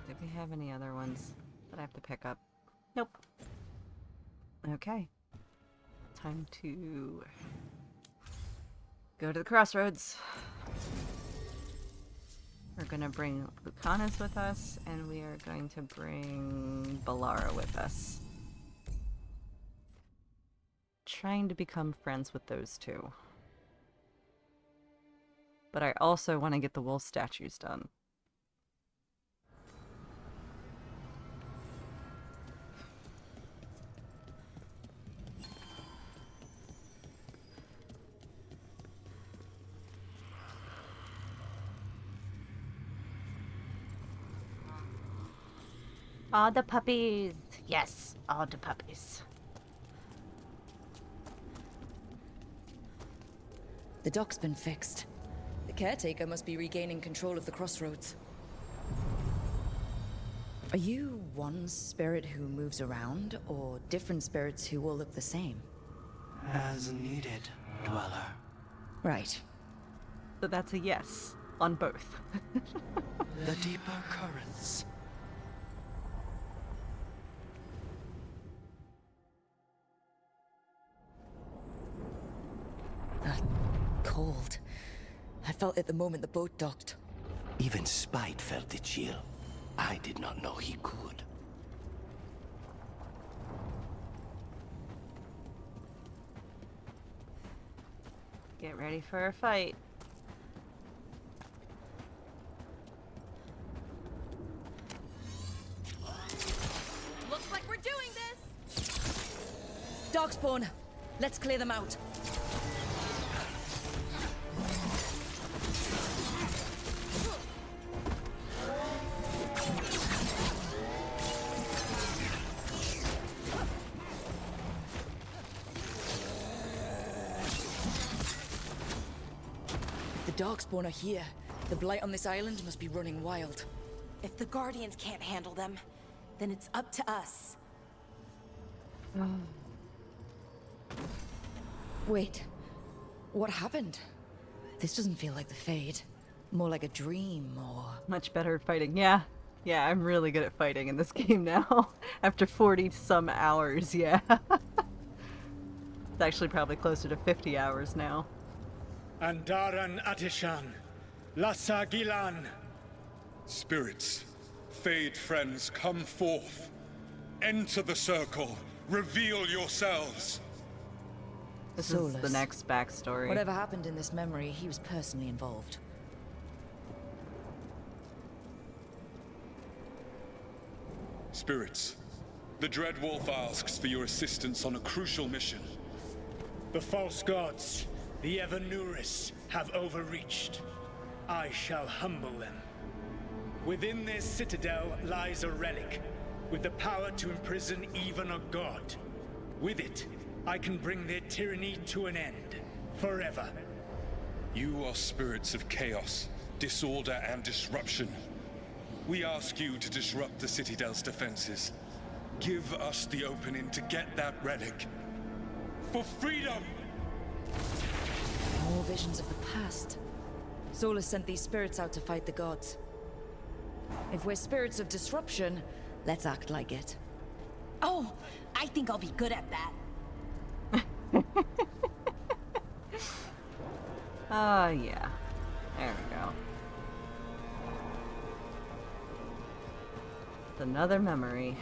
did we have any other ones that I have to pick up? Nope. Okay. Time to go to the crossroads. We're gonna bring Lucanus with us, and we are going to bring Balara with us. Trying to become friends with those two. But I also want to get the wolf statues done. All the puppies. Yes, all the puppies. The dock's been fixed. The caretaker must be regaining control of the crossroads. Are you one spirit who moves around, or different spirits who all look the same? As needed, Dweller. Right. So that's a yes on both. The deeper currents. Cold. I felt it the moment the boat docked. Even Spite felt the chill. I did not know he could. Get ready for a fight. Looks like we're doing this! Darkspawn, let's clear them out. If the Darkspawn are here, the blight on this island must be running wild. If the Guardians can't handle them, then it's up to us. Wait, what happened? This doesn't feel like the Fade. More like a dream, or... Much better at fighting. Yeah. Yeah, I'm really good at fighting in this game now. After 40-some hours, yeah. It's actually probably closer to 50 hours now. Andaran Atishan, Lassa Gilan. Spirits, Fade friends, come forth. Enter the circle. Reveal yourselves. This is the next backstory. Whatever happened in this memory, he was personally involved. Spirits, the Dreadwolf asks for your assistance on a crucial mission. The false gods, the Evanuris, have overreached. I shall humble them. Within this citadel lies a relic, with the power to imprison even a god. With it, I can bring their tyranny to an end, forever. You are spirits of chaos, disorder, and disruption. We ask you to disrupt the Citadel's defenses. Give us the opening to get that relic. For freedom! More visions of the past. Solus sent these spirits out to fight the gods. If we're spirits of disruption, let's act like it. Oh, I think I'll be good at that. Yeah. There we go. It's another memory.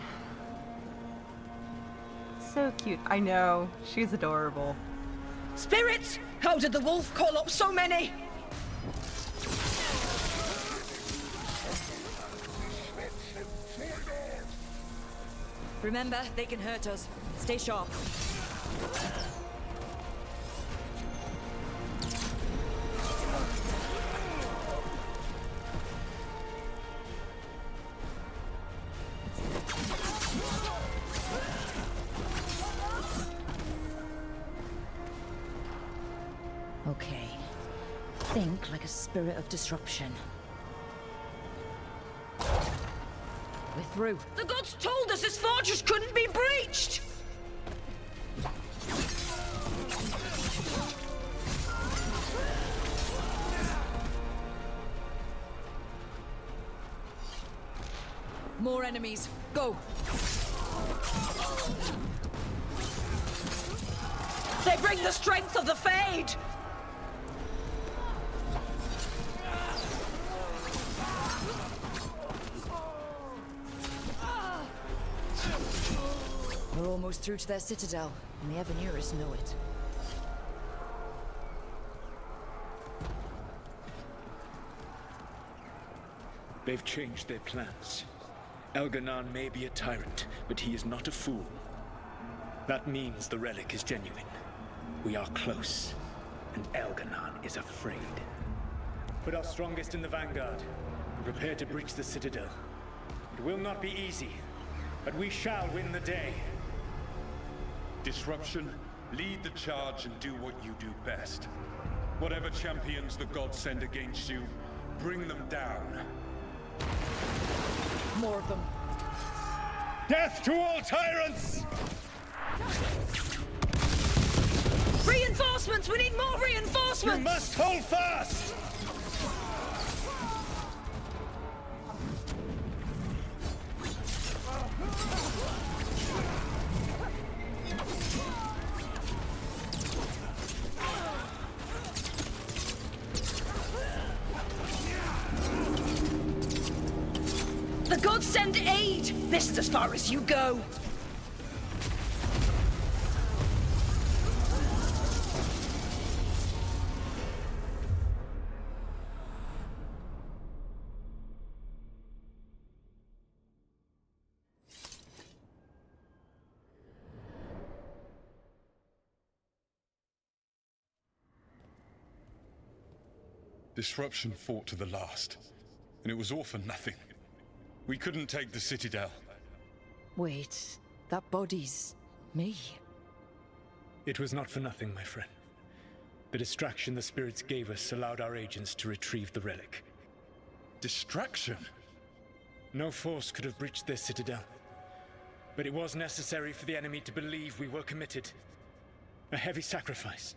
So cute. I know. She's adorable. Spirits! How did the wolf call up so many? Remember, they can hurt us. Stay sharp. Okay. Think like a spirit of disruption. We're through. The gods told us this fortress couldn't be breached! More enemies. Go! They bring the strength of the Fade! We're almost through to their citadel, and the Evanuris know it. They've changed their plans. Elganon may be a tyrant, but he is not a fool. That means the relic is genuine. We are close, and Elganon is afraid. Put our strongest in the vanguard, and prepare to breach the citadel. It will not be easy, but we shall win the day. Disruption, lead the charge and do what you do best. Whatever champions the gods send against you, bring them down. More of them. Death to all tyrants! Reinforcements! We need more reinforcements! You must hold fast! The gods send aid! This is as far as you go! Disruption fought to the last, and it was all for nothing. We couldn't take the Citadel. Wait, that body's me. It was not for nothing, my friend. The distraction the spirits gave us allowed our agents to retrieve the relic. Distraction? No force could have breached this citadel. But it was necessary for the enemy to believe we were committed. A heavy sacrifice,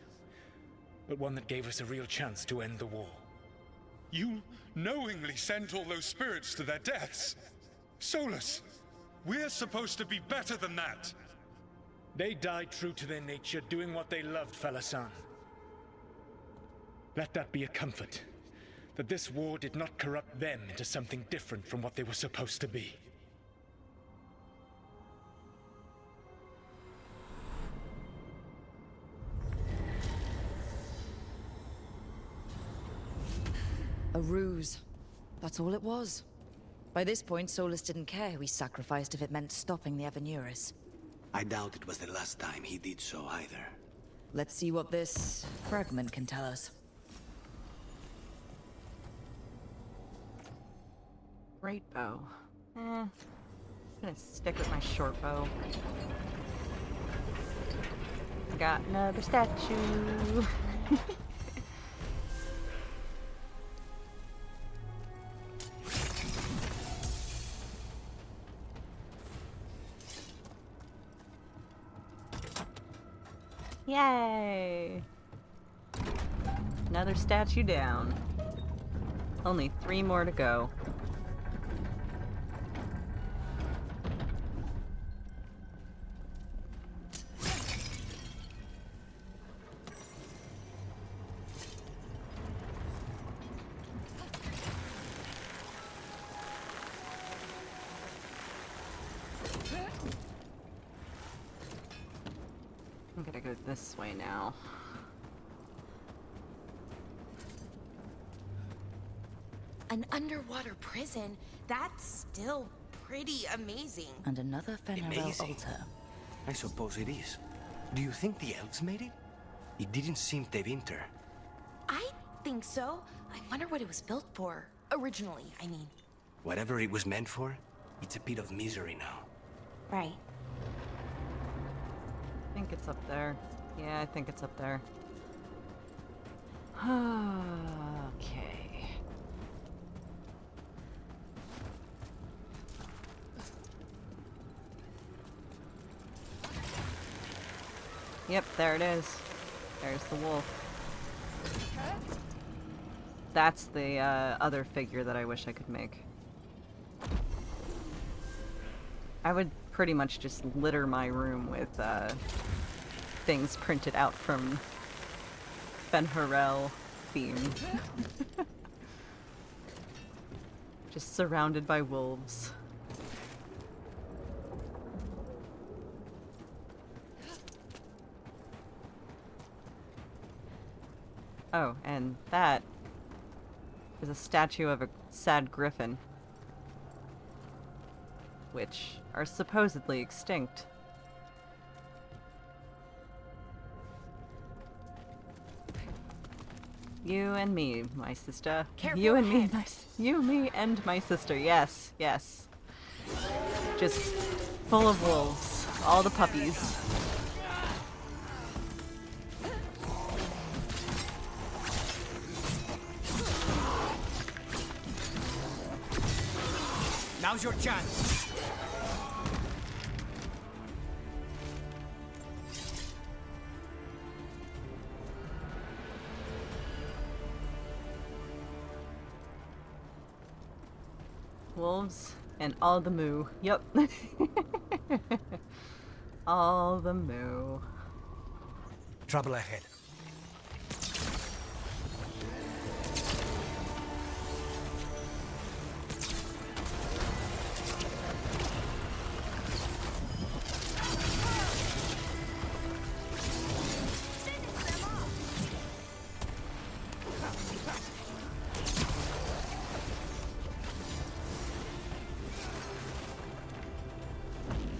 but one that gave us a real chance to end the war. You knowingly sent all those spirits to their deaths. Solus, we're supposed to be better than that. They died true to their nature, doing what they loved, Falasan. Let that be a comfort, that this war did not corrupt them into something different from what they were supposed to be. A ruse. That's all it was. By this point, Solus didn't care who he sacrificed if it meant stopping the Avenuris. I doubt it was the last time he did so either. Let's see what this fragment can tell us. Great bow. I'm gonna stick with my short bow. Got another statue. Yay! Another statue down. Only 3 more to go. I'm gonna go this way now. An underwater prison? That's still pretty amazing. And another Fenrirel Amazing. altar. I suppose it is. Do you think the elves made it? It didn't seem Tevinter. I think so. I wonder what it was built for. Originally, I mean. Whatever it was meant for, it's a pit of misery now. Right. I think it's up there. Yeah, I think it's up there. Okay. Yep, there it is. There's the wolf. That's the other figure that I wish I could make. I would pretty much just litter my room with things printed out from Fenrirel theme. Just surrounded by wolves. Oh, and that is a statue of a sad griffin, which are supposedly extinct. You and me, my sister. Careful You and me, ahead. you, me, and my sister. Yes, yes. Just full of wolves. All the puppies. Now's your chance. Wolves and all the moo. Yep. All the moo. Trouble ahead.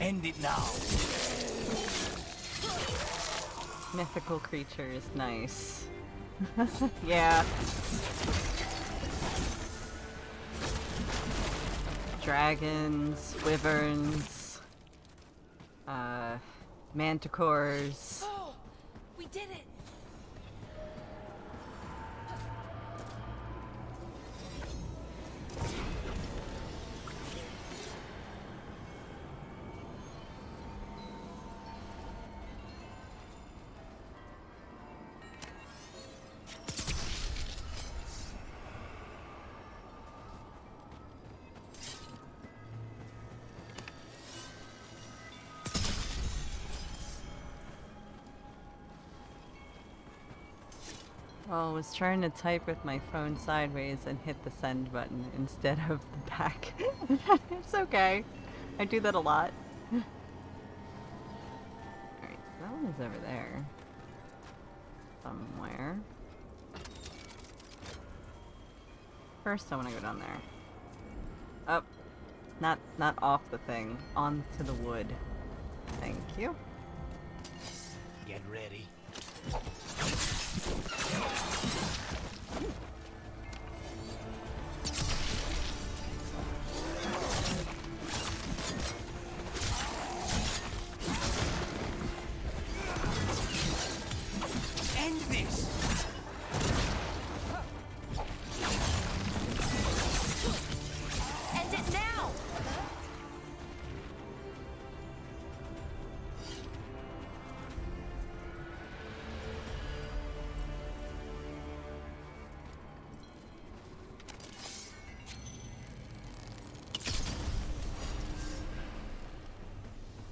End it now. Mythical creatures, nice. Yeah. Dragons, wyverns, manticores. Oh, we did it. Well, I was trying to type with my phone sideways and hit the send button instead of the back. It's okay. I do that a lot. Alright, so that one is over there. Somewhere. First I want to go down there. Up. Not off the thing. Onto the wood. Thank you. Get ready. End this! End it now!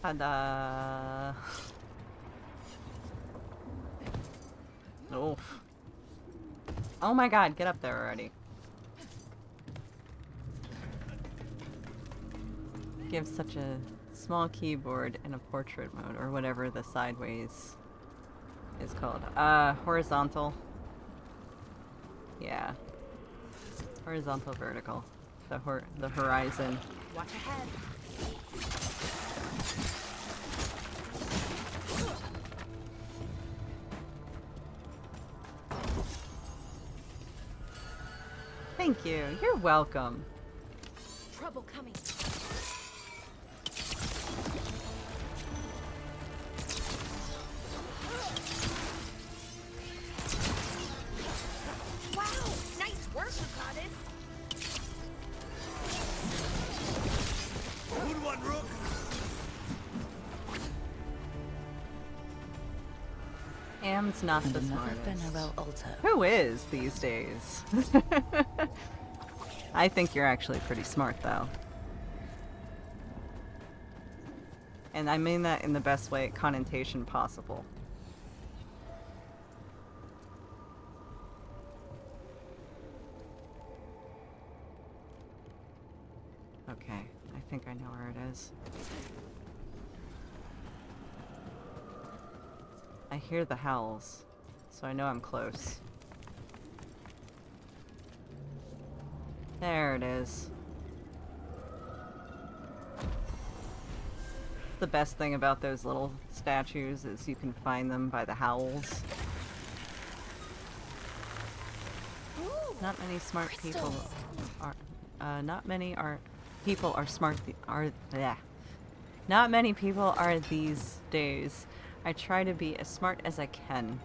Ta-da! Oh. Oh my god, get up there already. Give such a small keyboard in a portrait mode, or whatever the sideways is called. Horizontal. Yeah. Horizontal, vertical. The horizon. Watch ahead. Thank you. You're welcome. Trouble coming. Wow! Nice work, Lucanus. Good one, Rook! Am's not the smartest. Venerable altar. Who is these days? I think you're actually pretty smart, though. And I mean that in the best way connotation possible. Okay, I think I know where it is. I hear the howls, so I know I'm close. There it is. The best thing about those little statues is you can find them by the howls. Ooh, Not many smart people crystals. are. Not many people are smart. Not many people are these days. I try to be as smart as I can.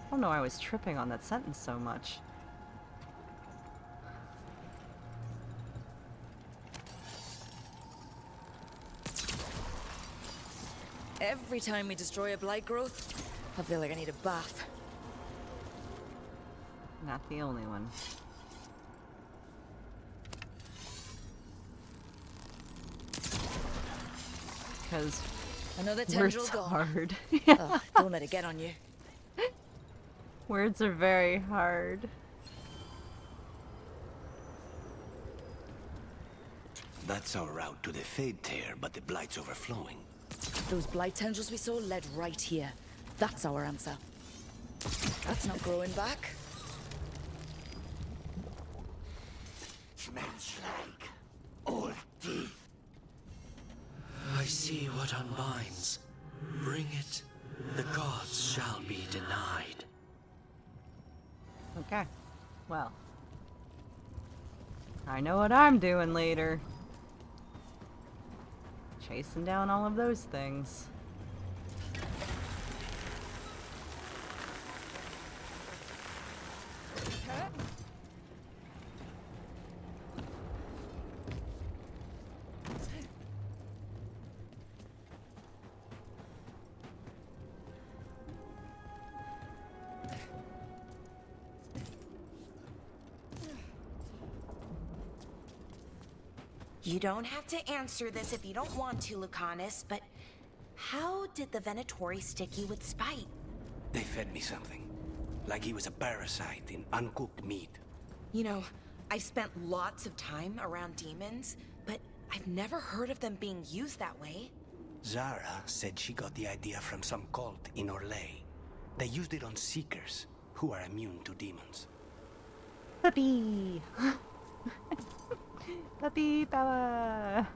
I don't know why I was tripping on that sentence so much. Every time we destroy a blight growth, I feel like I need a bath. Not the only one. Because Another words tendril gone. hard. Ugh, don't let it get on you. Words are very hard. That's our route to the Fade Tear, but the Blight's overflowing. Those blight tendrils we saw led right here. That's our answer. That's not growing back. Smells like old teeth. I see what unbinds. Bring it. The gods shall be denied. Okay. Well. I know what I'm doing later. Chasing down all of those things. You don't have to answer this if you don't want to, Lucanus, but how did the Venatori stick you with spite? They fed me something. like he was a parasite in uncooked meat. You know, I've spent lots of time around demons, but I've never heard of them being used that way. Zara said she got the idea from some cult in Orlais. They used it on Seekers, who are immune to demons. Puppy! Puppy power!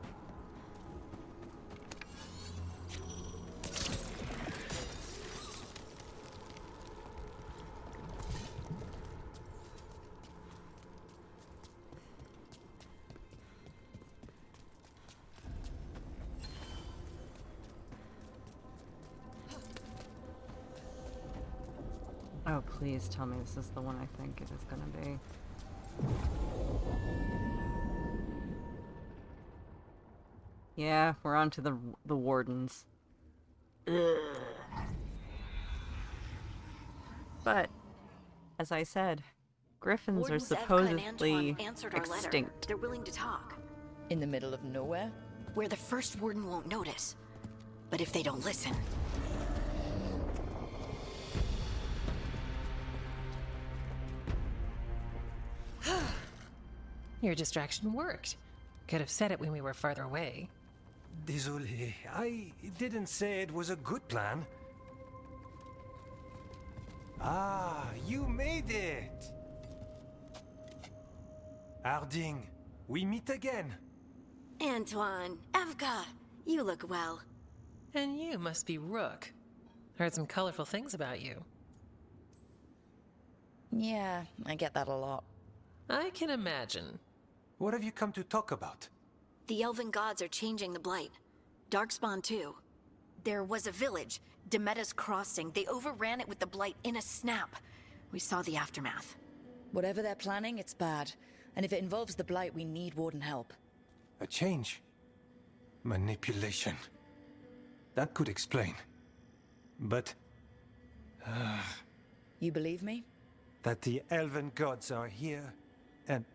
Oh, please tell me this is the one I think it is gonna be. Yeah, we're on to the wardens. Ugh. But, as I said, griffins Wardens are Evka and supposedly Antoine answered our letter. extinct. They're willing to talk. In the middle of nowhere? Where the first warden won't notice. But if they don't listen... Your distraction worked. Could have said it when we were farther away. Désolé, I didn't say it was a good plan. Ah, you made it! Harding, we meet again. Antoine, Evka, you look well. And you must be Rook. Heard some colorful things about you. Yeah, I get that a lot. I can imagine. What have you come to talk about? The Elven gods are changing the Blight. Darkspawn too. There was a village, Demetta's Crossing. They overran it with the Blight in a snap. We saw the aftermath. Whatever they're planning, it's bad. And if it involves the Blight, we need Warden help. A change? Manipulation. That could explain. But... You believe me? that the Elven gods are here, and...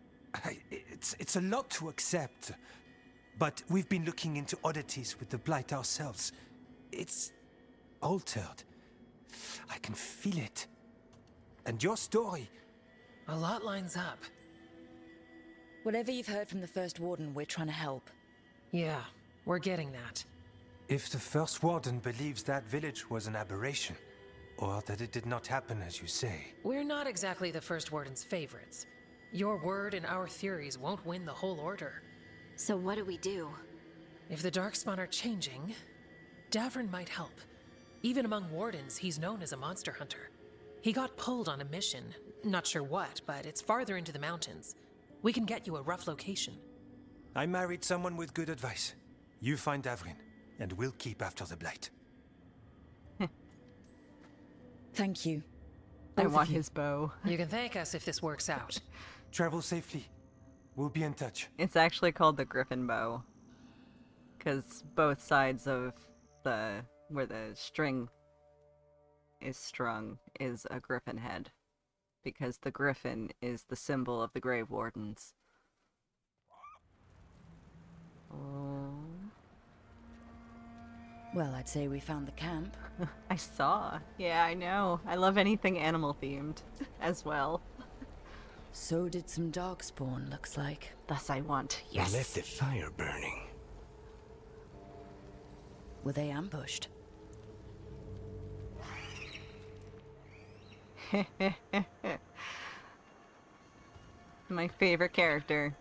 it's a lot to accept. But we've been looking into oddities with the Blight ourselves. It's... altered. I can feel it. And your story... A lot lines up. Whatever you've heard from the First Warden, we're trying to help. Yeah, we're getting that. If the First Warden believes that village was an aberration, or that it did not happen as you say... We're not exactly the First Warden's favorites. Your word and our theories won't win the whole order. So what do we do? If the Darkspawn are changing, Davrin might help. Even among Wardens, he's known as a monster hunter. He got pulled on a mission. Not sure what, but it's farther into the mountains. We can get you a rough location. I married someone with good advice. You find Davrin, and we'll keep after the Blight. Thank you. I want his bow. You can thank us if this works out. Travel safely. We'll be in touch. It's actually called the Griffin bow. Because both sides of the... where the string is strung is a griffin head. Because the griffin is the symbol of the Grave Wardens. Oh. Well, I'd say we found the camp. I saw. Yeah, I know. I love anything animal themed as well. So did some Darkspawn, looks like. Thus I want. Yes. They left the fire burning. Were they ambushed? My favorite character.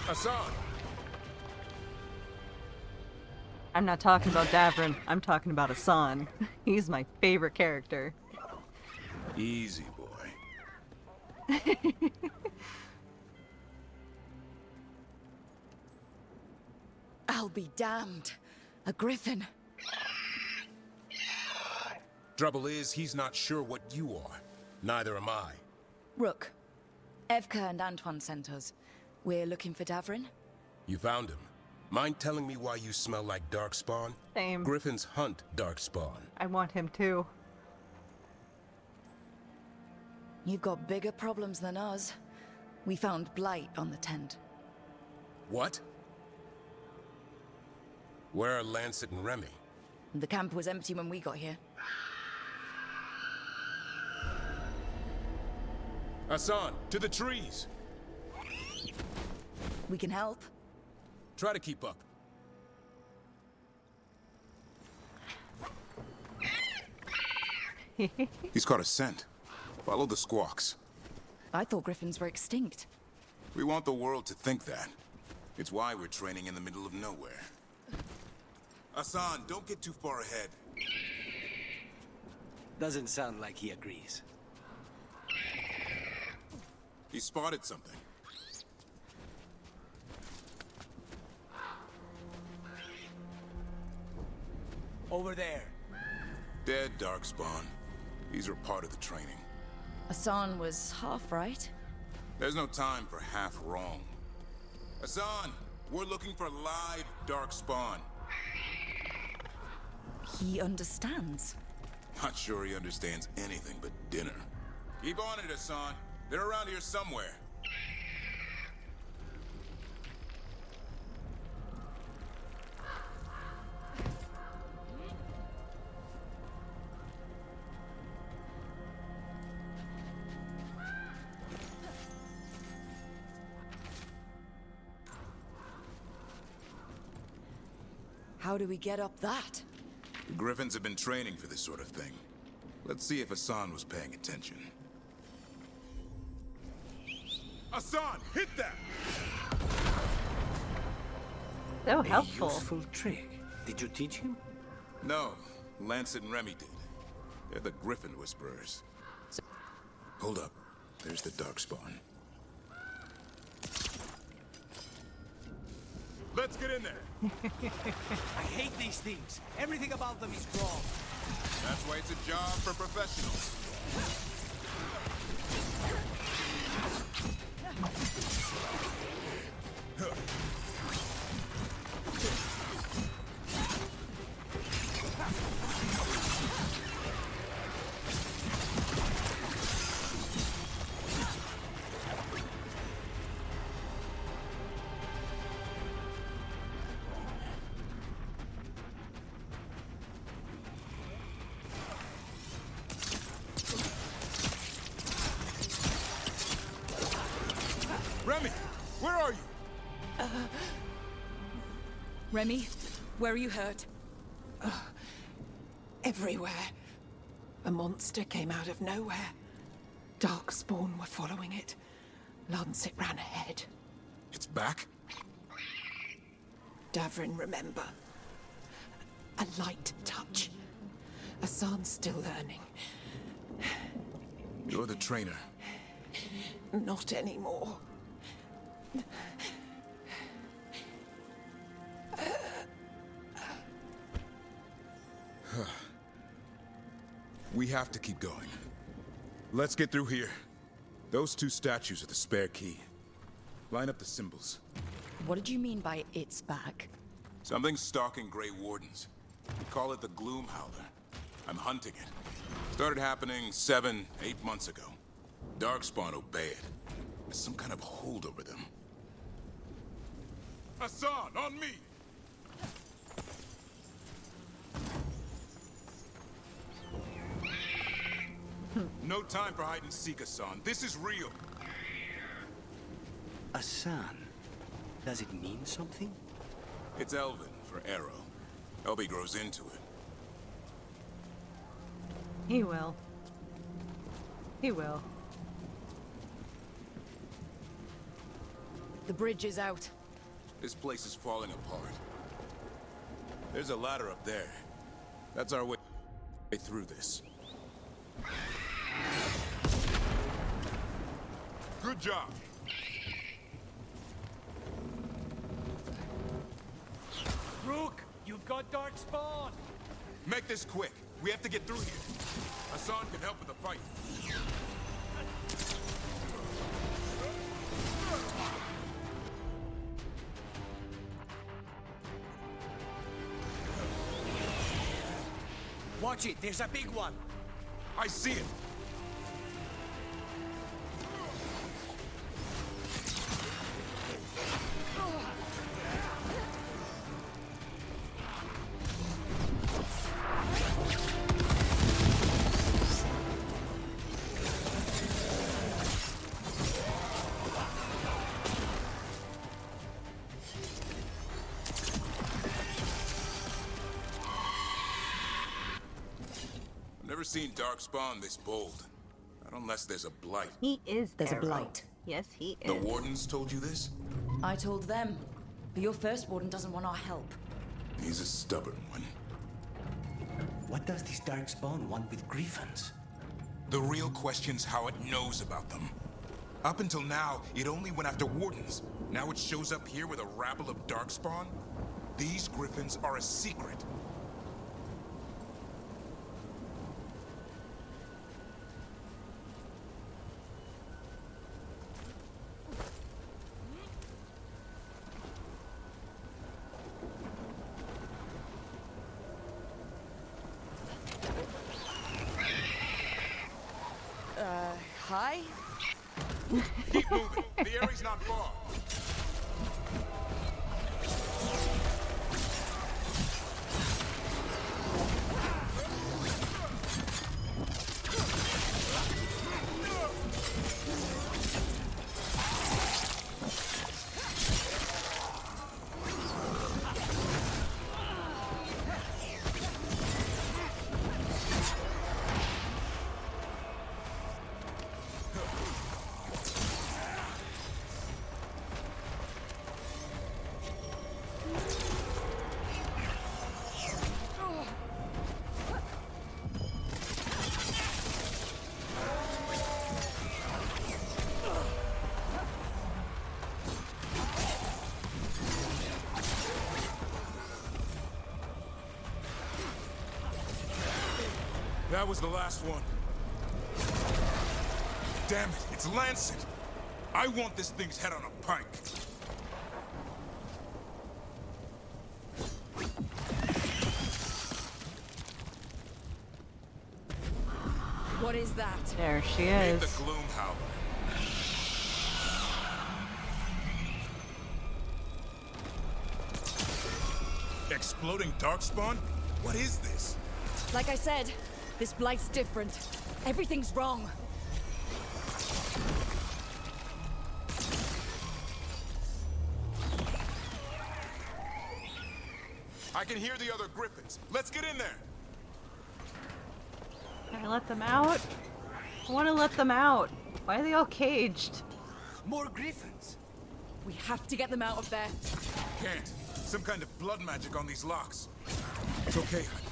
Hassan! I'm not talking about Davrin. I'm talking about Hassan. He's my favorite character. Easy, boy. I'll be damned. A griffin. Trouble is, he's not sure what you are. Neither am I. Rook. Evka and Antoine sent us. We're looking for Davrin. You found him. Mind telling me why you smell like Darkspawn? Same. Griffins hunt Darkspawn. I want him too. You've got bigger problems than us. We found blight on the tent. What? Where are Lancet and Remy? The camp was empty when we got here. Hassan, to the trees! We can help. Try to keep up. He's caught a scent. Follow the squawks. I thought griffins were extinct. We want the world to think that. It's why we're training in the middle of nowhere. Hassan, don't get too far ahead. Doesn't sound like he agrees. He spotted something. Over there. Dead Darkspawn. These are part of the training. Hassan was half right. There's no time for half wrong. Hassan, we're looking for live Darkspawn. He understands. Not sure he understands anything but dinner. Keep on it, Hassan. They're around here somewhere. How do we get up that? The Griffins have been training for this sort of thing. Let's see if Hassan was paying attention. Hassan, hit that! So helpful. A useful trick. Did you teach him? No, Lancet and Remy did. They're the Griffin Whisperers. Hold up. There's the Darkspawn. Let's get in there! I hate these things. Everything about them is wrong. That's why it's a job for professionals. Remy, where are you? Remy, where are you hurt? Everywhere. A monster came out of nowhere. Darkspawn were following it. Lancet ran ahead. It's back? Davrin, remember. A light touch. Hassan's still learning. You're the trainer. Not anymore. We have to keep going. Let's get through here. Those two statues are the spare key. Line up the symbols. What did you mean by it's back? Something's stalking Grey Wardens. We call it the Gloom Howler. I'm hunting it. Started happening 7, 8 months ago. Darkspawn obey it. There's some kind of hold over them. Hassan, on me! No time for hide and seek, Hassan. This is real. Hassan. Does it mean something? It's Elven for arrow. Elby grows into it. He will. He will. The bridge is out. This place is falling apart. There's a ladder up there. That's our way through this. Good job. Rook, you've got Darkspawn. Make this quick. We have to get through here. Hassan can help with the fight. Watch it, there's a big one. I see it. Never seen Darkspawn this bold. Not unless there's a blight. He is There's a Arrow. blight. Yes, he is. The Wardens told you this? I told them. But your first warden doesn't want our help. He's a stubborn one. What does this Darkspawn want with Griffins? The real question's how it knows about them. Up until now, it only went after Wardens. Now it shows up here with a rabble of Darkspawn? These Griffins are a secret. Hi? Keep moving. The area's not far. That was the last one. Damn it, it's Lancet. I want this thing's head on a pike. What is that? There she Meet is. the Gloom Howler. Exploding Darkspawn? What is this? Like I said, this blight's different. Everything's wrong. I can hear the other Griffins. Let's get in there. Can I let them out? I want to let them out. Why are they all caged? More Griffins. We have to get them out of there. Can't. Some kind of blood magic on these locks. It's okay, honey.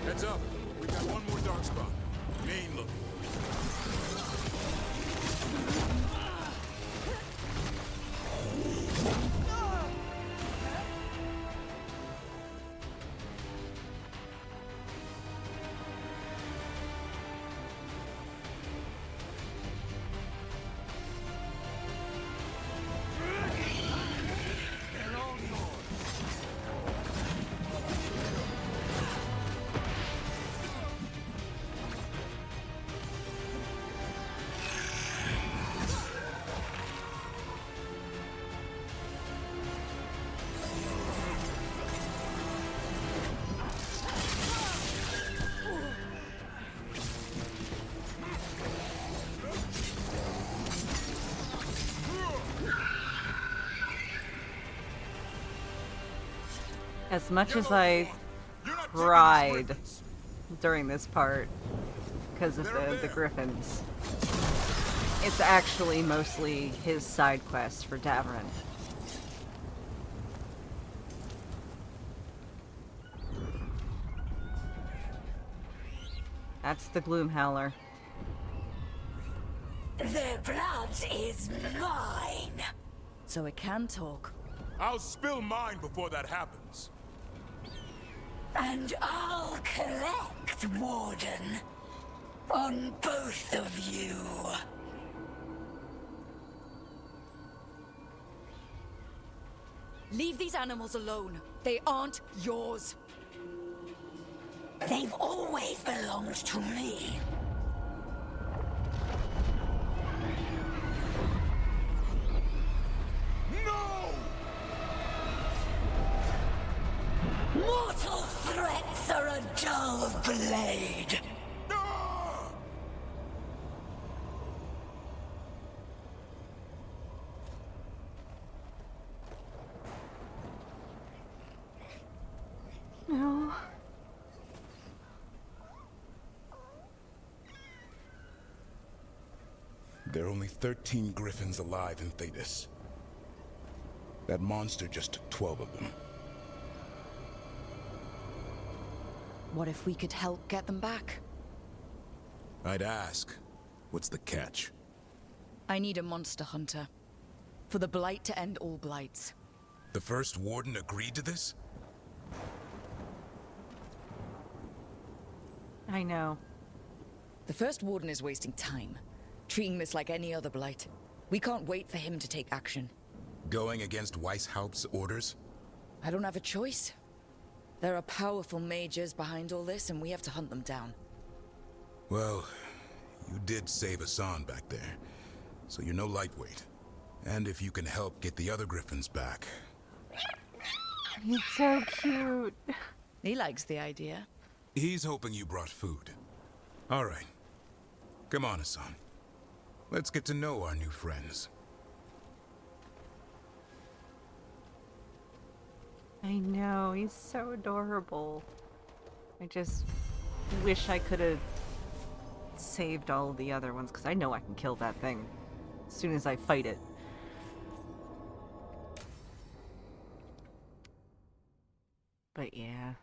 Heads up. We've got one more dark spot. Main looking. As much as I cried during this part because of the Griffins, it's actually mostly his side quest for Davrin. That's the Gloom Howler. Their blood is mine. So it can talk. I'll spill mine before that happens. And I'll collect, Warden. On both of you. Leave these animals alone. They aren't yours. They've always belonged to me. Mortal threats are a dull blade. There are only 13 griffins alive in Thetis. That monster just took 12 of them. What if we could help get them back? I'd ask, what's the catch? I need a monster hunter. For the Blight to end all blights. The first warden agreed to this? I know. The first warden is wasting time, treating this like any other blight. We can't wait for him to take action. Going against Weishaupt's orders? I don't have a choice. There are powerful mages behind all this, and we have to hunt them down. Well, you did save Hassan back there, so you're no lightweight. And if you can help get the other griffins back... He's so cute. He likes the idea. He's hoping you brought food. All right. Come on, Hassan. Let's get to know our new friends. I know, he's so adorable. I just wish I could have saved all of the other ones, because I know I can kill that thing as soon as I fight it. But yeah.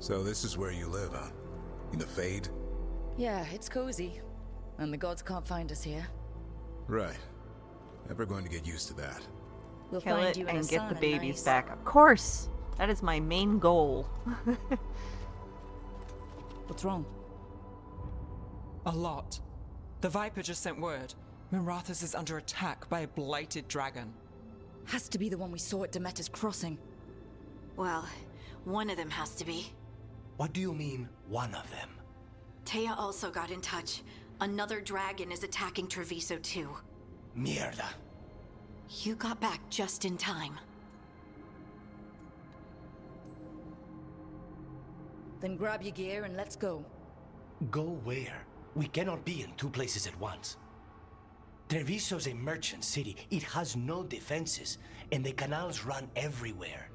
So this is where you live, huh? In the Fade? Yeah, it's cozy. And the gods can't find us here. Right. Never going to get used to that. We'll Kill find it you in and a get sun the and babies nice. back. Of course! That is my main goal. What's wrong? A lot. The Viper just sent word. Mirathus is under attack by a blighted dragon. Has to be the one we saw at Demeter's Crossing. Well, one of them has to be. What do you mean, one of them? Taya also got in touch. Another dragon is attacking Treviso too. Mierda. You got back just in time. Then grab your gear and let's go. Go where? We cannot be in two places at once. Treviso's a merchant city. It has no defenses, and the canals run everywhere.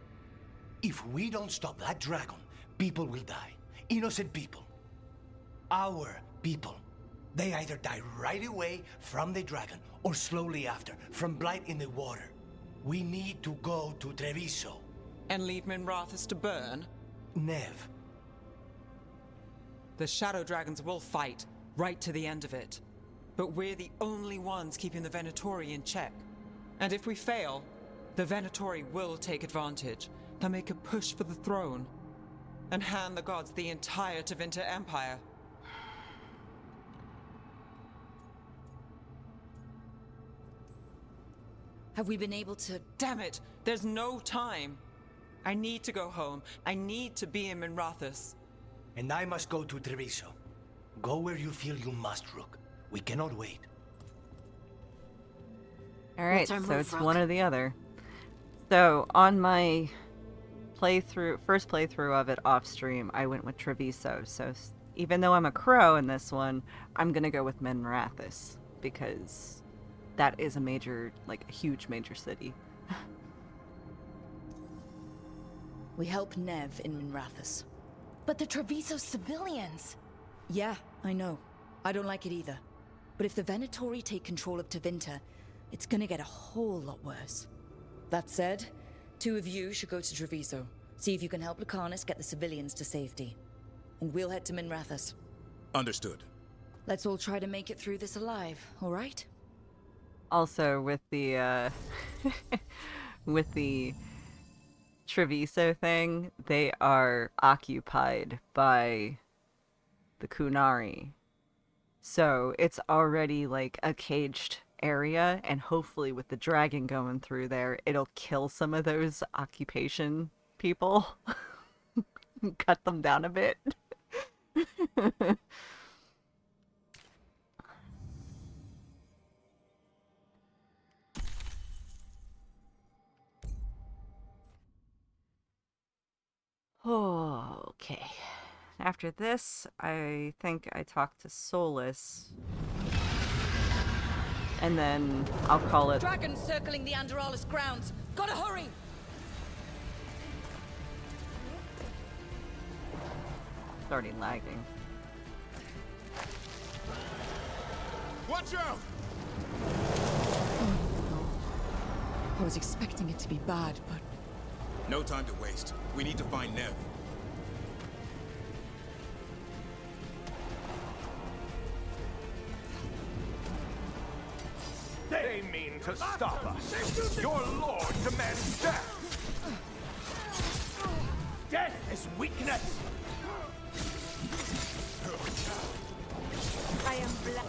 If we don't stop that dragon, people will die. Innocent people. Our people. They either die right away from the dragon, or slowly after, from blight in the water. We need to go to Treviso. And leave Minrathus to burn? Nev. The Shadow Dragons will fight, right to the end of it. But we're the only ones keeping the Venatori in check. And if we fail, the Venatori will take advantage. They'll make a push for the throne. And hand the gods the entire Tevinter Empire. Have we been able to... Damn it! There's no time! I need to go home. I need to be in Minrathus. And I must go to Treviso. Go where you feel you must, Rook. We cannot wait. Alright, What's our so move, it's Rook? one or the other. So, on my first playthrough of it off stream, I went with Treviso. So, even though I'm a crow in this one, I'm gonna go with Minrathus, because that is a major, like, a huge major city. We help Nev in Minrathus. But the Treviso civilians! Yeah, I know. I don't like it either. But if the Venatori take control of Tevinter, it's gonna get a whole lot worse. That said, two of you should go to Treviso. See if you can help Lucanus get the civilians to safety. And we'll head to Minrathus. Understood. Let's all try to make it through this alive, alright? Also, with the, with the Treviso thing, they are occupied by the Kunari. So it's already like a caged area, and hopefully with the dragon going through there, it'll kill some of those occupation people. Cut them down a bit. Okay. After this, I think I talked to Solus. And then I'll call it... Dragons circling the Anderalis grounds. Gotta hurry! It's already lagging. Watch out! I was expecting it to be bad, but... No time to waste. We need to find Nev. They mean to stop us. Your lord demands death. Death is weakness. I am black.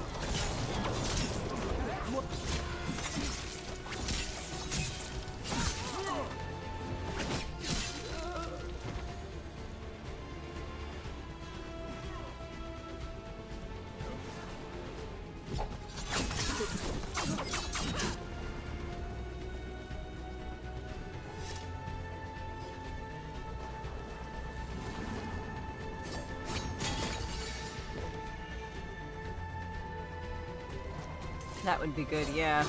That would be good, yeah.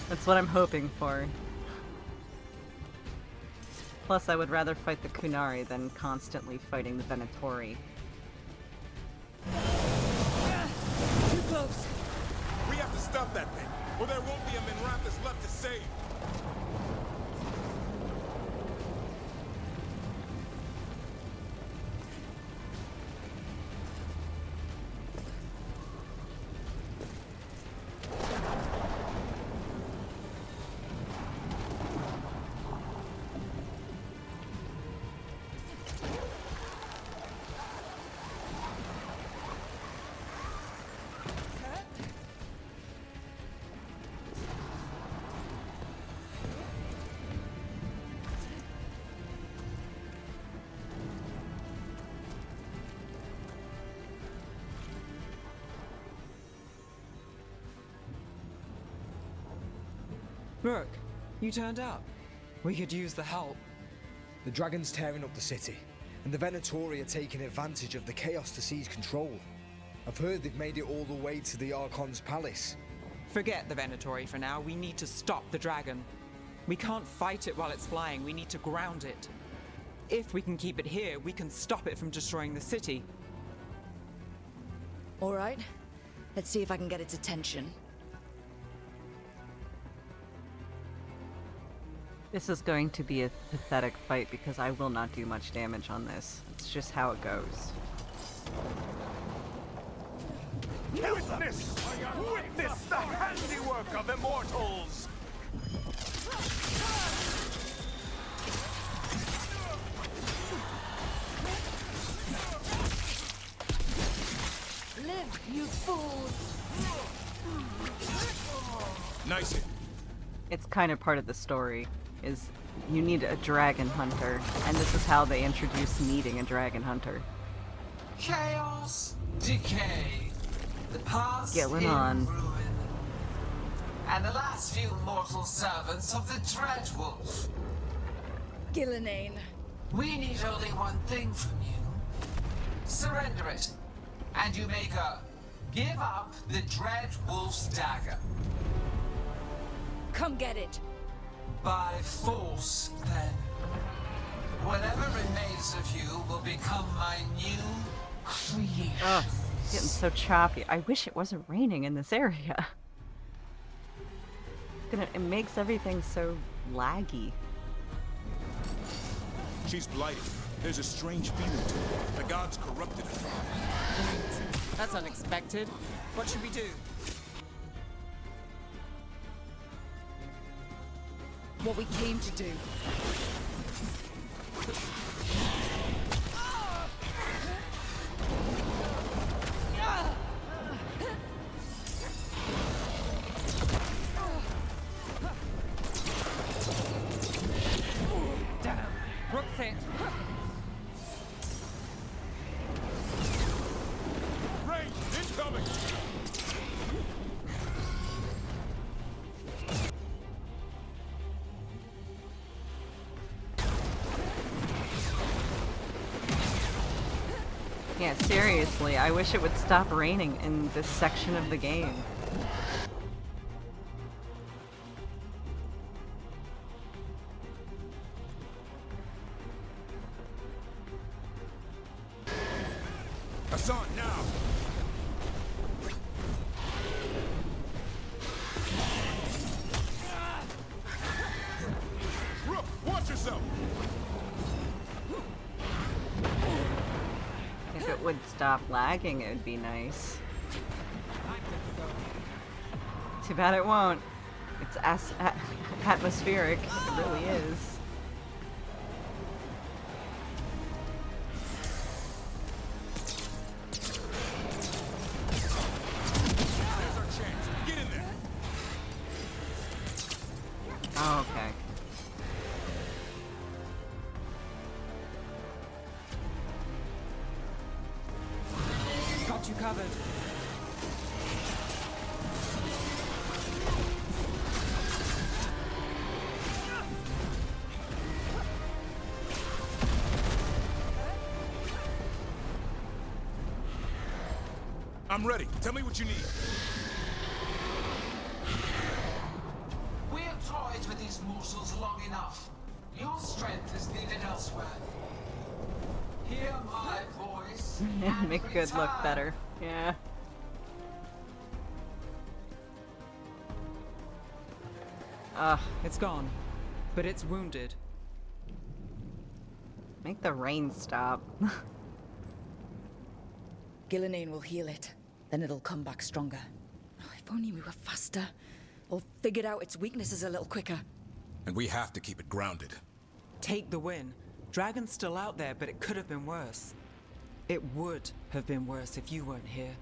That's what I'm hoping for. Plus, I would rather fight the Kunari than constantly fighting the Venatori. Too close. We have to stop that thing, or there won't be a Minrathous left to save. Rook, you turned up. We could use the help. The dragon's tearing up the city, and the Venatori are taking advantage of the chaos to seize control. I've heard they've made it all the way to the Archon's palace. Forget the Venatori for now. We need to stop the dragon. We can't fight it while it's flying. We need to ground it. If we can keep it here, we can stop it from destroying the city. All right. Let's see if I can get its attention. This is going to be a pathetic fight because I will not do much damage on this. It's just how it goes. Witness the handiwork of immortals! Live, you fools! Nice hit. It's kind of part of the story, is you need a dragon hunter, and this is how they introduce needing a dragon hunter. Chaos, decay, the past Going in on. ruin, and the last few mortal servants of the Dreadwolf. Gillenane. We need only one thing from you. Surrender it, and you may go. Give up the Dreadwolf's dagger. Come get it. By force, then. Whatever remains of you will become my new creation. Ugh, it's getting so choppy. I wish it wasn't raining in this area. It makes everything so laggy. She's blighted. There's a strange feeling to her. The gods corrupted her. That's unexpected. What should we do? What we came to do. Damn. Rook's hit. Rain incoming! Yeah, seriously, I wish it would stop raining in this section of the game. would stop lagging, it would be nice. Too bad it won't. It's atmospheric. It really is. Oh, okay. Got you covered. I'm ready. Tell me what you need. We've toyed with these morsels long enough. Your strength is needed elsewhere. Hear my voice. Make good look better. Yeah. It's gone, but it's wounded. Make the rain stop. Gillenane will heal it. Then it'll come back stronger. Oh, if only we were faster. Or figured out its weaknesses a little quicker. And we have to keep it grounded. Take the win. Dragon's still out there, but it could have been worse. It would have been worse if you weren't here.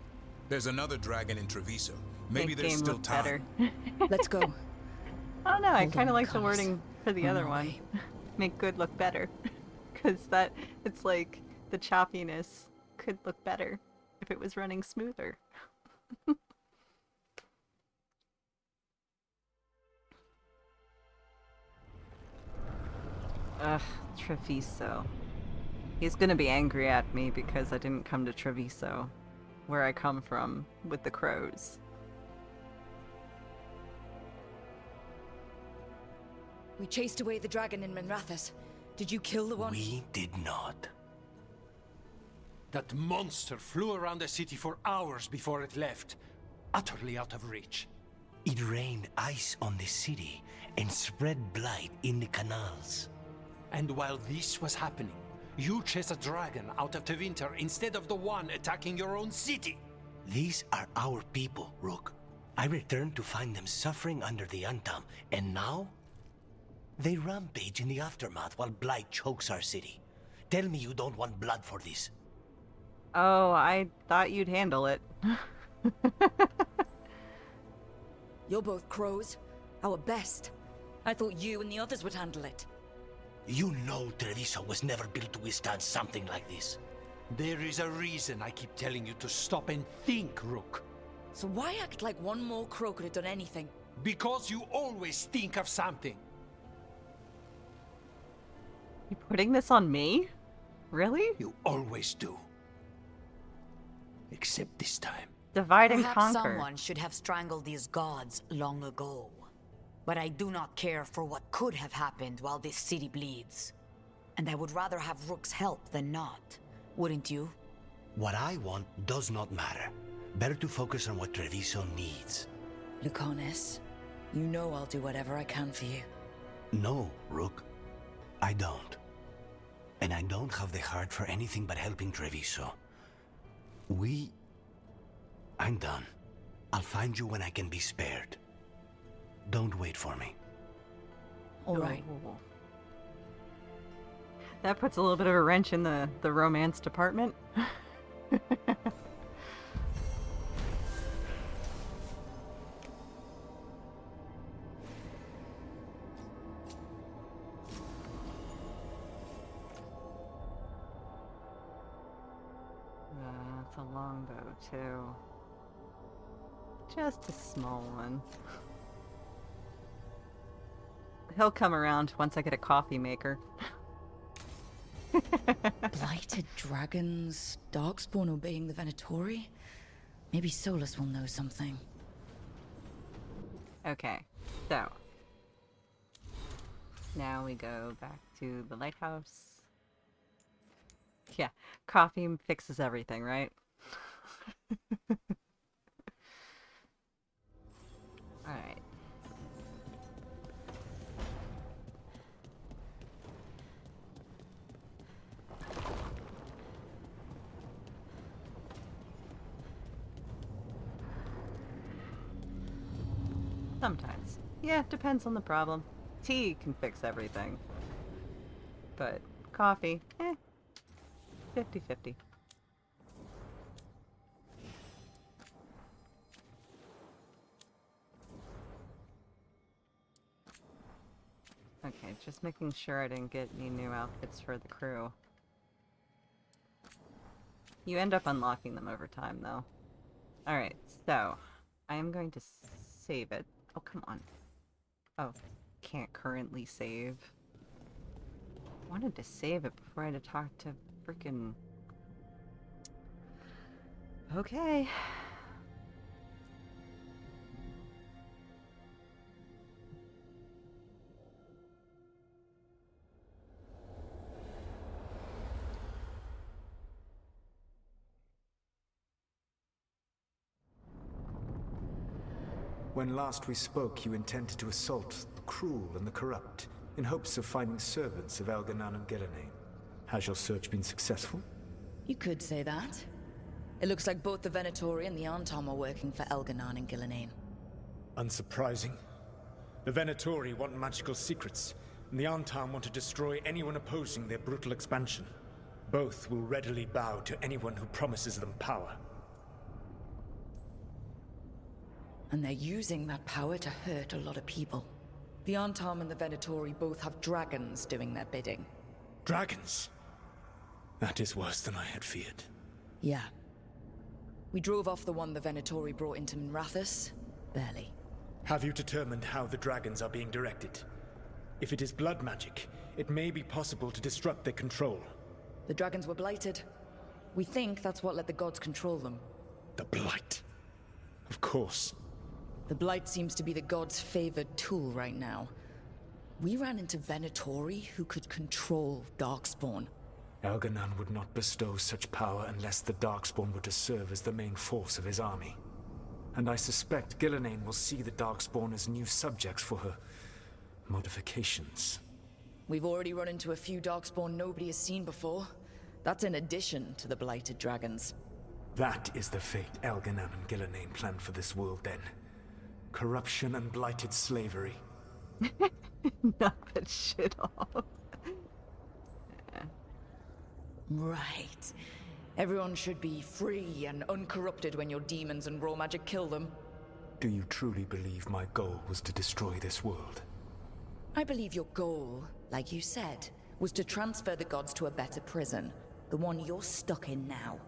There's another dragon in Treviso. Maybe Make there's game still look time. better. Let's go. I don't know, I Hold kind on, of like the Connors. wording for the other one. Make good look better. Because it's like the choppiness could look better if it was running smoother. Ugh, Treviso. He's gonna be angry at me because I didn't come to Treviso, where I come from, with the crows. We chased away the dragon in Manrathus. Did you kill the one? We did not. That monster flew around the city for hours before it left, utterly out of reach. It rained ice on the city and spread blight in the canals. And while this was happening, you chased a dragon out of Tevinter instead of the one attacking your own city. These are our people, Rook. I returned to find them suffering under the Untom, and now? They rampage in the aftermath while blight chokes our city. Tell me you don't want blood for this. Oh, I thought you'd handle it. You're both crows. Our best. I thought you and the others would handle it. You know Treviso was never built to withstand something like this. There is a reason I keep telling you to stop and think, Rook. So why act like one more crow could have done anything? Because you always think of something. You putting this on me? Really? You always do. Except this time. Divide and Perhaps conquer. someone should have strangled these gods long ago. But I do not care for what could have happened while this city bleeds. And I would rather have Rook's help than not. Wouldn't you? What I want does not matter. Better to focus on what Treviso needs. Lucanus, you know I'll do whatever I can for you. No, Rook. I don't. And I don't have the heart for anything but helping Treviso. I'm done. I'll find you when I can be spared. Don't wait for me. All right. That puts a little bit of a wrench in the romance department. It's a longbow, too. Just a small one. He'll come around once I get a coffee maker. Blighted dragons, darkspawn obeying the Venatori? Maybe Solus will know something. Okay, so now we go back to the lighthouse. Yeah, coffee fixes everything, right? Alright. Sometimes. Yeah, depends on the problem. Tea can fix everything. But coffee, 50-50. Okay, just making sure I didn't get any new outfits for the crew. You end up unlocking them over time, though. Alright, so I am going to save it. Oh, come on. Oh, can't currently save. I wanted to save it before I had to talk to freaking... Okay. When last we spoke, you intended to assault the cruel and the corrupt, in hopes of finding servants of Elganan and Gillenane. Has your search been successful? You could say that. It looks like both the Venatori and the Arntom are working for Elganan and Gillenane. Unsurprising. The Venatori want magical secrets, and the Arntom want to destroy anyone opposing their brutal expansion. Both will readily bow to anyone who promises them power. And they're using that power to hurt a lot of people. The Arntom and the Venatori both have dragons doing their bidding. Dragons? That is worse than I had feared. Yeah. We drove off the one the Venatori brought into Minrathous. Barely. Have you determined how the dragons are being directed? If it is blood magic, it may be possible to disrupt their control. The dragons were blighted. We think that's what let the gods control them. The Blight. Of course. The Blight seems to be the gods' favored tool right now. We ran into Venatori who could control Darkspawn. Elganan would not bestow such power unless the Darkspawn were to serve as the main force of his army. And I suspect Gillenane will see the Darkspawn as new subjects for her modifications. We've already run into a few Darkspawn nobody has seen before. That's in addition to the blighted dragons. That is the fate Elganan and Gillenane planned for this world then. Corruption and blighted slavery. Knock that shit off. Right. Everyone should be free and uncorrupted when your demons and raw magic kill them. Do you truly believe my goal was to destroy this world? I believe your goal, like you said, was to transfer the gods to a better prison. The one you're stuck in now.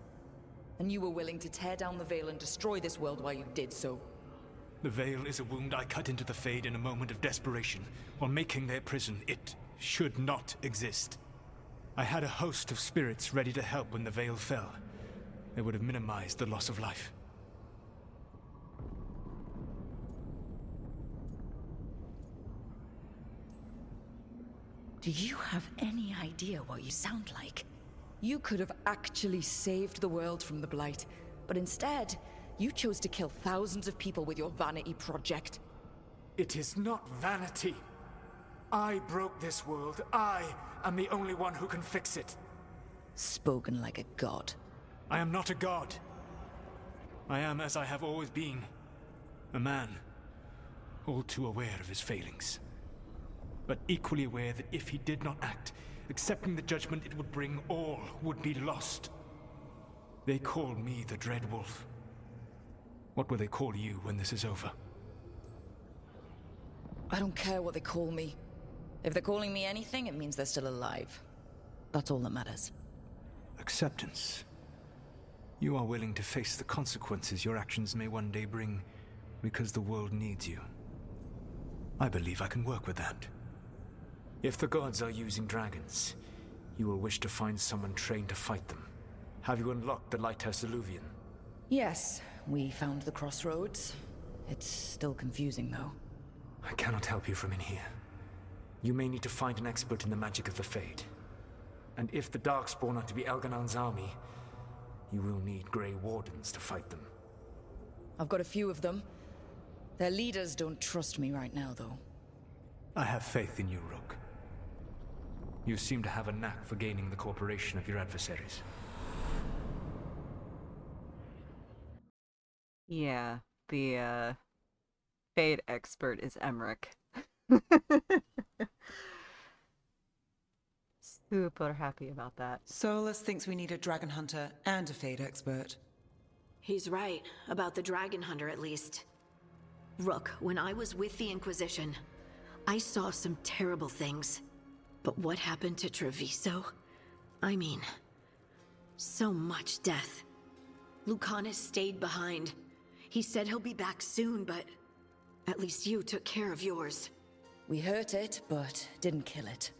And you were willing to tear down the Veil and destroy this world while you did so. The Veil is a wound I cut into the Fade in a moment of desperation, while making their prison. It should not exist. I had a host of spirits ready to help when the Veil fell. They would have minimized the loss of life. Do you have any idea what you sound like? You could have actually saved the world from the Blight, but instead, you chose to kill thousands of people with your vanity project. It is not vanity. I broke this world. I am the only one who can fix it. Spoken like a god. I am not a god. I am as I have always been. A man. All too aware of his failings. But equally aware that if he did not act, accepting the judgment it would bring, all would be lost. They call me the Dread Wolf. What will they call you when this is over? I don't care what they call me. If they're calling me anything, it means they're still alive. That's all that matters. Acceptance. You are willing to face the consequences your actions may one day bring, because the world needs you. I believe I can work with that. If the gods are using dragons, you will wish to find someone trained to fight them. Have you unlocked the Lighthouse Illuvian? Yes, we found the crossroads. It's still confusing, though. I cannot help you from in here. You may need to find an expert in the magic of the Fade. And if the Darkspawn are to be Elganan's army, you will need Grey Wardens to fight them. I've got a few of them. Their leaders don't trust me right now, though. I have faith in you, Rook. You seem to have a knack for gaining the cooperation of your adversaries. Yeah, the Fade expert is Emmerich. Super happy about that. Solus thinks we need a dragon hunter and a Fade expert. He's right, about the dragon hunter at least. Rook, when I was with the Inquisition, I saw some terrible things. But what happened to Treviso? I mean, so much death. Lucanus stayed behind. He said he'll be back soon, but at least you took care of yours. We hurt it, but didn't kill it.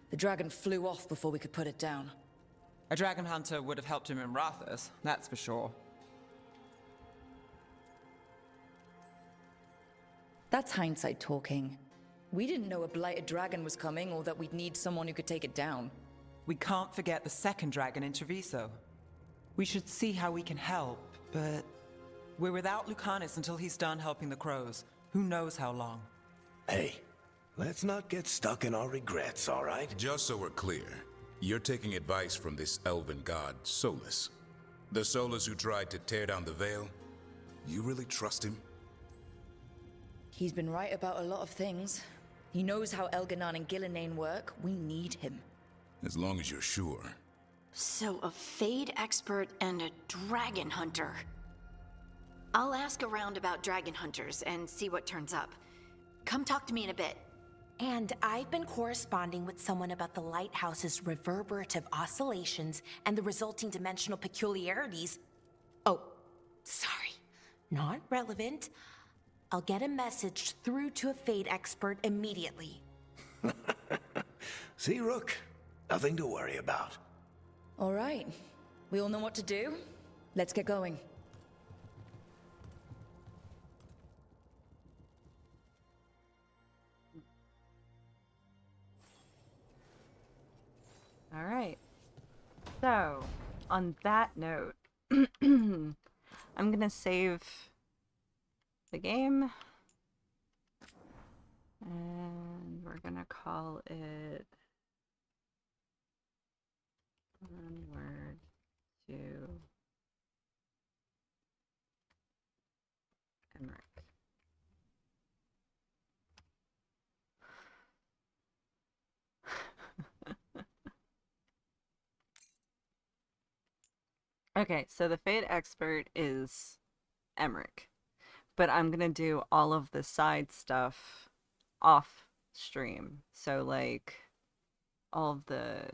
The dragon flew off before we could put it down. A dragon hunter would have helped him in Rathus, that's for sure. That's hindsight talking. We didn't know a blighted dragon was coming or that we'd need someone who could take it down. We can't forget the second dragon in Treviso. We should see how we can help, but we're without Lucanus until he's done helping the crows. Who knows how long? Hey, let's not get stuck in our regrets, all right? Just so we're clear, you're taking advice from this elven god, Solus. The Solus who tried to tear down the Veil? You really trust him? He's been right about a lot of things. He knows how Elganon and Gillenane work. We need him. As long as you're sure. So a Fade expert and a dragon hunter. I'll ask around about dragon hunters and see what turns up. Come talk to me in a bit. And I've been corresponding with someone about the lighthouse's reverberative oscillations and the resulting dimensional peculiarities. Oh, sorry. Not relevant. I'll get a message through to a Fade expert immediately. See, Rook? Nothing to worry about. All right. We all know what to do. Let's get going. All right. So, on that note, I'm going to save the game. And we're going to call it Onward to Emmerich. Okay, so the Fade expert is Emmerich, but I'm gonna do all of the side stuff off stream. So like all of the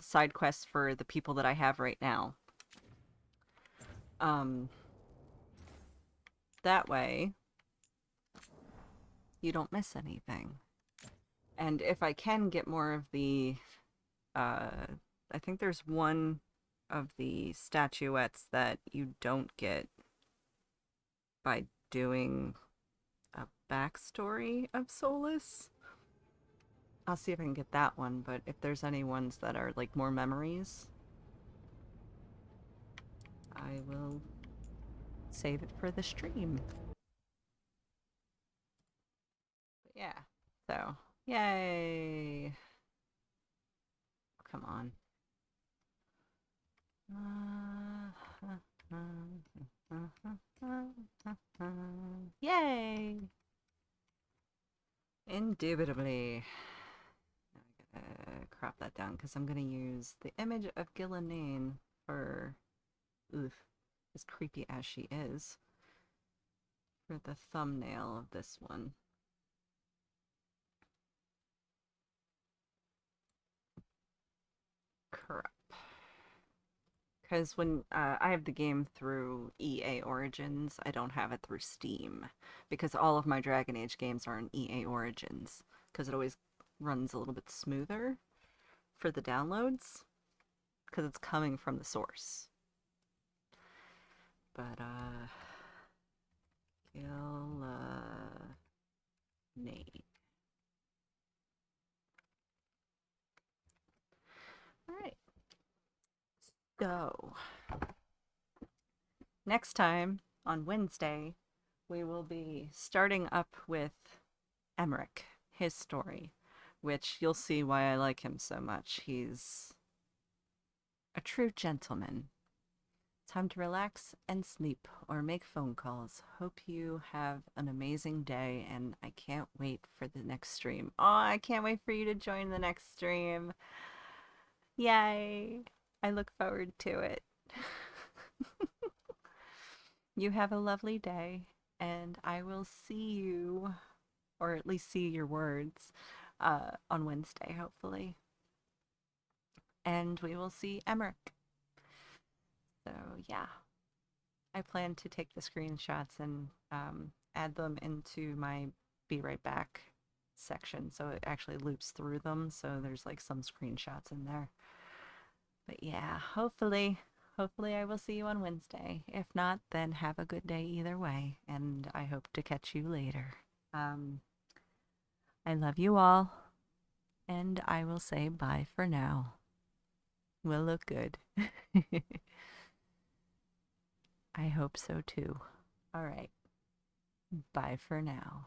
side quests for the people that I have right now. That way you don't miss anything. And if I can get more of the I think there's one of the statuettes that you don't get by doing a backstory of Solus. I'll see if I can get that one, but if there's any ones that are like more memories, I will save it for the stream. But yeah, so yay! Come on. Yay! Indubitably. I gotta crop that down because I'm gonna use the image of Gillenane for, as creepy as she is, for the thumbnail of this one. Crap. Because when I have the game through EA Origins, I don't have it through Steam. Because all of my Dragon Age games are in EA Origins. Because it always runs a little bit smoother for the downloads. Because it's coming from the source. But, Gillenane. Alright. So, next time, on Wednesday, we will be starting up with Emmerich, his story, which you'll see why I like him so much. He's a true gentleman. Time to relax and sleep or make phone calls. Hope you have an amazing day, and I can't wait for the next stream. Oh, I can't wait for you to join the next stream. Yay! I look forward to it. You have a lovely day, and I will see you, or at least see your words, on Wednesday, hopefully. And we will see Emmerich. So, yeah. I plan to take the screenshots and add them into my Be Right Back section, so it actually loops through them, so there's like some screenshots in there. But yeah, hopefully I will see you on Wednesday. If not, then have a good day either way, and I hope to catch you later. I love you all, and I will say bye for now. Will look good. I hope so too. All right. Bye for now.